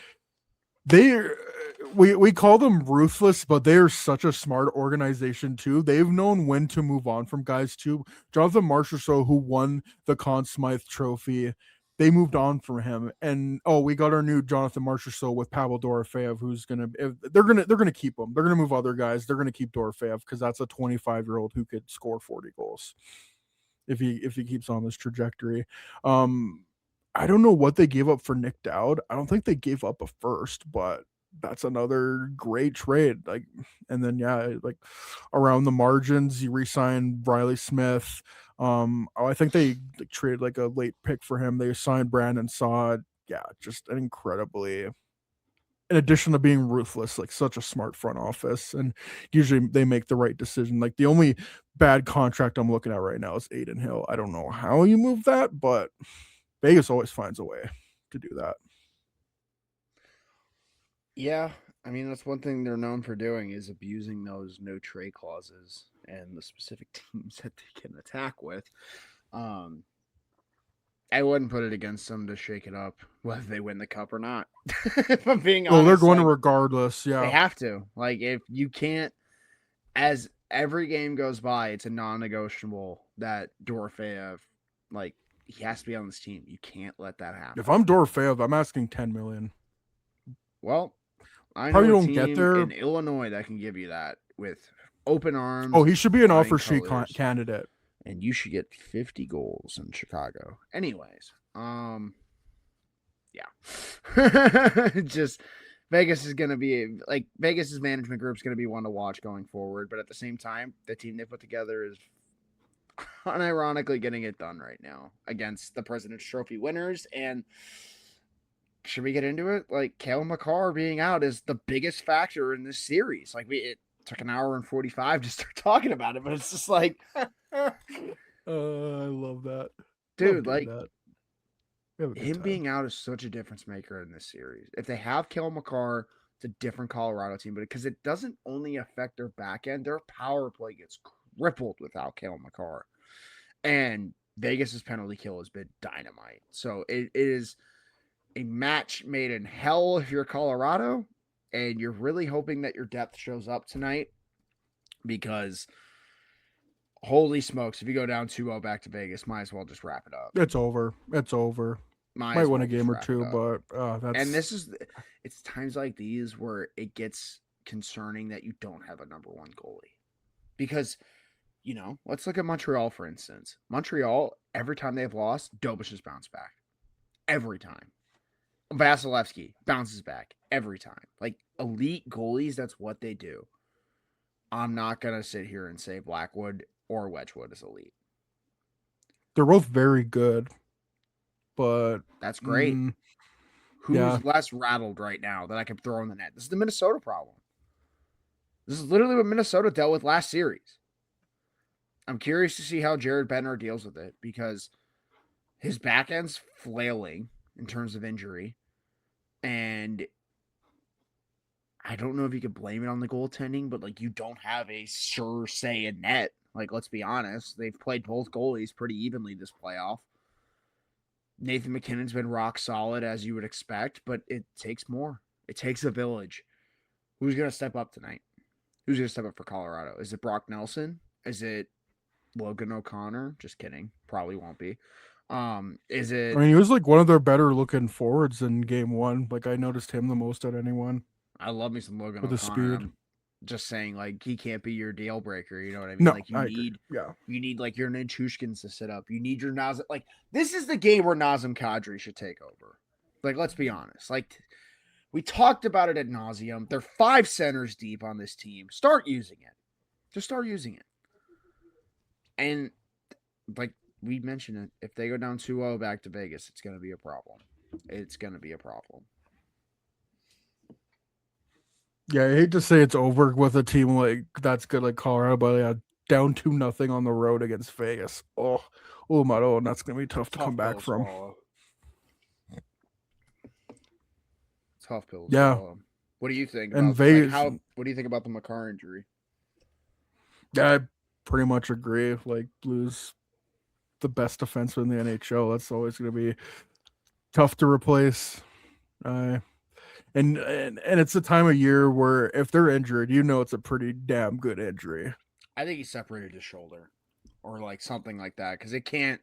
we call them ruthless, but they are such a smart organization too. They've known when to move on from guys too. Jonathan Marchessault, who won the Conn Smythe Trophy, they moved on from him. And we got our new Jonathan Marchessault with Pavel Dorofeyev, who's they're gonna keep him. They're gonna move other guys. They're gonna keep Dorofeyev because that's a 25-year-old who could score 40 goals if he keeps on this trajectory. I don't know what they gave up for Nick Dowd. I don't think they gave up a first, but that's another great trade. Like, and then like around the margins, you re-signed Riley Smith. I think they traded like a late pick for him. They signed Brandon Saad. Yeah, just an incredibly, in addition to being ruthless, like such a smart front office, and usually they make the right decision. Like the only bad contract I'm looking at right now is Aiden Hill. I don't know how you move that, but Vegas always finds a way to do that. Yeah, I mean, that's one thing they're known for doing is abusing those no trade clauses and the specific teams that they can attack with. I wouldn't put it against them to shake it up, whether they win the cup or not. If I'm being honest. Well, they're going to regardless. Yeah. They have to. Like, if you can't, as every game goes by, it's a non-negotiable that Dorofeyev, like, he has to be on this team. You can't let that happen. If I'm Dorofeyev, I'm asking $10 million. Well, I probably know a don't team get there in Illinois that can give you that with open arms. Oh, he should be an offer flying sheet colors, candidate. and you should get 50 goals in Chicago. Anyways, yeah, just Vegas is going to be like Vegas's management group is going to be one to watch going forward. But at the same time, the team they put together is unironically getting it done right now against the President's Trophy winners. And should we get into it? Like, Cale Makar being out is the biggest factor in this series. Like, it took an hour and 45 to start talking about it, but it's just like, I love that, dude. love Like, that. him being out is such a difference maker in this series. If they have Cale Makar, it's a different Colorado team, but because it doesn't only affect their back end, their power play gets crippled without Cale Makar. And Vegas's penalty kill has been dynamite. So it is a match made in hell if you're Colorado, and you're really hoping that your depth shows up tonight, because holy smokes, if you go down 2-0 back to Vegas, might as well just wrap it up. It's over. Might win a game or two, but that's... And it's times like these where it gets concerning that you don't have a number one goalie. Because, let's look at Montreal, for instance. Montreal, every time they've lost, Dobish has bounced back. Every time. Vasilevsky bounces back every time. Like, elite goalies, that's what they do. I'm not going to sit here and say Blackwood or Wedgwood is elite. They're both very good, but... That's great. Who's less rattled right now that I can throw in the net? This is the Minnesota problem. This is literally what Minnesota dealt with last series. I'm curious to see how Jared Bednar deals with it, because his back end's flailing in terms of injury. And I don't know if you could blame it on the goaltending, but like, you don't have a sure say in net. Like, let's be honest. They've played both goalies pretty evenly this playoff. Nathan McKinnon's been rock solid, as you would expect, but it takes more. It takes a village. Who's going to step up tonight? Who's going to step up for Colorado? Is it Brock Nelson? Is it Logan O'Connor? Just kidding. Probably won't be. Is it... I mean, he was like one of their better looking forwards in game one. Like, I noticed him the most out of anyone. I love me some Logan with O'Connor. the speed. I'm just saying, like, he can't be your deal breaker. You know what I mean? No, like, you need like your Nichushkins to sit up. You need your Nazem. Like, this is the game where Nazem Kadri should take over. Like, let's be honest. Like, we talked about it ad nauseum. They're 5 centers deep on this team. Start using it. Just start using it. And like we mentioned it, if they go down 2-0 back to Vegas, it's going to be a problem. It's going to be a problem. Yeah, I hate to say it's over with a team like that's good like Colorado, but yeah, down 2-0 on the road against Vegas. Oh my God, that's gonna be tough to come back from. Tough pill. Yeah. What do you think? And about, Vegas. What do you think about the Makar injury? Yeah, I pretty much agree. Like, Blues the best defenseman in the NHL. That's always going to be tough to replace. And it's a time of year where if they're injured, it's a pretty damn good injury. I think he separated his shoulder or like something like that because it can't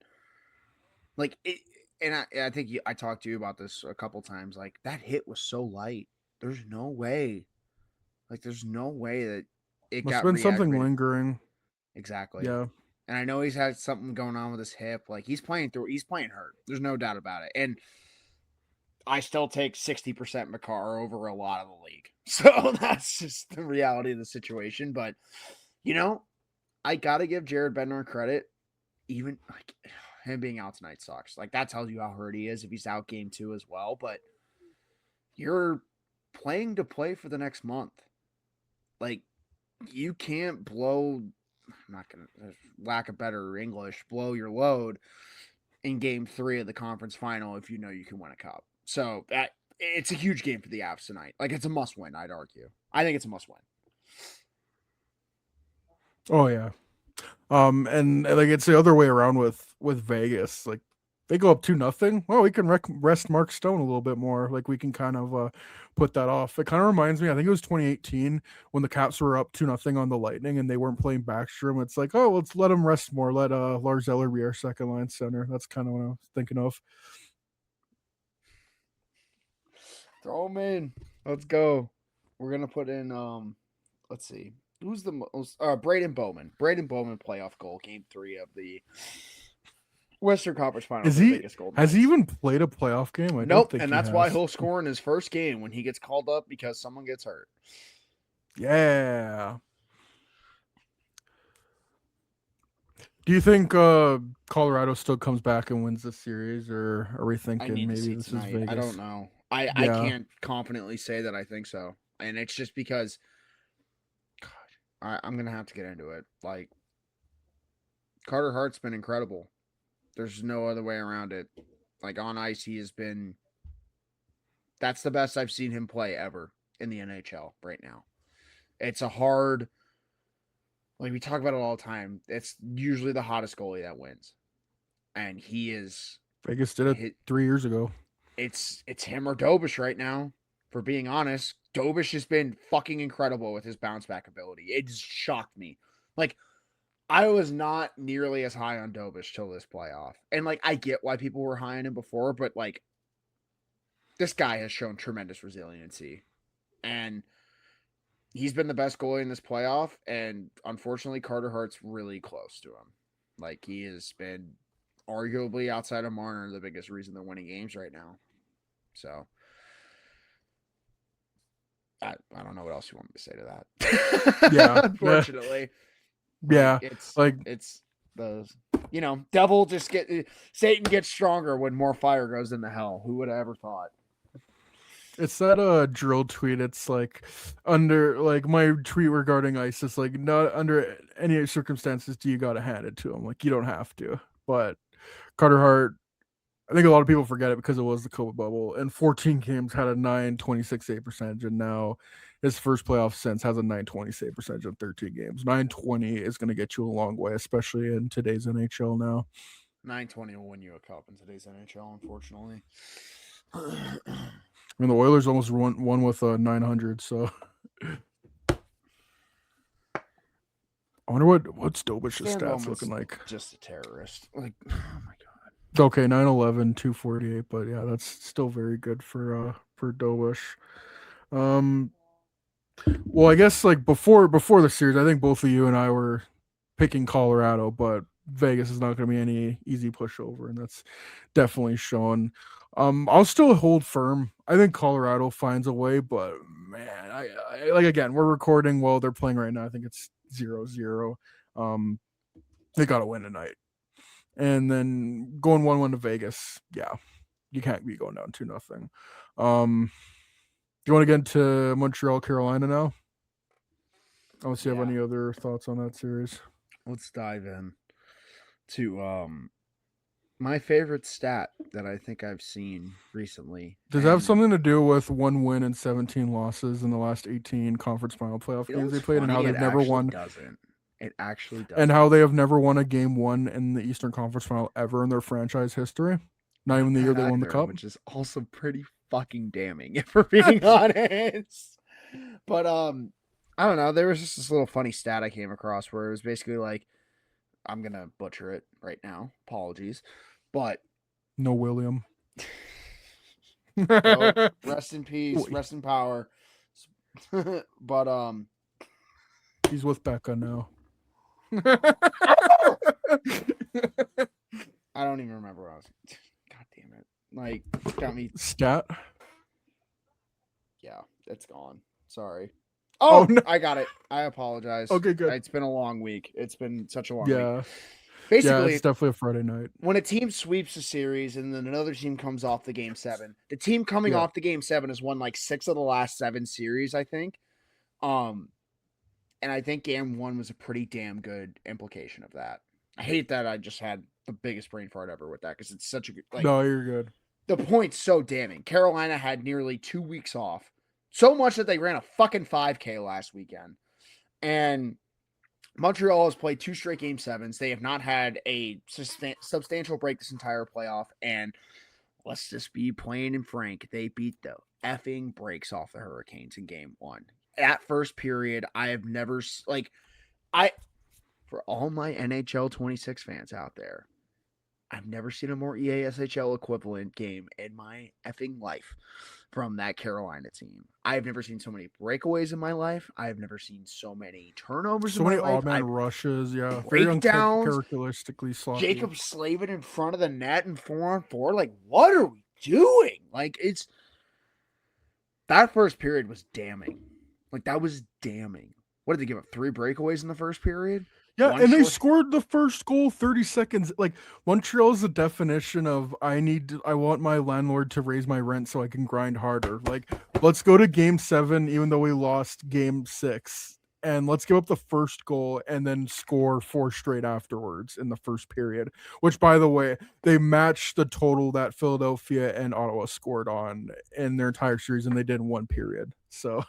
like it. And I think I talked to you about this a couple times. Like that hit was so light. There's no way. Like there's no way that it Must got have been something re-aggravated. lingering. Exactly. Yeah. And I know he's had something going on with his hip. Like he's playing hurt. There's no doubt about it. And I still take 60% Makar over a lot of the league. So that's just the reality of the situation. But, I got to give Jared Bednar credit. Even like him being out tonight sucks. Like that tells you how hurt he is if he's out game 2 as well. But you're playing to play for the next month. Like you can't blow, I'm not going to, lack of better English, blow your load in game 3 of the conference final if you know you can win a cup. So it's a huge game for the Avs tonight. Like it's a must win, I'd argue. I think it's a must win. Oh yeah. And like it's the other way around with Vegas. Like they go up 2-0. Well, we can rest Mark Stone a little bit more. Like we can kind of put that off. It kind of reminds me, I think it was 2018 when the Caps were up 2-0 on the Lightning and they weren't playing Backstrom. It's like, oh, let's let him rest more. Let Lars Eller be our second line center. That's kind of what I was thinking of. Throw him in. Let's go. We're gonna put in. Let's see. Who's the most? Braden Bowman. Braden Bowman playoff goal, game 3 of the Western Conference Finals. Has he even played a playoff game? I Nope. don't think And that's why he'll score in his first game when he gets called up because someone gets hurt. Yeah. Do you think Colorado still comes back and wins the series, or are we thinking maybe this is Vegas? I don't know. I can't confidently say that I think so. And it's just because, God, I'm going to have to get into it. Like, Carter Hart's been incredible. There's no other way around it. Like, on ice, he has been, that's the best I've seen him play ever in the NHL right now. It's a hard, like we talk about it all the time. It's usually the hottest goalie that wins. And he is. Vegas did it 3 years ago. It's him or Dobish right now, for being honest. Dobish has been fucking incredible with his bounce back ability. It just shocked me. Like, I was not nearly as high on Dobish till this playoff. And, like, I get why people were high on him before, but, like, this guy has shown tremendous resiliency. And he's been the best goalie in this playoff, and unfortunately, Carter Hart's really close to him. Like, he has been arguably outside of Marner the biggest reason they're winning games right now. So I don't know what else you want me to say to that. Yeah. Unfortunately. Yeah. It's the devil just Satan gets stronger when more fire goes into hell. Who would have ever thought? It's that drill tweet. It's like under like my tweet regarding ISIS, like not under any circumstances do you gotta hand it to him. Like you don't have to. But Carter Hart, I think a lot of people forget it because it was the COVID bubble. And 14 games had a 926 save percentage, and now his first playoff since has a 920 save percentage in 13 games. 920 is going to get you a long way, especially in today's NHL now. 920 will win you a cup in today's NHL, unfortunately. I mean, the Oilers almost won with 900, so I wonder what's Dobish's stats looking like. Just a terrorist. Like, oh my god. Okay, 911, 248, but yeah, that's still very good for Dobish. Well, I guess like before the series, I think both of you and I were picking Colorado, but Vegas is not going to be any easy pushover, and that's definitely shown. I'll still hold firm. I think Colorado finds a way, but man, I like, again, we're recording while they're playing right now. I think it's 0-0. They got to win tonight. And then going 1-1 to Vegas, yeah, you can't be going down 2-0. Do you want to get into Montreal, Carolina now? Unless you have any other thoughts on that series. Let's dive in to my favorite stat that I think I've seen recently. Does that have something to do with 1 win and 17 losses in the last 18 conference final playoff games they played, and how they've never won? Doesn't. It actually does. And how they have never won a game one in the Eastern Conference Final ever in their franchise history. Not even the year they won the cup. Which is also pretty fucking damning, if we're being honest. But I don't know. There was just this little funny stat I came across where it was basically like, I'm gonna butcher it right now. Apologies, but No William. well, rest in peace, rest in power. But he's with Becca now. I don't even remember what I was. God damn it! Like, got me. Stat. Yeah, it's gone. Sorry. Oh, no. I got it. I apologize. Okay, good. It's been a long week. It's been such a long week. Yeah. Basically, it's definitely a Friday night. when a team sweeps a series and then another team comes off the game 7, the team coming off the game 7 has won like 6 of the last 7 series, I think. And I think game 1 was a pretty damn good implication of that. I hate that I just had the biggest brain fart ever with that because it's such a good. Like, No, you're good. the point's so damning. Carolina had nearly 2 weeks off, so much that they ran a fucking 5K last weekend, and Montreal has played 2 straight game 7s. They have not had a substantial break this entire playoff. And let's just be plain and frank. They beat the effing brakes off the Hurricanes in game 1. At first period, I have never, for all my NHL 26 fans out there, I've never seen a more EASHL equivalent game in my effing life from that Carolina team. I've never seen so many breakaways in my life. I've never seen so many turnovers So in my many life. odd man rushes, yeah. Very Breakdowns, uncharacteristically sloppy. Jacob Slavin in front of the net and 4-on-4. Like, what are we doing? Like, it's that first period was damning. Like, that was damning. What did they give up? 3 breakaways in the first period? Yeah, One and they short- scored the first goal 30 seconds. Like, Montreal is the definition of I want my landlord to raise my rent so I can grind harder. Like, let's go to game 7, even though we lost game 6, and let's give up the first goal and then score 4 straight afterwards in the first period, which, by the way, they matched the total that Philadelphia and Ottawa scored on in their entire series, and they did in 1 period. So,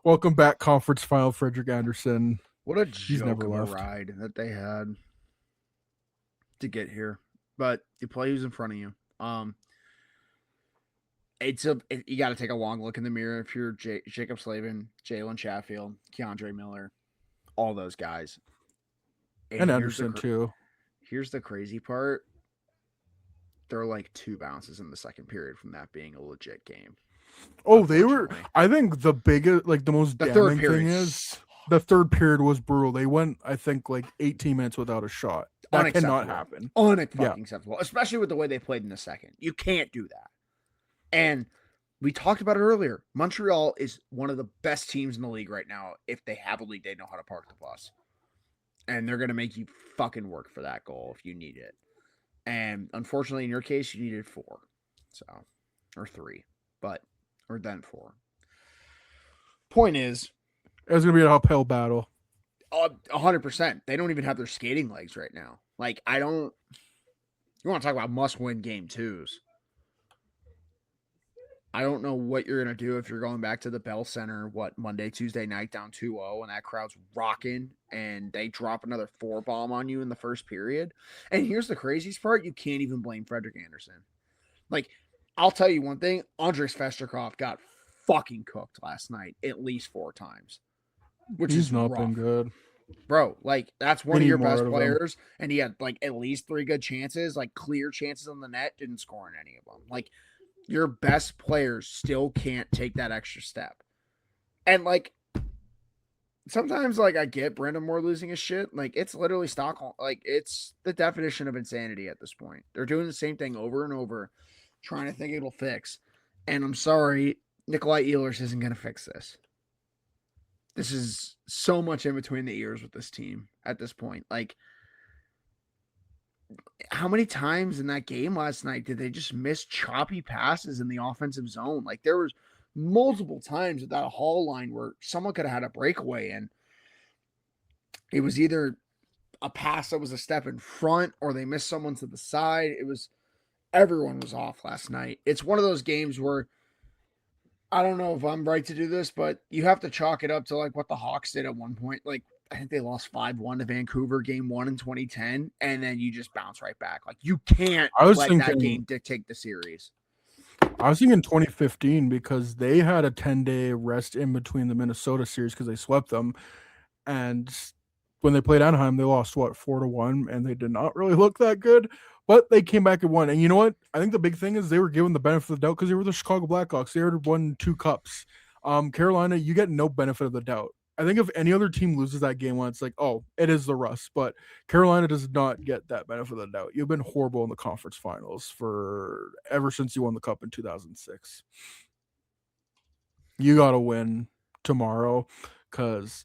welcome back, conference final, Frederick Anderson. What a joke never of a left. ride that they had to get here. But you play who's in front of you. You got to take a long look in the mirror if you're Jacob Slavin, Jalen Chatfield, Keandre Miller, all those guys. And here's Anderson, too. Here's the crazy part. There are like 2 bounces in the second period from that being a legit game. Oh, they were. Unfortunately. I think the biggest, like the most The third damning period thing is the third period was brutal. They went, I think, like 18 minutes without a shot. That cannot happen. Unacceptable, especially with the way they played in the second. You can't do that. And we talked about it earlier. Montreal is one of the best teams in the league right now. If they have a league, they know how to park the bus. And they're going to make you fucking work for that goal if you need it. And unfortunately, in your case, you needed 4. So, or 3. Or then 4. Point is, It was going to be an uphill battle. 100%. They don't even have their skating legs right now. Like, you want to talk about must-win game 2s. I don't know what you're going to do if you're going back to the Bell Center, Monday, Tuesday night down 2-0, and that crowd's rocking, and they drop another 4-bomb on you in the first period. And here's the craziest part. You can't even blame Frederick Anderson. Like, I'll tell you one thing. Andrei Svechnikov got fucking cooked last night at least 4 times. Which He's is not rough. been good. Bro, like, that's one We of need your more best out of him. players, and he had, like, at least 3 good chances, like, clear chances on the net, didn't score in any of them. Like, your best players still can't take that extra step. And, like, sometimes, like, I get Brandon Moore losing his shit. Like, it's literally Stockholm. Like, it's the definition of insanity at this point. They're doing the same thing over and over, trying to think it'll fix. And I'm sorry, Nikolai Ehlers isn't going to fix this. This is so much in between the ears with this team at this point. Like, how many times in that game last night did they just miss choppy passes in the offensive zone? Like, there was multiple times at that Hall line where someone could have had a breakaway, and it was either a pass that was a step in front or they missed someone to the side. Everyone was off last night. It's one of those games where I don't know if I'm right to do this, but you have to chalk it up to like what the Hawks did at one point. Like I think they lost 5-1 to Vancouver game 1 in 2010, and then you just bounce right back. Like, you can't I was let that thinking- game dictate the series. I was thinking 2015 because they had a 10-day rest in between the Minnesota series because they swept them. And when they played Anaheim, they lost 4-1, and they did not really look that good. But they came back and won. And you know what? I think the big thing is they were given the benefit of the doubt because they were the Chicago Blackhawks. They already won 2 cups. Carolina, you get no benefit of the doubt. I think if any other team loses that game one, it's like, oh, it is the Russ. But Carolina does not get that benefit of the doubt. You've been horrible in the conference finals for ever since you won the cup in 2006. You got to win tomorrow because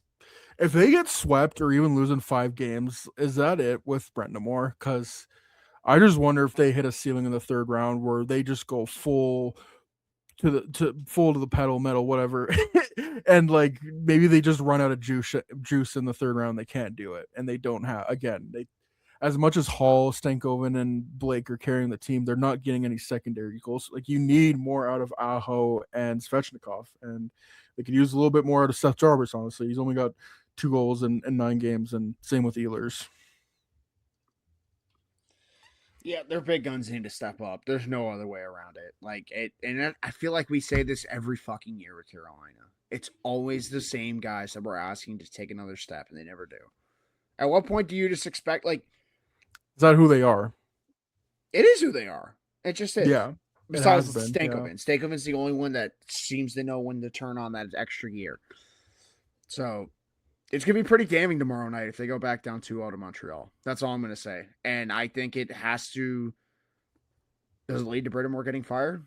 if they get swept or even losing 5 games, is that it with Brent Moore? Because I just wonder if they hit a ceiling in the 3rd round where they just go full to the pedal metal, whatever, and like maybe they just run out of juice in the 3rd round. They can't do it, and they don't have they as much as Hall, Stankoven, and Blake are carrying the team, they're not getting any secondary goals. Like, you need more out of Aho and Svechnikov, and they could use a little bit more out of Seth Jarvis. Honestly, he's only got 2 goals in 9 games, and same with Ehlers. Yeah, their big guns need to step up. There's no other way around it. Like, I feel like we say this every fucking year with Carolina. It's always the same guys that we're asking to take another step, and they never do. At what point do you just expect, like, Is that who they are? it is who they are. It just is. Yeah. Besides has been, Stankoven. yeah. Stankoven's the only one that seems to know when to turn on that extra gear. So it's going to be pretty damning tomorrow night if they go back down 2-0 to Montreal. That's all I'm going to say. And I think it has to. Does it lead to Brittamore getting fired?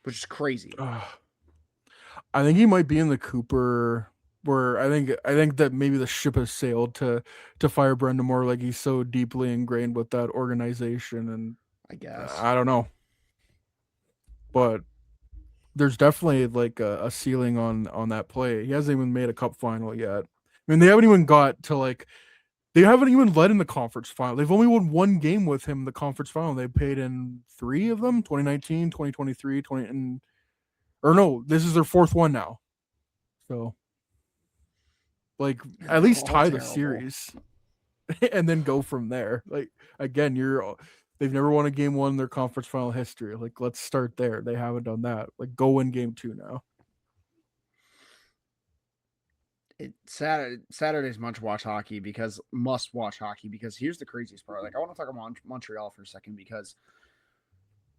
Which is crazy. I think he might be in the Cooper where I think that maybe the ship has sailed to fire Brendan Moore. Like, he's so deeply ingrained with that organization, and I guess. I don't know. But there's definitely like a ceiling on that play. He hasn't even made a cup final yet. I mean, they haven't even got to like they haven't even led in the conference final. They've only won 1 game with him in the conference final. They played in 3 of them, 2019, 2023, or no, this is their 4th one now. So, like, at least all tie the terrible. series and then go from there. Like, again, they've never won a game 1 in their conference final history. Like, let's start there. They haven't done that. Like, go win game 2 now. Saturday's must watch hockey because here's the craziest part. Like, I want to talk about Montreal for a second because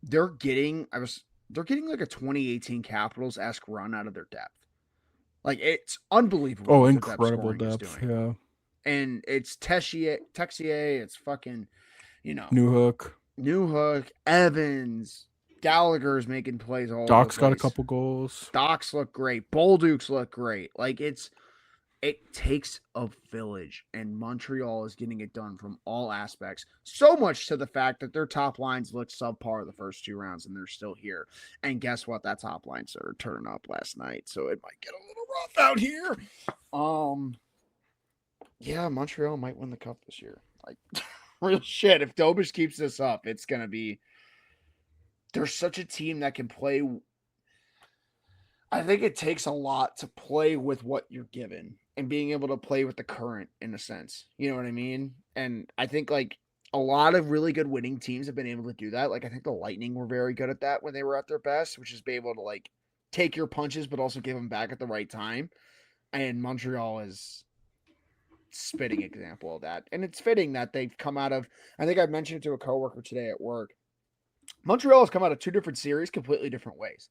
they're getting like a 2018 Capitals-esque run out of their depth. Like, it's unbelievable. Oh, what the incredible scoring is depth. doing. Yeah. And it's Texier, it's fucking, Newhook, Evans, Gallagher's making plays all over Doc's the got a place. couple goals. Docs look great. Bolducs look great. Like, it takes a village, and Montreal is getting it done from all aspects. So much to the fact that their top lines looked subpar the first 2 rounds, and they're still here. And guess what? That top line started turning up last night, so it might get a little rough out here. Yeah, Montreal might win the cup this year. Like, real shit. If Dobich keeps this up, it's gonna be. They're such a team that can play. I think it takes a lot to play with what you're given and being able to play with the current in a sense. You know what I mean? And I think like a lot of really good winning teams have been able to do that. Like, I think the Lightning were very good at that when they were at their best, which is be able to like take your punches, but also give them back at the right time. And Montreal is spitting example of that. And it's fitting that they've come out of, I think I mentioned it to a coworker today at work. Montreal has come out of 2 different series, completely different ways.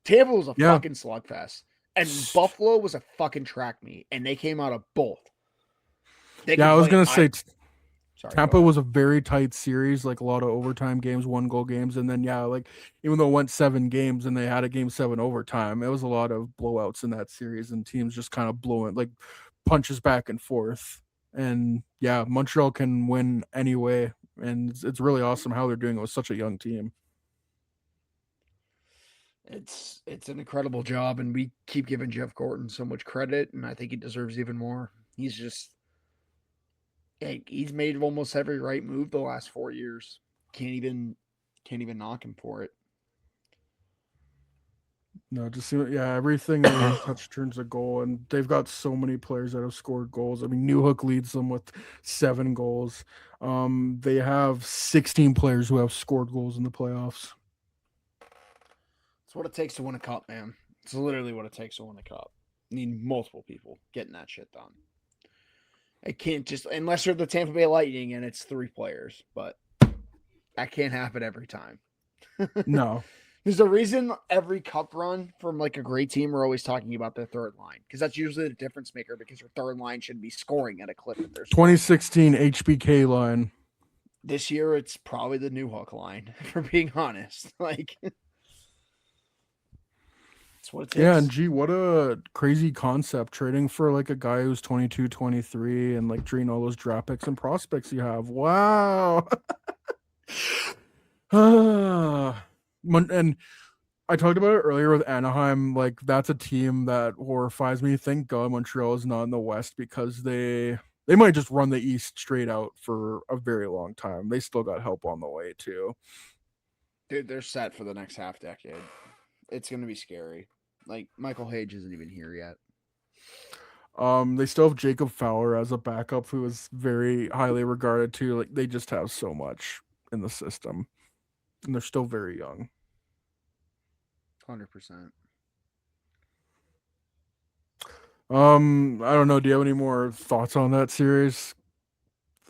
Tampa was a fucking slugfest. And Buffalo was a fucking track meet. And they came out of both. I was going to say Sorry, Tampa was a very tight series, like a lot of overtime games, 1-goal games. And then, like, even though it went 7 games and they had a game 7 overtime, it was a lot of blowouts in that series and teams just kind of blowing, like, punches back and forth. And, Montreal can win anyway. And it's really awesome how they're doing it with such a young team. It's an incredible job, and we keep giving Jeff Gorton so much credit, and I think he deserves even more. He's made almost every right move the last 4 years. Can't even knock him for it. No, everything they touch turns a goal, and they've got so many players that have scored goals. I mean, Newhook leads them with 7 goals. They have 16 players who have scored goals in the playoffs. It's what it takes to win a cup, man. It's literally what it takes to win a cup. You need multiple people getting that shit done. It can't just, unless you're the Tampa Bay Lightning and it's 3 players, but that can't happen every time. No. There's a reason every cup run from like a great team, we're always talking about their third line, because that's usually the difference maker, because your third line should be scoring at a clip. 2016 HBK line. This year, it's probably the Newhook line, for being honest. Like, it's what it takes. Yeah, and gee, what a crazy concept, trading for like a guy who's 22, 23, and like trading all those draft picks and prospects you have. Wow. And I talked about it earlier with Anaheim. Like, that's a team that horrifies me. Thank God Montreal is not in the West, because they might just run the East straight out for a very long time. They still got help on the way too. Dude, they're set for the next half decade. It's going to be scary. Like, Michael Hage isn't even here yet. They still have Jacob Fowler as a backup, who is very highly regarded too. Like, they just have so much in the system, and they're still very young. 100%. I don't know. Do you have any more thoughts on that series?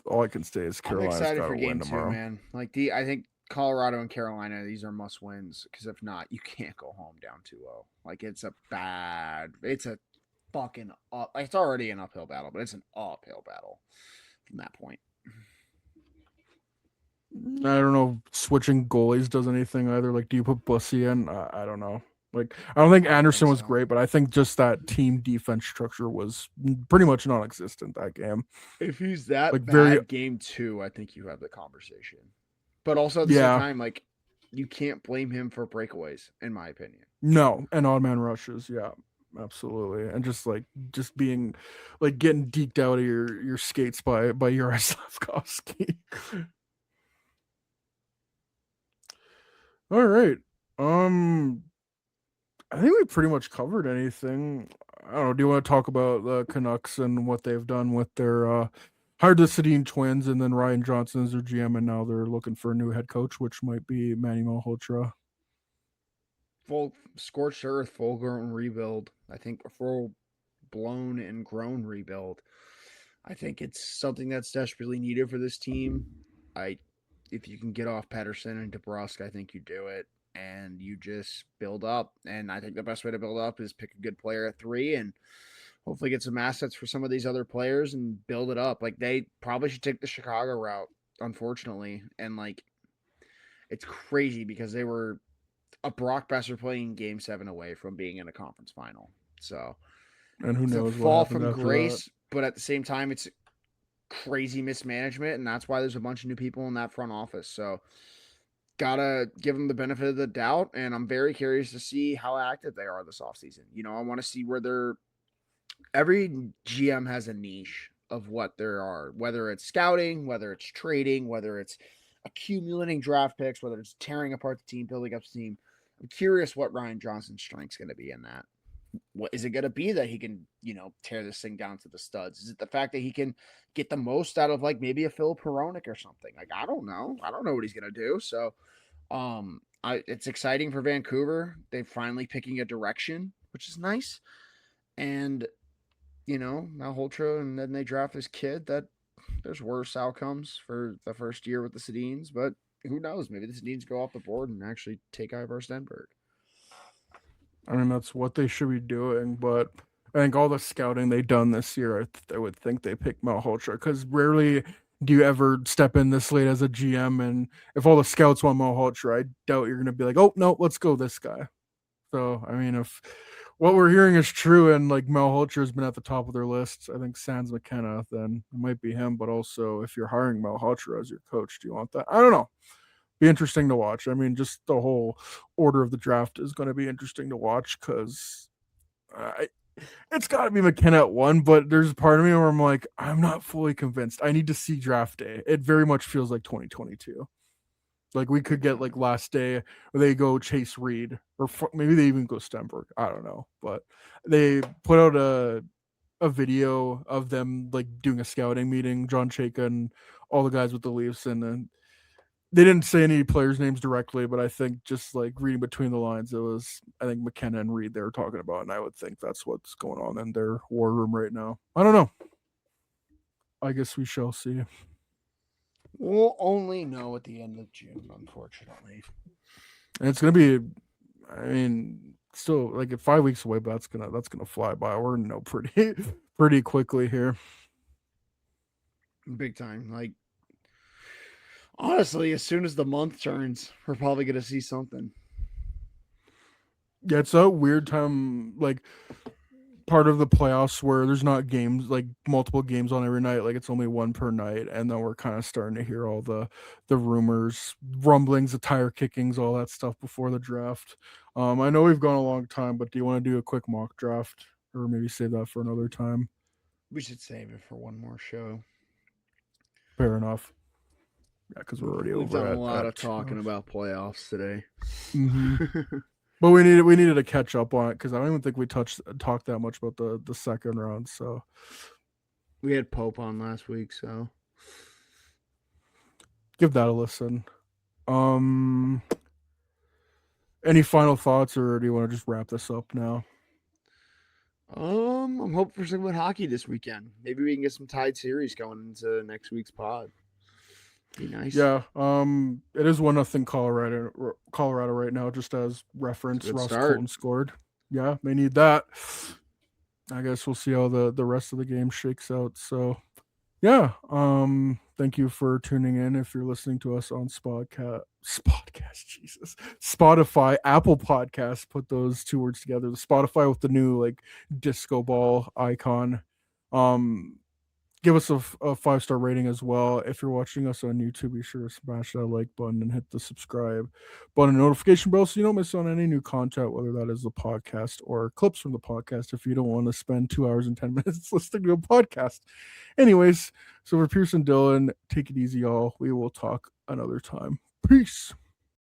All I can say is Carolina's got to win tomorrow, man. Like, I think Colorado and Carolina, these are must wins, because if not, you can't go home down 2-0. Like, it's a fucking up. Like, it's already an uphill battle, but it's an uphill battle from that point. I don't know if switching goalies does anything either. Like, do you put Bussy in? I don't know. Like, I don't think Anderson was great, but I think just that team defense structure was pretty much non-existent that game. If he's that like bad, game 2, I think you have the conversation. But also at the same time, like, you can't blame him for breakaways, in my opinion. No, and odd man rushes, yeah, absolutely, and just being like getting deked out of your skates by Juraj Slafkovsky. All right, I think we pretty much covered anything. I don't know. Do you want to talk about the Canucks and what they've done with their hired the Sedin twins, and then Ryan Johnson is their GM, and now they're looking for a new head coach, which might be Manny Malhotra. Full scorched earth, full grown rebuild. I think a full blown and grown rebuild. I think it's something that's desperately needed for this team. If you can get off Pettersson and DeBrusk, I think you do it, and you just build up. And I think the best way to build up is pick a good player at 3 and hopefully get some assets for some of these other players and build it up. Like, they probably should take the Chicago route, unfortunately. And, like, it's crazy because they were a Brock Besser playing Game 7 away from being in a conference final. So, and who knows, it's a fall from grace, but at the same time, it's crazy mismanagement, and that's why there's a bunch of new people in that front office. So, gotta give them the benefit of the doubt, and I'm very curious to see how active they are this offseason. You know, I want to see where every GM has a niche of what there are, whether it's scouting, whether it's trading, whether it's accumulating draft picks, whether it's tearing apart the team, building up the team. I'm curious what Ryan Johnson's strength's going to be in that. What is it going to be that he can, tear this thing down to the studs? Is it the fact that he can get the most out of, like, maybe a Phil Peronic or something? Like, I don't know. I don't know what he's going to do. So, it's exciting for Vancouver. They're finally picking a direction, which is nice. And, Malhotra, and then they draft this kid that there's worse outcomes for the first year with the Sedins, but who knows? Maybe the Sedins go off the board and actually take Ivar Stenberg. I mean, that's what they should be doing, but I think all the scouting they've done this year, I would think they pick Malhotra, because rarely do you ever step in this late as a GM, and if all the scouts want Malhotra, I doubt you're going to be like, oh, no, let's go this guy. So, I mean, if what we're hearing is true, and like Malhotra has been at the top of their lists, I think Sans McKenna, then it might be him. But also, if you're hiring Malhotra as your coach, do you want that? I don't know. Be interesting to watch. I mean, just the whole order of the draft is going to be interesting to watch, because it's got to be McKenna at 1, but there's a part of me where I'm like, I'm not fully convinced. I need to see draft day. It very much feels like 2022. Like we could get like last day where they go Chase Reed or maybe they even go Stenberg. I don't know, but they put out a video of them like doing a scouting meeting, John Chayka and all the guys with the Leafs, and then they didn't say any players' names directly, but I think just like reading between the lines, it was I think McKenna and Reed they were talking about, and I would think that's what's going on in their war room right now. I don't know. I guess we shall see. We'll only know at the end of June, unfortunately. And it's gonna be, I mean, still like 5 weeks away, but that's gonna fly by. We're gonna know pretty quickly here. Big time. Like honestly, as soon as the month turns, we're probably gonna see something. Yeah, it's a weird time, like part of the playoffs where there's not games like multiple games on every night, like it's only one per night, and then we're kind of starting to hear all the rumors, rumblings, the tire kickings, all that stuff before the draft. I know we've gone a long time, but do you want to do a quick mock draft or maybe save that for another time? We should save it for one more show. Fair enough. Yeah, because we're already We've over done at, a lot at of 2 talking hours. about playoffs today. Mhm. But we needed to catch up on it because I don't even think we talked that much about the second round. So We had Pope on last week, so give that a listen. Any final thoughts, or do you want to just wrap this up now? I'm hoping for some good hockey this weekend. Maybe we can get some tied series going into next week's pod. Be nice. Yeah. It is 1-0 Colorado right now, just as reference. Good Ross start. Colton scored. Yeah, they need that. I guess we'll see how the rest of the game shakes out. So yeah. Thank you for tuning in. If you're listening to us on Spotify, Apple Podcasts, put those two words together. The Spotify with the new like disco ball icon. Give us a 5-star rating as well. If you're watching us on YouTube, be sure to smash that like button and hit the subscribe button and notification bell so you don't miss on any new content, whether that is the podcast or clips from the podcast, if you don't want to spend 2 hours and 10 minutes listening to a podcast. Anyways, so for Pierce and Dylan, take it easy, y'all. We will talk another time. Peace.